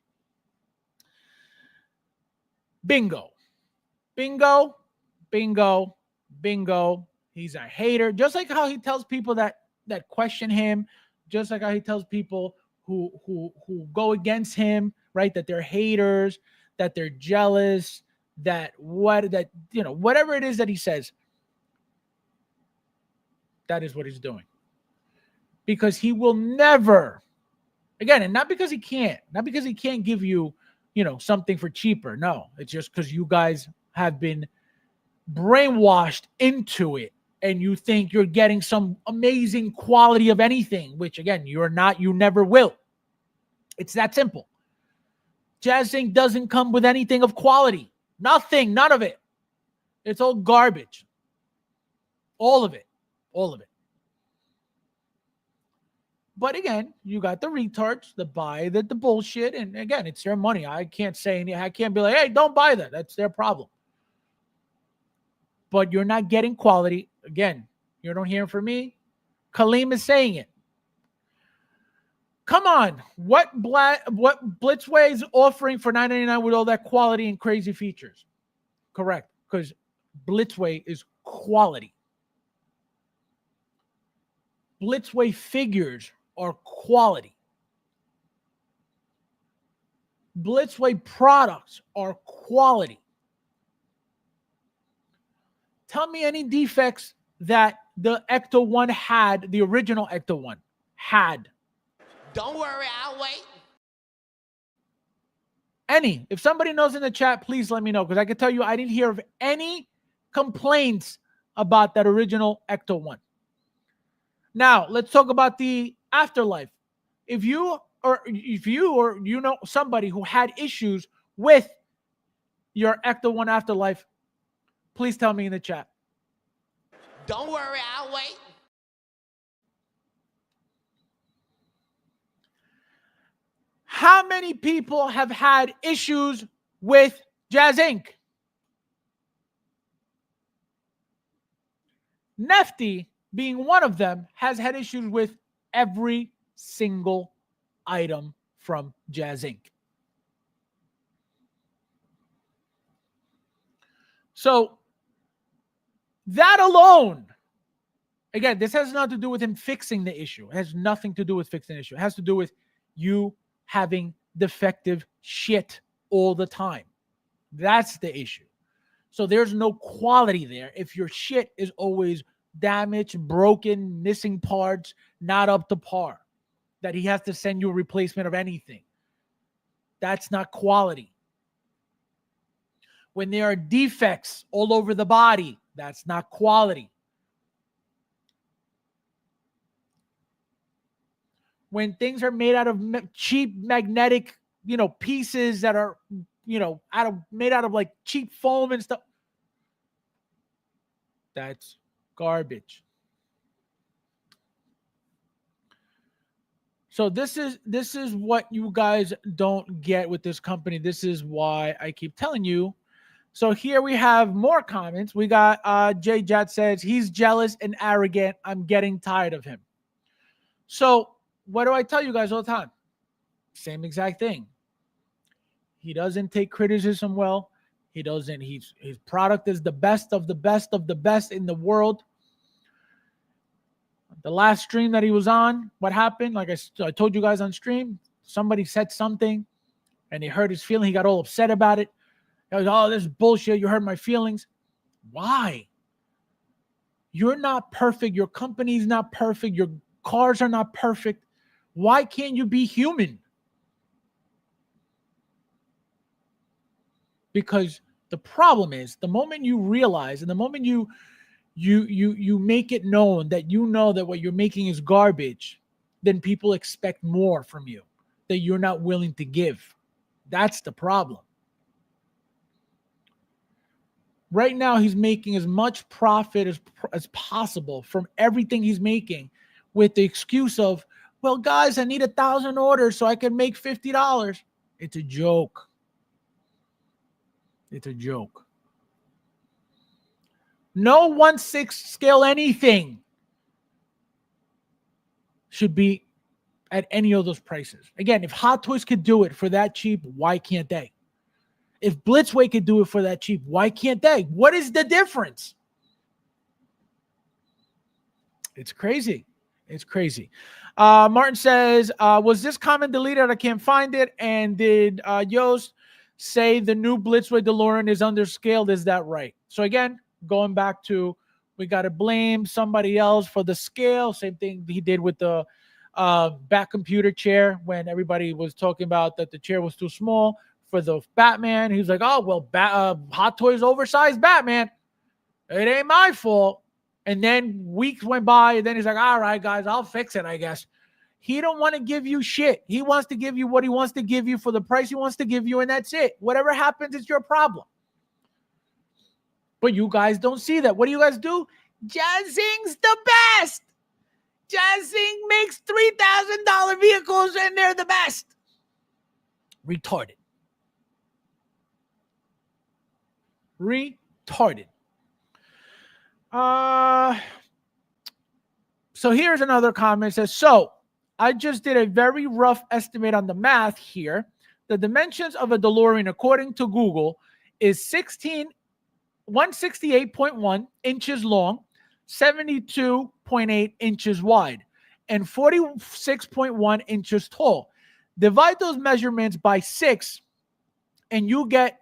Bingo. Bingo. Bingo. Bingo. He's a hater. Just like how he tells people that question him, just like how he tells people who go against him, right? That they're haters, that they're jealous, whatever it is that he says, that is what he's doing. Because he will never, again, and not because he can't give you, something for cheaper. No, it's just because you guys have been brainwashed into it and you think you're getting some amazing quality of anything, which again, you're not, you never will. It's that simple. Jazz Inc. doesn't come with anything of quality. Nothing, none of it. It's all garbage. All of it. All of it. But again, you got the retards that buy the bullshit. And again, it's their money. I can't say anything. I can't be like, hey, don't buy that. That's their problem. But you're not getting quality. Again, you don't hear it from me. Kaleem is saying it. Come on. What Blitzway is offering for $9.99 with all that quality and crazy features? Correct. Because Blitzway is quality. Blitzway figures are quality. Blitzway products are quality. Tell me any defects that the Ecto 1 had, the original Ecto 1 had. Don't worry, I'll wait. Any. If somebody knows in the chat, please let me know, because I can tell you I didn't hear of any complaints about that original Ecto 1. Now, let's talk about the afterlife. If you or you know somebody who had issues with your Ecto 1 afterlife, please tell me in the chat. Don't worry, I'll wait. How many people have had issues with Jazz Inc? Nefty, being one of them, has had issues with every single item from Jazz Inc. So that alone, again, this has nothing to do with him fixing the issue. It has nothing to do with fixing the issue. It has to do with you having defective shit all the time. That's the issue. So there's no quality there if your shit is always damaged, broken, missing parts, not up to par, that he has to send you a replacement of anything. That's not quality. When there are defects all over the body, that's not quality. When things are made out of cheap magnetic, pieces that are, made out of like cheap foam and stuff, that's garbage. So this is what you guys don't get with this company. This is why I keep telling you. So here we have more comments. We got Jay Jat says, he's jealous and arrogant. I'm getting tired of him. So what do I tell you guys all the time? Same exact thing. He doesn't take criticism well. He doesn't. His product is the best of the best of the best in the world. The last stream that he was on, what happened? Like I told you guys on stream, somebody said something and he hurt his feeling. He got all upset about it. He was, oh, this is bullshit. You hurt my feelings. Why? You're not perfect. Your company's not perfect. Your cars are not perfect. Why can't you be human? Because the problem is the moment you realize and the moment you make it known that you know that what you're making is garbage, then people expect more from you that you're not willing to give. That's the problem. Right now, he's making as much profit as possible from everything he's making with the excuse of, well, guys, I need 1,000 orders so I can make $50. It's a joke. It's a joke. No 1/6 scale anything should be at any of those prices. Again, if Hot Toys could do it for that cheap, why can't they? If Blitzway could do it for that cheap, why can't they? What is the difference? It's crazy. It's crazy. Martin says, was this comment deleted? I can't find it. And did Yost say the new Blitzway DeLorean is underscaled? Is that right? So again, going back to, we got to blame somebody else for the scale. Same thing he did with the back computer chair when everybody was talking about that the chair was too small for the Batman. He was like, oh, well, Hot Toys oversized Batman. It ain't my fault. And then weeks went by, and then he's like, all right, guys, I'll fix it, I guess. He don't want to give you shit. He wants to give you what he wants to give you for the price he wants to give you, and that's it. Whatever happens, it's your problem. But you guys don't see that. What do you guys do? Jazzing's the best. Jazzing makes $3,000 vehicles, and they're the best. Retarded. Retarded. So here's another comment. It says, so I just did a very rough estimate on the math here. The dimensions of a DeLorean, according to Google, is 168.1 inches long, 72.8 inches wide, and 46.1 inches tall. Divide those measurements by 6, and you get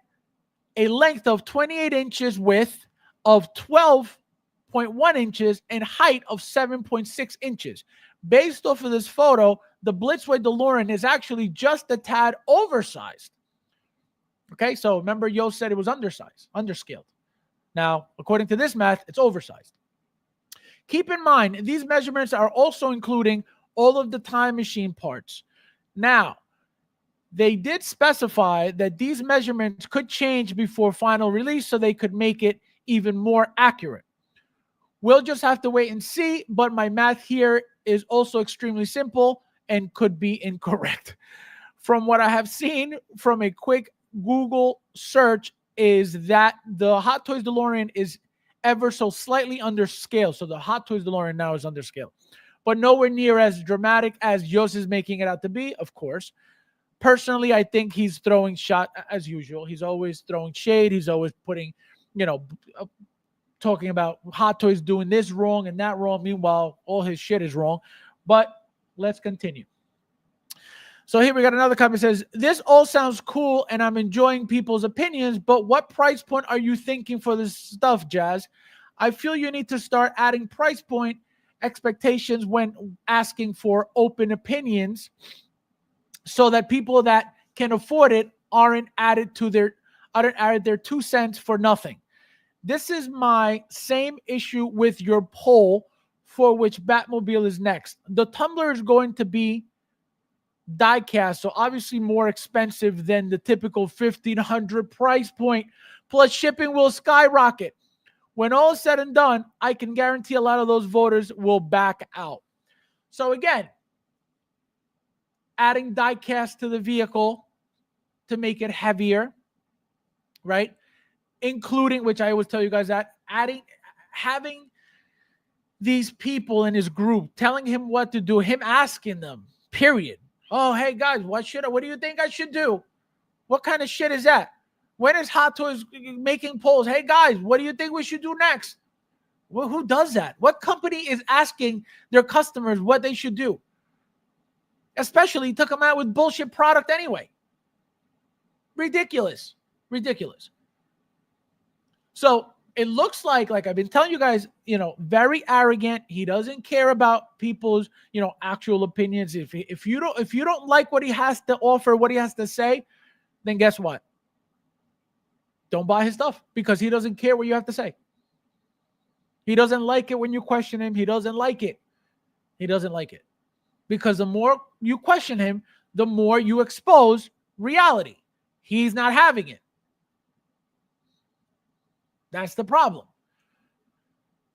a length of 28 inches, width of 12.1 inches, and height of 7.6 inches. Based off of this photo, the Blitzway DeLorean is actually just a tad oversized. Okay, so remember Yo said it was undersized, underscaled. Now, according to this math, it's oversized. Keep in mind, these measurements are also including all of the time machine parts. Now, they did specify that these measurements could change before final release, so they could make it even more accurate. We'll just have to wait and see, but my math here is also extremely simple and could be incorrect. From what I have seen from a quick Google search is that the Hot Toys DeLorean is ever so slightly under scale. So the Hot Toys DeLorean now is under scale, but nowhere near as dramatic as Yos is making it out to be, of course. Personally, I think he's throwing shot as usual. He's always throwing shade. He's always putting, talking about Hot Toys doing this wrong and that wrong. Meanwhile, all his shit is wrong. But let's continue. So here we got another comment that says, this all sounds cool and I'm enjoying people's opinions, but what price point are you thinking for this stuff, Jazz? I feel you need to start adding price point expectations when asking for open opinions so that people that can afford it aren't added their 2 cents for nothing. This is my same issue with your poll for which Batmobile is next. The Tumbler is going to be die-cast, so obviously more expensive than the typical $1,500 price point, plus shipping will skyrocket. When all is said and done, I can guarantee a lot of those voters will back out. So again, adding die-cast to the vehicle to make it heavier, right? Including, which I always tell you guys that, having these people in his group telling him what to do, him asking them, period. Oh, hey guys, what do you think I should do? What kind of shit is that? When is Hot Toys making polls? Hey guys, what do you think we should do next? Well, who does that? What company is asking their customers what they should do? Especially to come out with bullshit product anyway. Ridiculous. So it looks like I've been telling you guys, very arrogant. He doesn't care about people's, actual opinions. If you don't like what he has to offer, what he has to say, then guess what? Don't buy his stuff because he doesn't care what you have to say. He doesn't like it when you question him. He doesn't like it. Because the more you question him, the more you expose reality. He's not having it. That's the problem.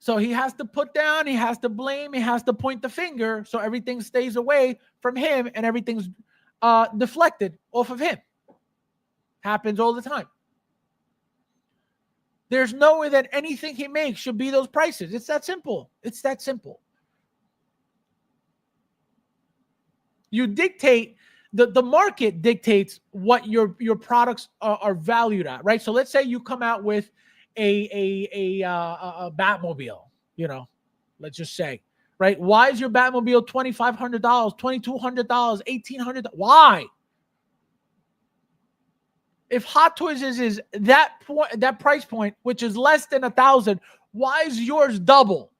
So he has to put down, he has to blame, he has to point the finger so everything stays away from him and everything's deflected off of him. Happens all the time. There's no way that anything he makes should be those prices. It's that simple. You dictate, the market dictates what your products are valued at, right? So let's say you come out with a Batmobile, let's just say, right? Why is your Batmobile $2,500, $2,200, $1,800? Why? If Hot Toys is that price point, which is less than $1,000, why is yours double?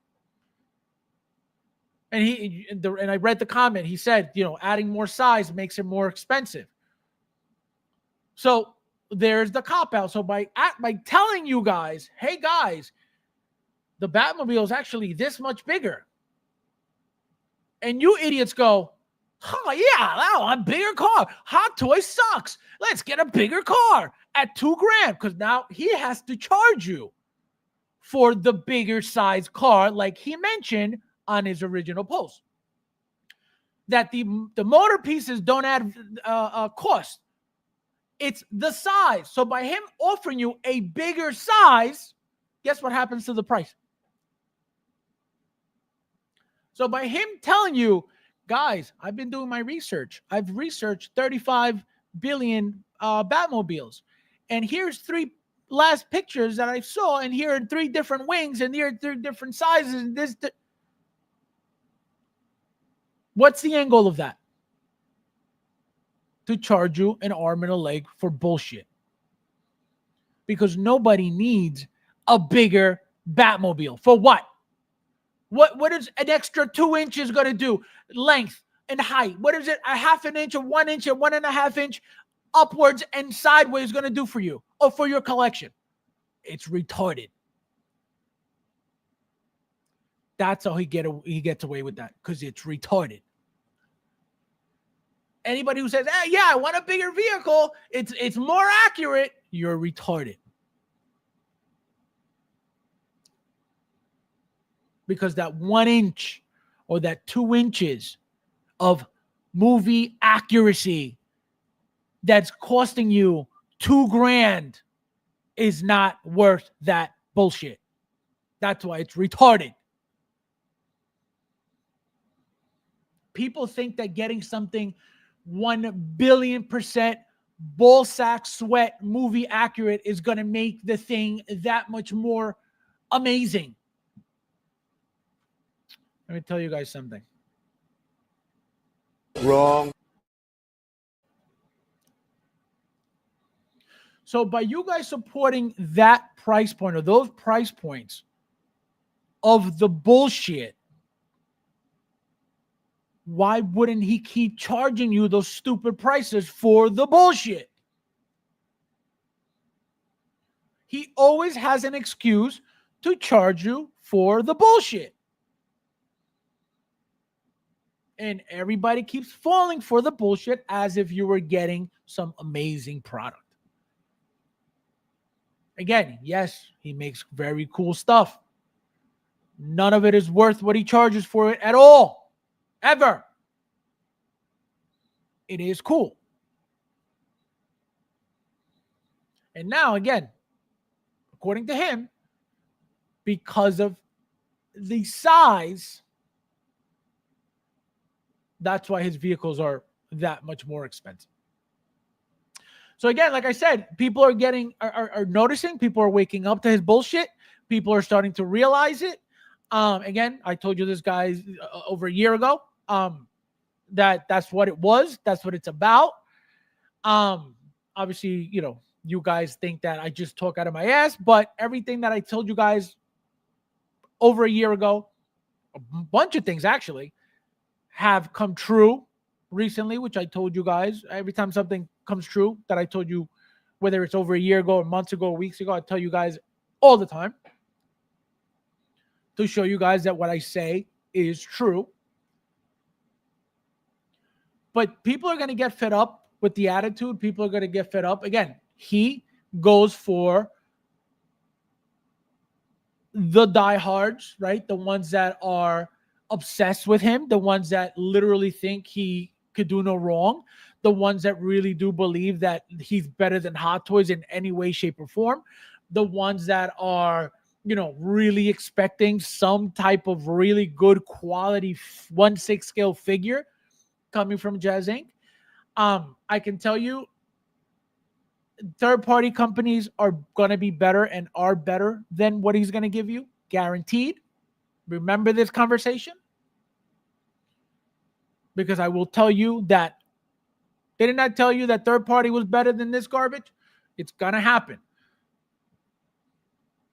And I read the comment. He said, adding more size makes it more expensive. So there's the cop out. So by telling you guys, hey guys, the Batmobile is actually this much bigger, and you idiots go, oh yeah, a bigger car. Hot Toys sucks. Let's get a bigger car at $2,000 because now he has to charge you for the bigger size car, like he mentioned on his original post. That the motor pieces don't add cost. It's the size. So by him offering you a bigger size, guess what happens to the price? So by him telling you, Guys, I've been doing my research. I've researched 35 billion Batmobiles. And here's 3 last pictures that I saw, and here are 3 different wings, and here are 3 different sizes, and this. What's the end goal of that? To charge you an arm and a leg for bullshit. Because nobody needs a bigger Batmobile. For what? What is an extra 2 inches going to do? Length and height. What is it? A half an inch or 1 inch or 1.5 inch upwards and sideways going to do for you or for your collection? It's retarded. That's how he gets away with that, because it's retarded. Anybody who says, hey, yeah, I want a bigger vehicle, it's more accurate, you're retarded. Because that 1 inch or that 2 inches of movie accuracy that's costing you $2,000 is not worth that bullshit. That's why it's retarded. People think that getting something 1,000,000,000% ball sack sweat movie accurate is going to make the thing that much more amazing. Let me tell you guys something. Wrong. So by you guys supporting that price point or those price points of the bullshit, why wouldn't he keep charging you those stupid prices for the bullshit? He always has an excuse to charge you for the bullshit. And everybody keeps falling for the bullshit as if you were getting some amazing product. Again, yes, he makes very cool stuff. None of it is worth what he charges for it at all. Ever. It is cool. And now, again, according to him, because of the size, that's why his vehicles are that much more expensive. So again, like I said, people are noticing, people are waking up to his bullshit. People are starting to realize it. Again, I told you this guy over a year ago that's what it was. That's what it's about. Obviously, you guys think that I just talk out of my ass, but everything that I told you guys over a year ago, a bunch of things actually, have come true recently, which I told you guys. Every time something comes true that I told you, whether it's over a year ago or months ago or weeks ago, I tell you guys all the time to show you guys that what I say is true. But people are going to get fed up with the attitude. People are going to get fed up. Again, he goes for the diehards, right? The ones that are obsessed with him, the ones that literally think he could do no wrong, the ones that really do believe that he's better than Hot Toys in any way, shape, or form, the ones that are, really expecting some type of really good quality 1/6 scale figure coming from Jazz Inc. I can tell you, third-party companies are going to be better and are better than what he's going to give you, guaranteed. Remember this conversation? Because I will tell you that they did not tell you that third party was better than this garbage. It's going to happen.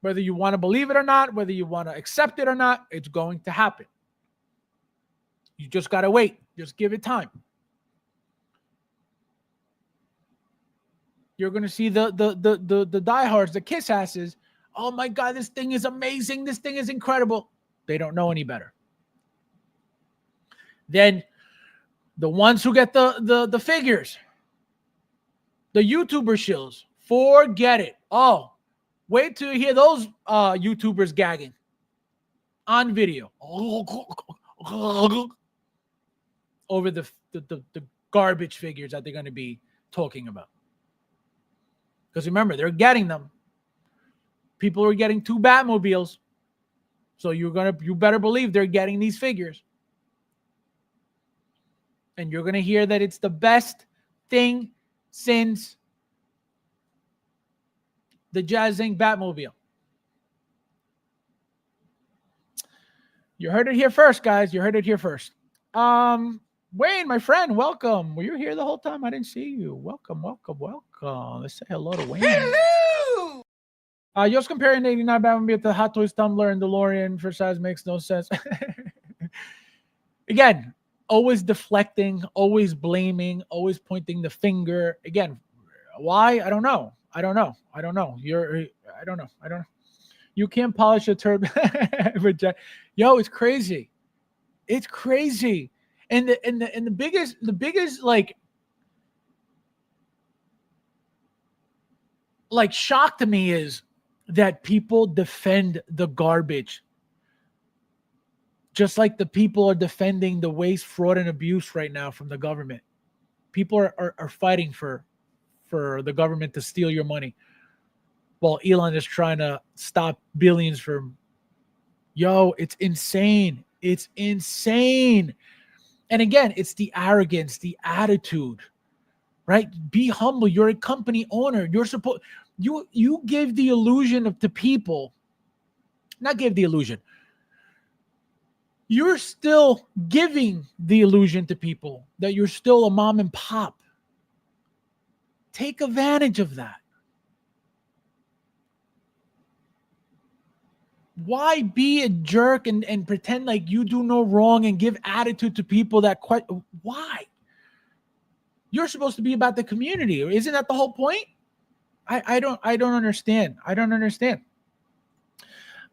Whether you want to believe it or not, whether you want to accept it or not, it's going to happen. You just got to wait. Just give it time. You're going to see the diehards, the kiss asses. Oh my God, this thing is amazing. This thing is incredible. They don't know any better. Then the ones who get the figures, the YouTuber shills, forget it. Oh, wait till you hear those YouTubers gagging on video over the garbage figures that they're going to be talking about. Because remember, they're getting them. People are getting 2 Batmobiles. So you better believe they're getting these figures. And you're going to hear that it's the best thing since the Jazz Inc. Batmobile. You heard it here first, guys. You heard it here first. Wayne, my friend, welcome. Were you here the whole time? I didn't see you. Welcome. Let's say hello to Wayne. Hello! You're comparing the 89 Batmobile to the Hot Toys Tumbler and DeLorean for size makes no sense. Again, always deflecting, always blaming, always pointing the finger. Again, why? I don't know. I don't know. I don't know. You can't polish a turbo. Yo, it's crazy. It's crazy. And the biggest like shock to me is that people defend the garbage. Just like the people are defending the waste, fraud, and abuse right now from the government. People are fighting for the government to steal your money, while Elon is trying to stop billions from. Yo, it's insane. It's insane. And again, it's the arrogance, the attitude, right? Be humble. You're a company owner. You're supposed. You give the illusion to people. Not give the illusion. You're still giving the illusion to people that you're still a mom and pop. Take advantage of that. Why be a jerk and pretend like you do no wrong and give attitude to people that why? You're supposed to be about the community. Isn't that the whole point? I don't understand. I don't understand.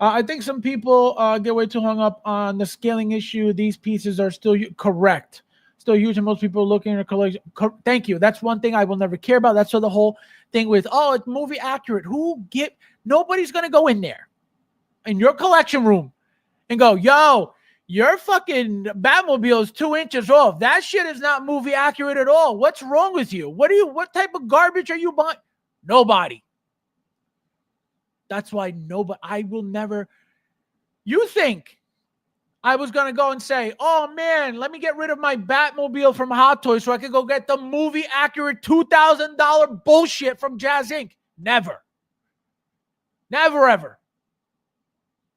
I think some people get way too hung up on the scaling issue. These pieces are still correct. Still huge, and most people are looking at a collection. Thank you. That's one thing I will never care about. That's the whole thing with, it's movie accurate. Nobody's going to go in there in your collection room and go, yo, your fucking Batmobile is 2 inches off. That shit is not movie accurate at all. What's wrong with you? What type of garbage are you buying? Nobody. That's why I will never. You think I was going to go and say, oh man, let me get rid of my Batmobile from Hot Toys so I can go get the movie accurate $2,000 bullshit from Jazz Inc. Never. Never, ever.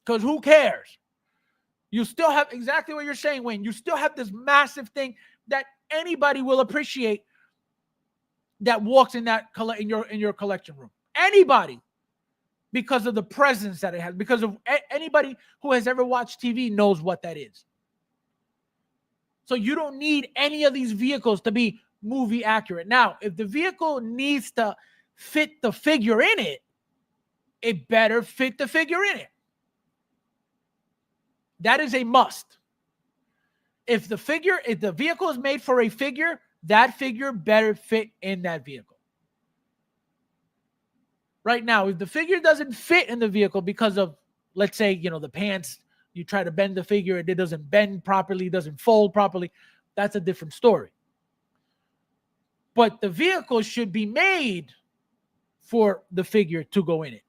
Because who cares? You still have exactly what you're saying, Wayne. You still have this massive thing that anybody will appreciate that walks in your collection room. Anybody. Because of the presence that it has. Because of anybody who has ever watched TV knows what that is. So you don't need any of these vehicles to be movie accurate. Now, if the vehicle needs to fit the figure in it, it better fit the figure in it. That is a must. If the vehicle is made for a figure, that figure better fit in that vehicle. Right now, if the figure doesn't fit in the vehicle because of, let's say, the pants, you try to bend the figure and it doesn't bend properly, doesn't fold properly, that's a different story. But the vehicle should be made for the figure to go in it.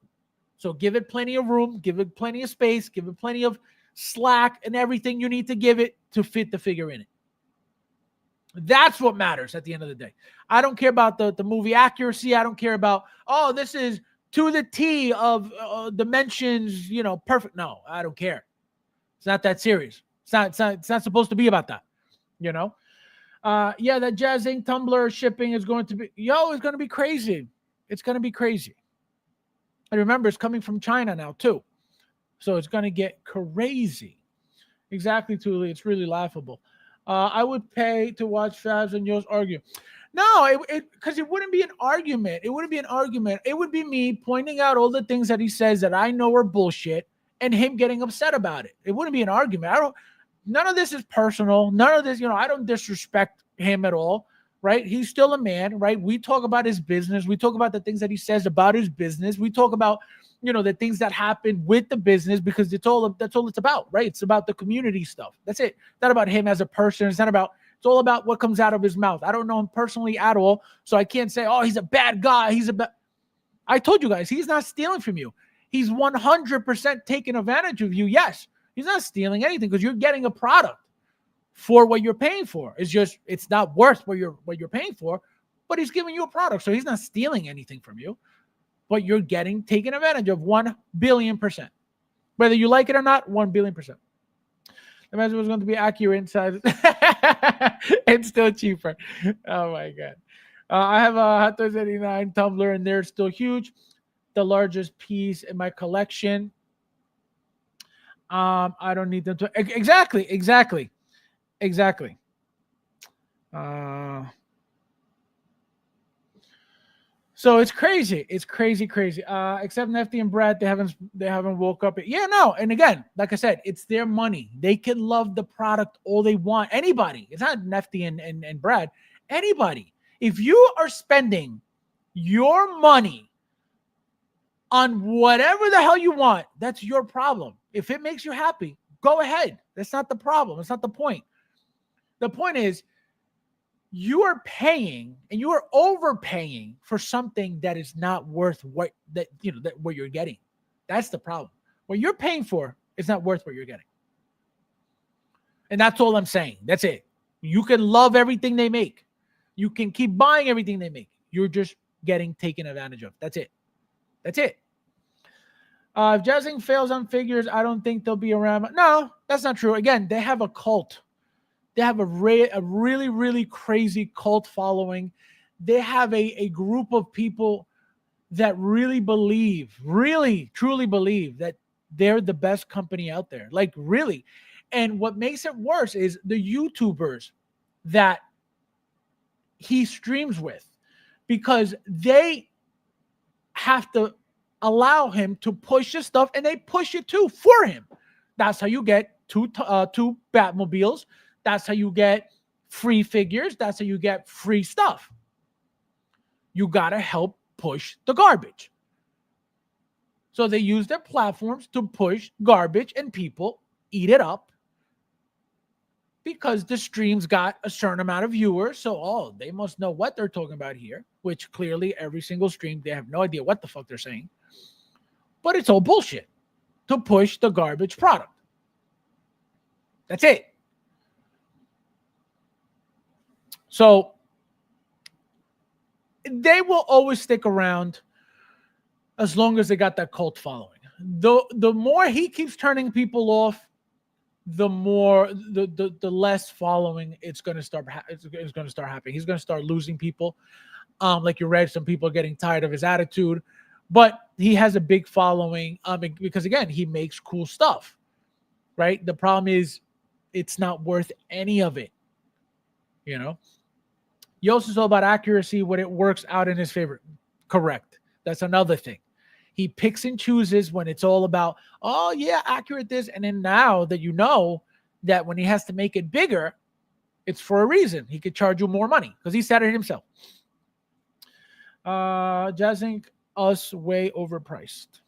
So give it plenty of room, give it plenty of space, give it plenty of slack and everything you need to give it to fit the figure in it. That's what matters at the end of the day. I don't care about the movie accuracy. I don't care about, this is to the T of dimensions, perfect. No, I don't care. It's not that serious. It's not supposed to be about that, that Jazz Inc. Tumbler shipping is going to be, it's going to be crazy. It's going to be crazy. And remember, it's coming from China now too. So it's going to get crazy. Exactly, Thule. It's really laughable. I would pay to watch Fabs and yours argue. No, because it wouldn't be an argument. It wouldn't be an argument. It would be me pointing out all the things that he says that I know are bullshit and him getting upset about it. It wouldn't be an argument. None of this is personal. None of this, I don't disrespect him at all, right? He's still a man, right? We talk about his business. We talk about the things that he says about his business. We talk about, the things that happen with the business because that's all it's about, right? It's about the community stuff. That's it. It's not about him as a person. It's all about what comes out of his mouth. I don't know him personally at all, so I can't say, he's a bad guy. I told you guys, he's not stealing from you. He's 100% taking advantage of you. Yes, he's not stealing anything because you're getting a product for what you're paying for. It's not worth what you're paying for, but he's giving you a product. So he's not stealing anything from you, but you're getting taken advantage of 1 billion%. Whether you like it or not, 1 billion%. Imagine it was going to be accurate inside. It's still cheaper. Oh my God. I have a Hot Toys 89 tumbler and they're still huge. The largest piece in my collection. I don't need them to. Exactly. So it's crazy. It's crazy. Except Nefty and Brad, they haven't woke up. Yeah, no. And again, like I said, it's their money. They can love the product all they want. Anybody. It's not Nefty and Brad. Anybody. If you are spending your money on whatever the hell you want, that's your problem. If it makes you happy, go ahead. That's not the problem. That's not the point. The point is, you are paying and you are overpaying for something that is not worth what you're getting. That's the problem. What you're paying for is not worth what you're getting. And that's all I'm saying. That's it. You can love everything they make. You can keep buying everything they make. You're just getting taken advantage of. That's it. If Jazzing fails on figures, I don't think they'll be around. No, that's not true. Again, they have a cult. They have a really, really crazy cult following. They have a group of people that really truly believe that they're the best company out there. Like, really. And what makes it worse is the YouTubers that he streams with, because they have to allow him to push his stuff, and they push it too for him. That's how you get two Batmobiles. That's how you get free figures. That's how you get free stuff. You got to help push the garbage. So they use their platforms to push garbage, and people eat it up because the streams got a certain amount of viewers. So, they must know what they're talking about here, which clearly every single stream, they have no idea what the fuck they're saying. But it's all bullshit to push the garbage product. That's it. So they will always stick around as long as they got that cult following. The more he keeps turning people off, the more the less following it's going to start. It's going to start happening. He's going to start losing people. Like you read, some people are getting tired of his attitude, but he has a big following. Because again, he makes cool stuff, right? The problem is, it's not worth any of it. Yost is all about accuracy when it works out in his favor. Correct. That's another thing. He picks and chooses when it's all about, accurate this. And then now that you know that when he has to make it bigger, it's for a reason. He could charge you more money because he said it himself. Jazzing us way overpriced.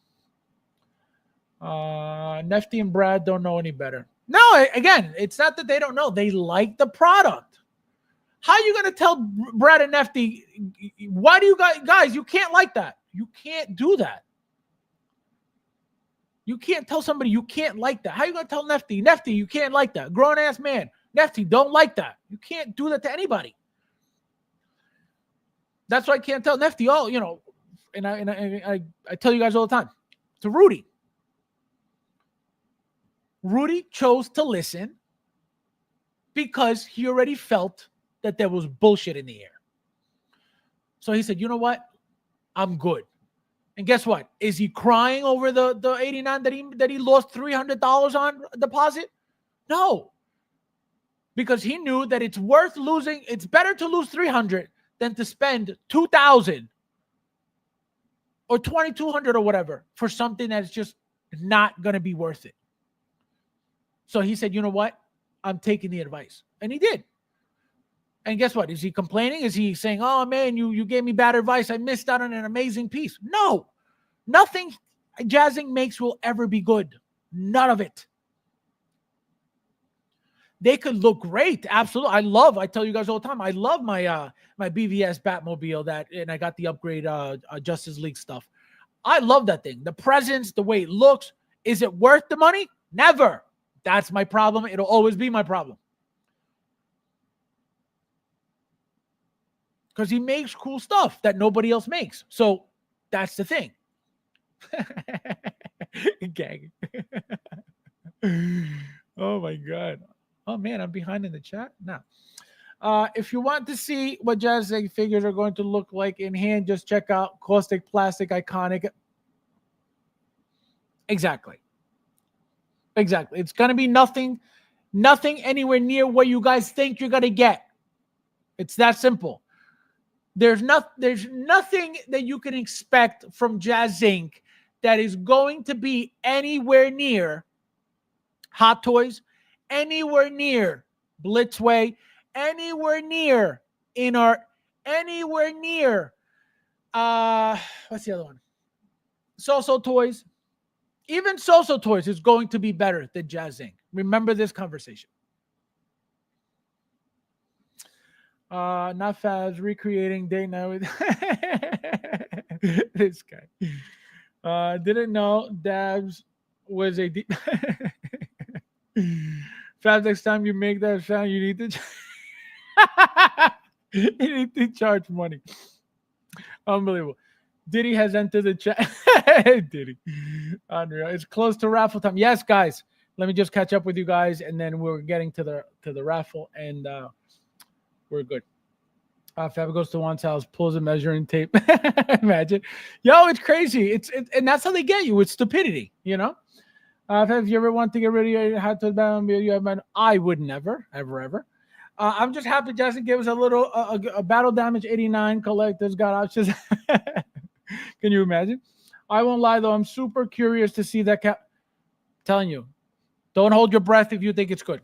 Nefty and Brad don't know any better. No, again, it's not that they don't know. They like the product. How are you going to tell Brad and Nefty, why do you guys, you can't like that. You can't do that. You can't tell somebody you can't like that. How are you going to tell Nefty, you can't like that? Grown-ass man, Nefty, don't like that. You can't do that to anybody. That's why I can't tell Nefty, and I tell you guys all the time, to Rudy. Rudy chose to listen because he already felt that there was bullshit in the air. So he said, you know what? I'm good. And guess what? Is he crying over the 89 that he lost $300 on deposit? No. Because he knew that it's worth losing. It's better to lose 300 than to spend 2,000 or 2,200 or whatever for something that's just not going to be worth it. So he said, you know what? I'm taking the advice. And he did. And guess what? Is he complaining? Is he saying, oh, man, you gave me bad advice. I missed out on an amazing piece. No. Nothing Jazzing makes will ever be good. None of it. They could look great. Absolutely. I tell you guys all the time, I love my my BVS Batmobile and I got the upgrade Justice League stuff. I love that thing. The presence, the way it looks. Is it worth the money? Never. That's my problem. It'll always be my problem. because he makes cool stuff that nobody else makes. So that's the thing. Gang. Oh my God. Oh man, I'm behind in the chat now. If you want to see what Jazzy figures are going to look like in hand, just check out Caustic Plastic Iconic. Exactly. It's going to be nothing anywhere near what you guys think you're going to get. It's that simple. There's nothing that you can expect from Jazz Inc. that is going to be anywhere near Hot Toys, anywhere near Blitzway, anywhere near anywhere near what's the other one? So Toys. Even So Toys is going to be better than Jazz Inc. Remember this conversation. Not Fabs recreating Day Night with this guy. Didn't know Dabs was a deep Fabs, next time you make that sound, you need to you need to charge money. Unbelievable. Diddy has entered the chat. Diddy. Unreal. It's close to raffle time. Yes, guys. Let me just catch up with you guys, and then we're getting to the raffle, and we're good. Fab goes to Juan's house, pulls a measuring tape. Imagine. Yo, it's crazy. It's and that's how they get you with stupidity, you know? If you ever want to get rid of your hat to the I would never, ever. I'm just happy Justin gave us a little a battle damage 89 collector's got options. Can you imagine? I won't lie though, I'm super curious to see that cat. Telling you, don't hold your breath if you think it's good.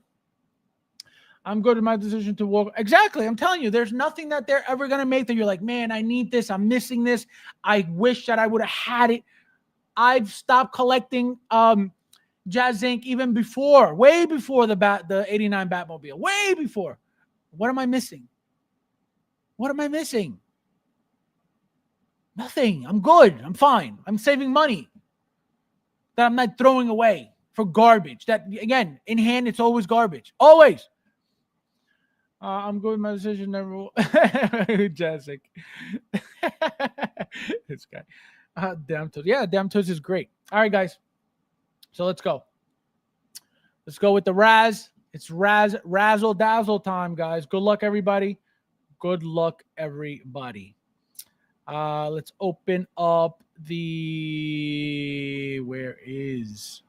I'm good with my decision to walk. Exactly. I'm telling you, there's nothing that they're ever going to make that you're like, man, I need this. I'm missing this. I wish that I would have had it. I've stopped collecting Jazz Inc. even before, way before the 89 Batmobile, way before. What am I missing? What am I missing? Nothing. I'm good. I'm fine. I'm saving money that I'm not throwing away for garbage. That, again, in hand, it's always garbage. Always. I'm good with my decision. Never Jazzic. This guy. Damn Toast. Yeah, Damn Toast is great. All right, guys. So let's go. Let's go with the Raz. It's Razzle Dazzle time, guys. Good luck, everybody. Good luck, everybody. Let's open up the... Where is...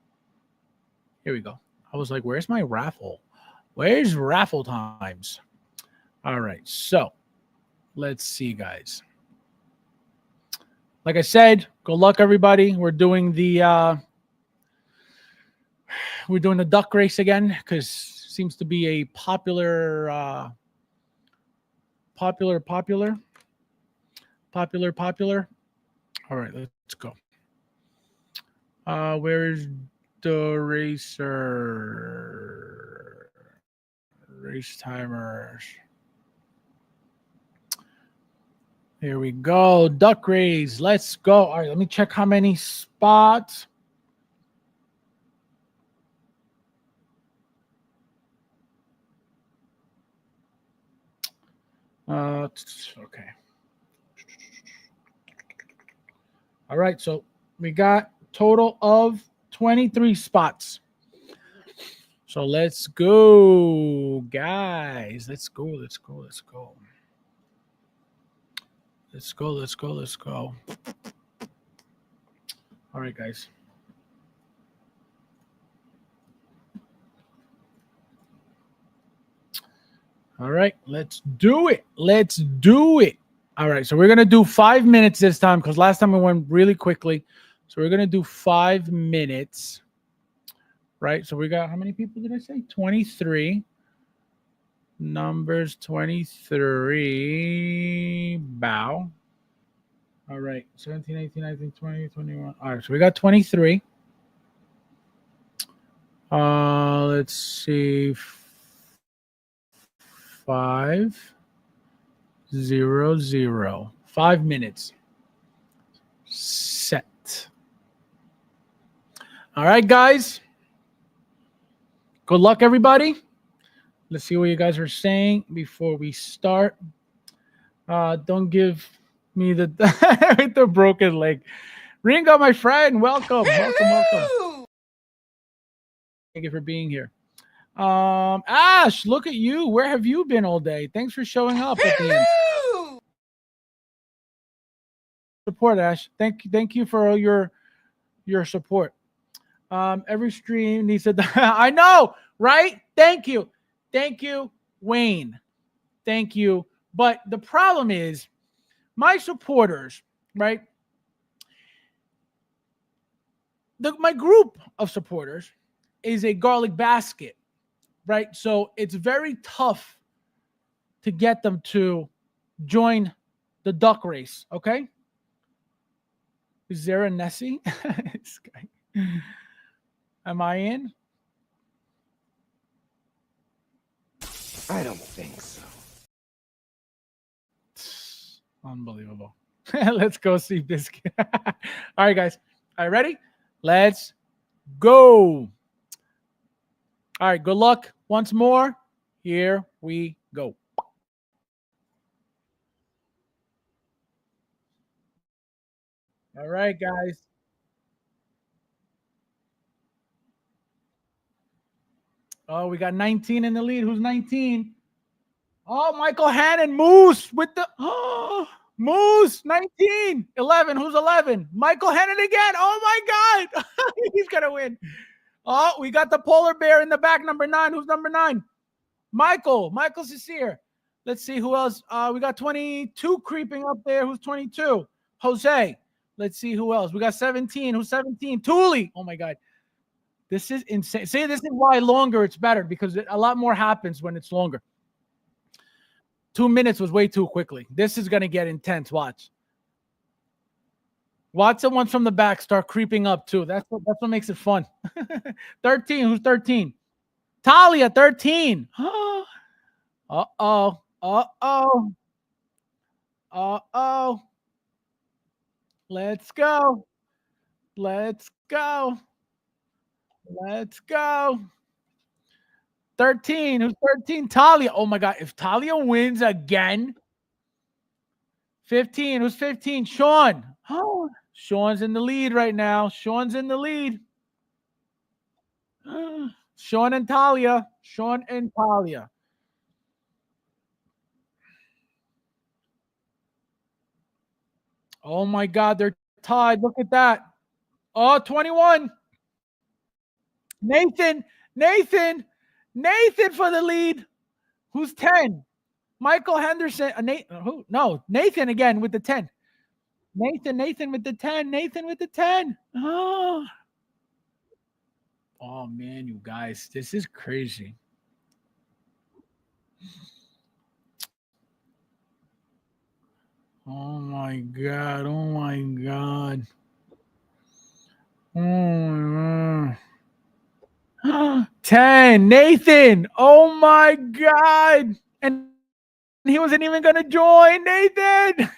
Here we go. I was like, where's my raffle? Where's raffle times? All right, so let's see, guys. Like I said, good luck, everybody. We're doing the duck race again because seems to be a popular. All right, let's go. Where's the racer? Race timers. Here we go. Duck race. Let's go. All right, let me check how many spots. Okay. All right, so we got total of 23 spots. So let's go, guys. Let's go. All right, guys. All right, let's do it. All right, so we're going to do 5 minutes this time because last time we went really quickly. So we're going to do 5 minutes. Right, so we got, how many people did I say? 23. Numbers 23. Bow. All right, 17, 18, 19, 20, 21. All right, so we got 23. Let's see. 5, 0, 0. 5 minutes. Set. All right, guys. Good luck, everybody. Let's see what you guys are saying before we start. Don't give me the with the broken leg. Ringo, my friend, welcome. Thank you for being here. Ash, look at you. Where have you been all day? Thanks for showing up at the end. Support, Ash. Thank you for all your support. Every stream needs to I know, right? Thank you, Wayne. Thank you. But the problem is, my supporters, right? My group of supporters is a garlic basket, right? So it's very tough to get them to join the duck race. Okay. Is there a Nessie? Am I in? I don't think so. Unbelievable. Let's go see this. All right, guys. All right, ready? Let's go. All right, good luck once more. Here we go. All right, guys. Oh, we got 19 in the lead. Who's 19? Oh, Michael Hannon, Moose with the Moose, 19. 11. Who's 11? Michael Hannon again. Oh my God. He's gonna win. Oh, we got the polar bear in the back, number 9. Who's number 9? Michael Sincere. Let's see who else. We got 22 creeping up there. Who's 22? Jose. Let's see who else. We got 17. Who's 17? Thule. Oh my God. This is insane. See, this is why longer it's better, because a lot more happens when it's longer. 2 minutes was way too quickly. This is going to get intense. Watch the ones from the back start creeping up too. That's what makes it fun. 13. Who's 13? Talia, 13. Uh-oh. Let's go. Let's go. 13. Who's 13? Talia. Oh my God. If Talia wins again. 15. Who's 15? Sean. Oh, Sean's in the lead right now. Sean's in the lead. Sean and Talia. Oh my God. They're tied. Look at that. Oh, 21. Nathan for the lead. Who's 10? Michael Henderson. Who? No, Nathan again with the 10. Nathan with the 10. Oh man, you guys, this is crazy. Oh my God. Oh my God. 10. Nathan. Oh my God. And he wasn't even going to join. Nathan.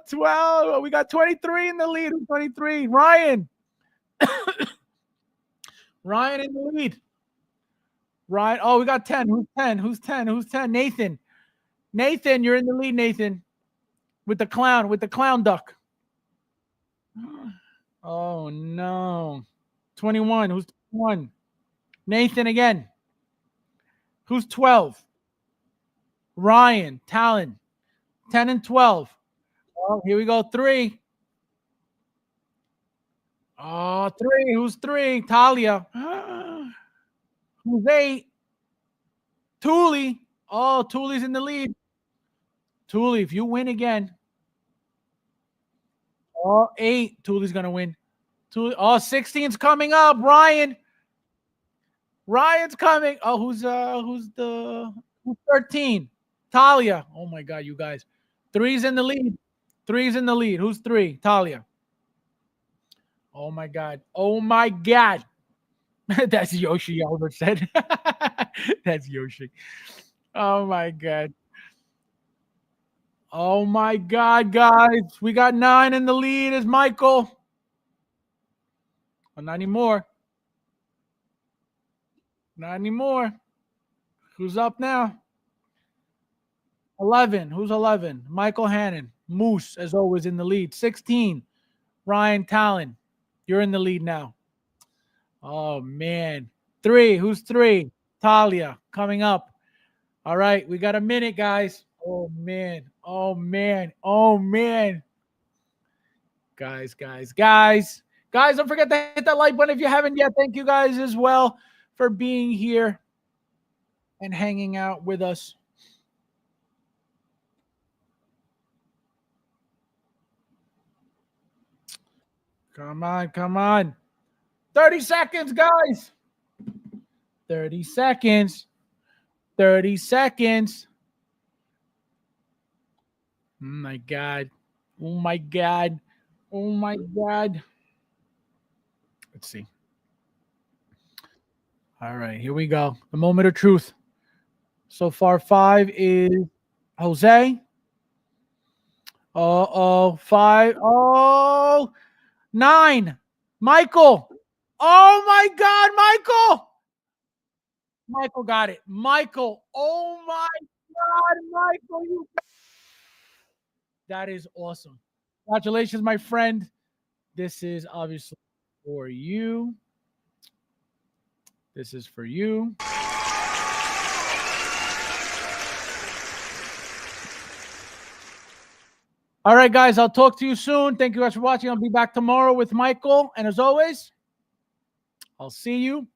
12. We got 23 in the lead. 23. Ryan. Ryan in the lead. Ryan. Oh, we got 10. Who's 10? Nathan. You're in the lead, Nathan. With the clown duck. Oh no. 21. Who's 21? Nathan again. Who's 12? Ryan. Talon. 10 and 12. Oh, here we go. 3. Oh, 3. Who's 3? Talia. Who's 8? Thule. Oh, Thule's in the lead. Thule, if you win again. Oh, 8. Thule's going to win. Thule. Oh, 16's coming up. Ryan's coming. Oh, who's 13? Talia. Oh my God, you guys. 3's in the lead. Who's 3? Talia. Oh my God. That's Yoshi, Albert said. That's Yoshi. Oh my God. Oh my God, guys. We got 9 in the lead. Is Michael. Oh, not anymore. Who's up now? 11. Who's 11? Michael Hannon. Moose, as always, in the lead. 16. Ryan Talon. You're in the lead now. Oh, man. 3. Who's 3? Talia coming up. All right. We got a minute, guys. Oh, man. Oh, man. Oh, man. Guys, don't forget to hit that like button if you haven't yet. Thank you guys as well for being here and hanging out with us. Come on. 30 seconds, guys. 30 seconds. 30 seconds. Oh my God. Oh my God. Oh my God. Let's see. All right, here we go. The moment of truth. So far, 5 is Jose. 5. 9. Michael. Oh my God, Michael. Michael got it. Michael. Oh my God, Michael. That is awesome. Congratulations, my friend. This is obviously for you. This is for you. All right, guys, I'll talk to you soon. Thank you guys for watching. I'll be back tomorrow with Michael. And as always, I'll see you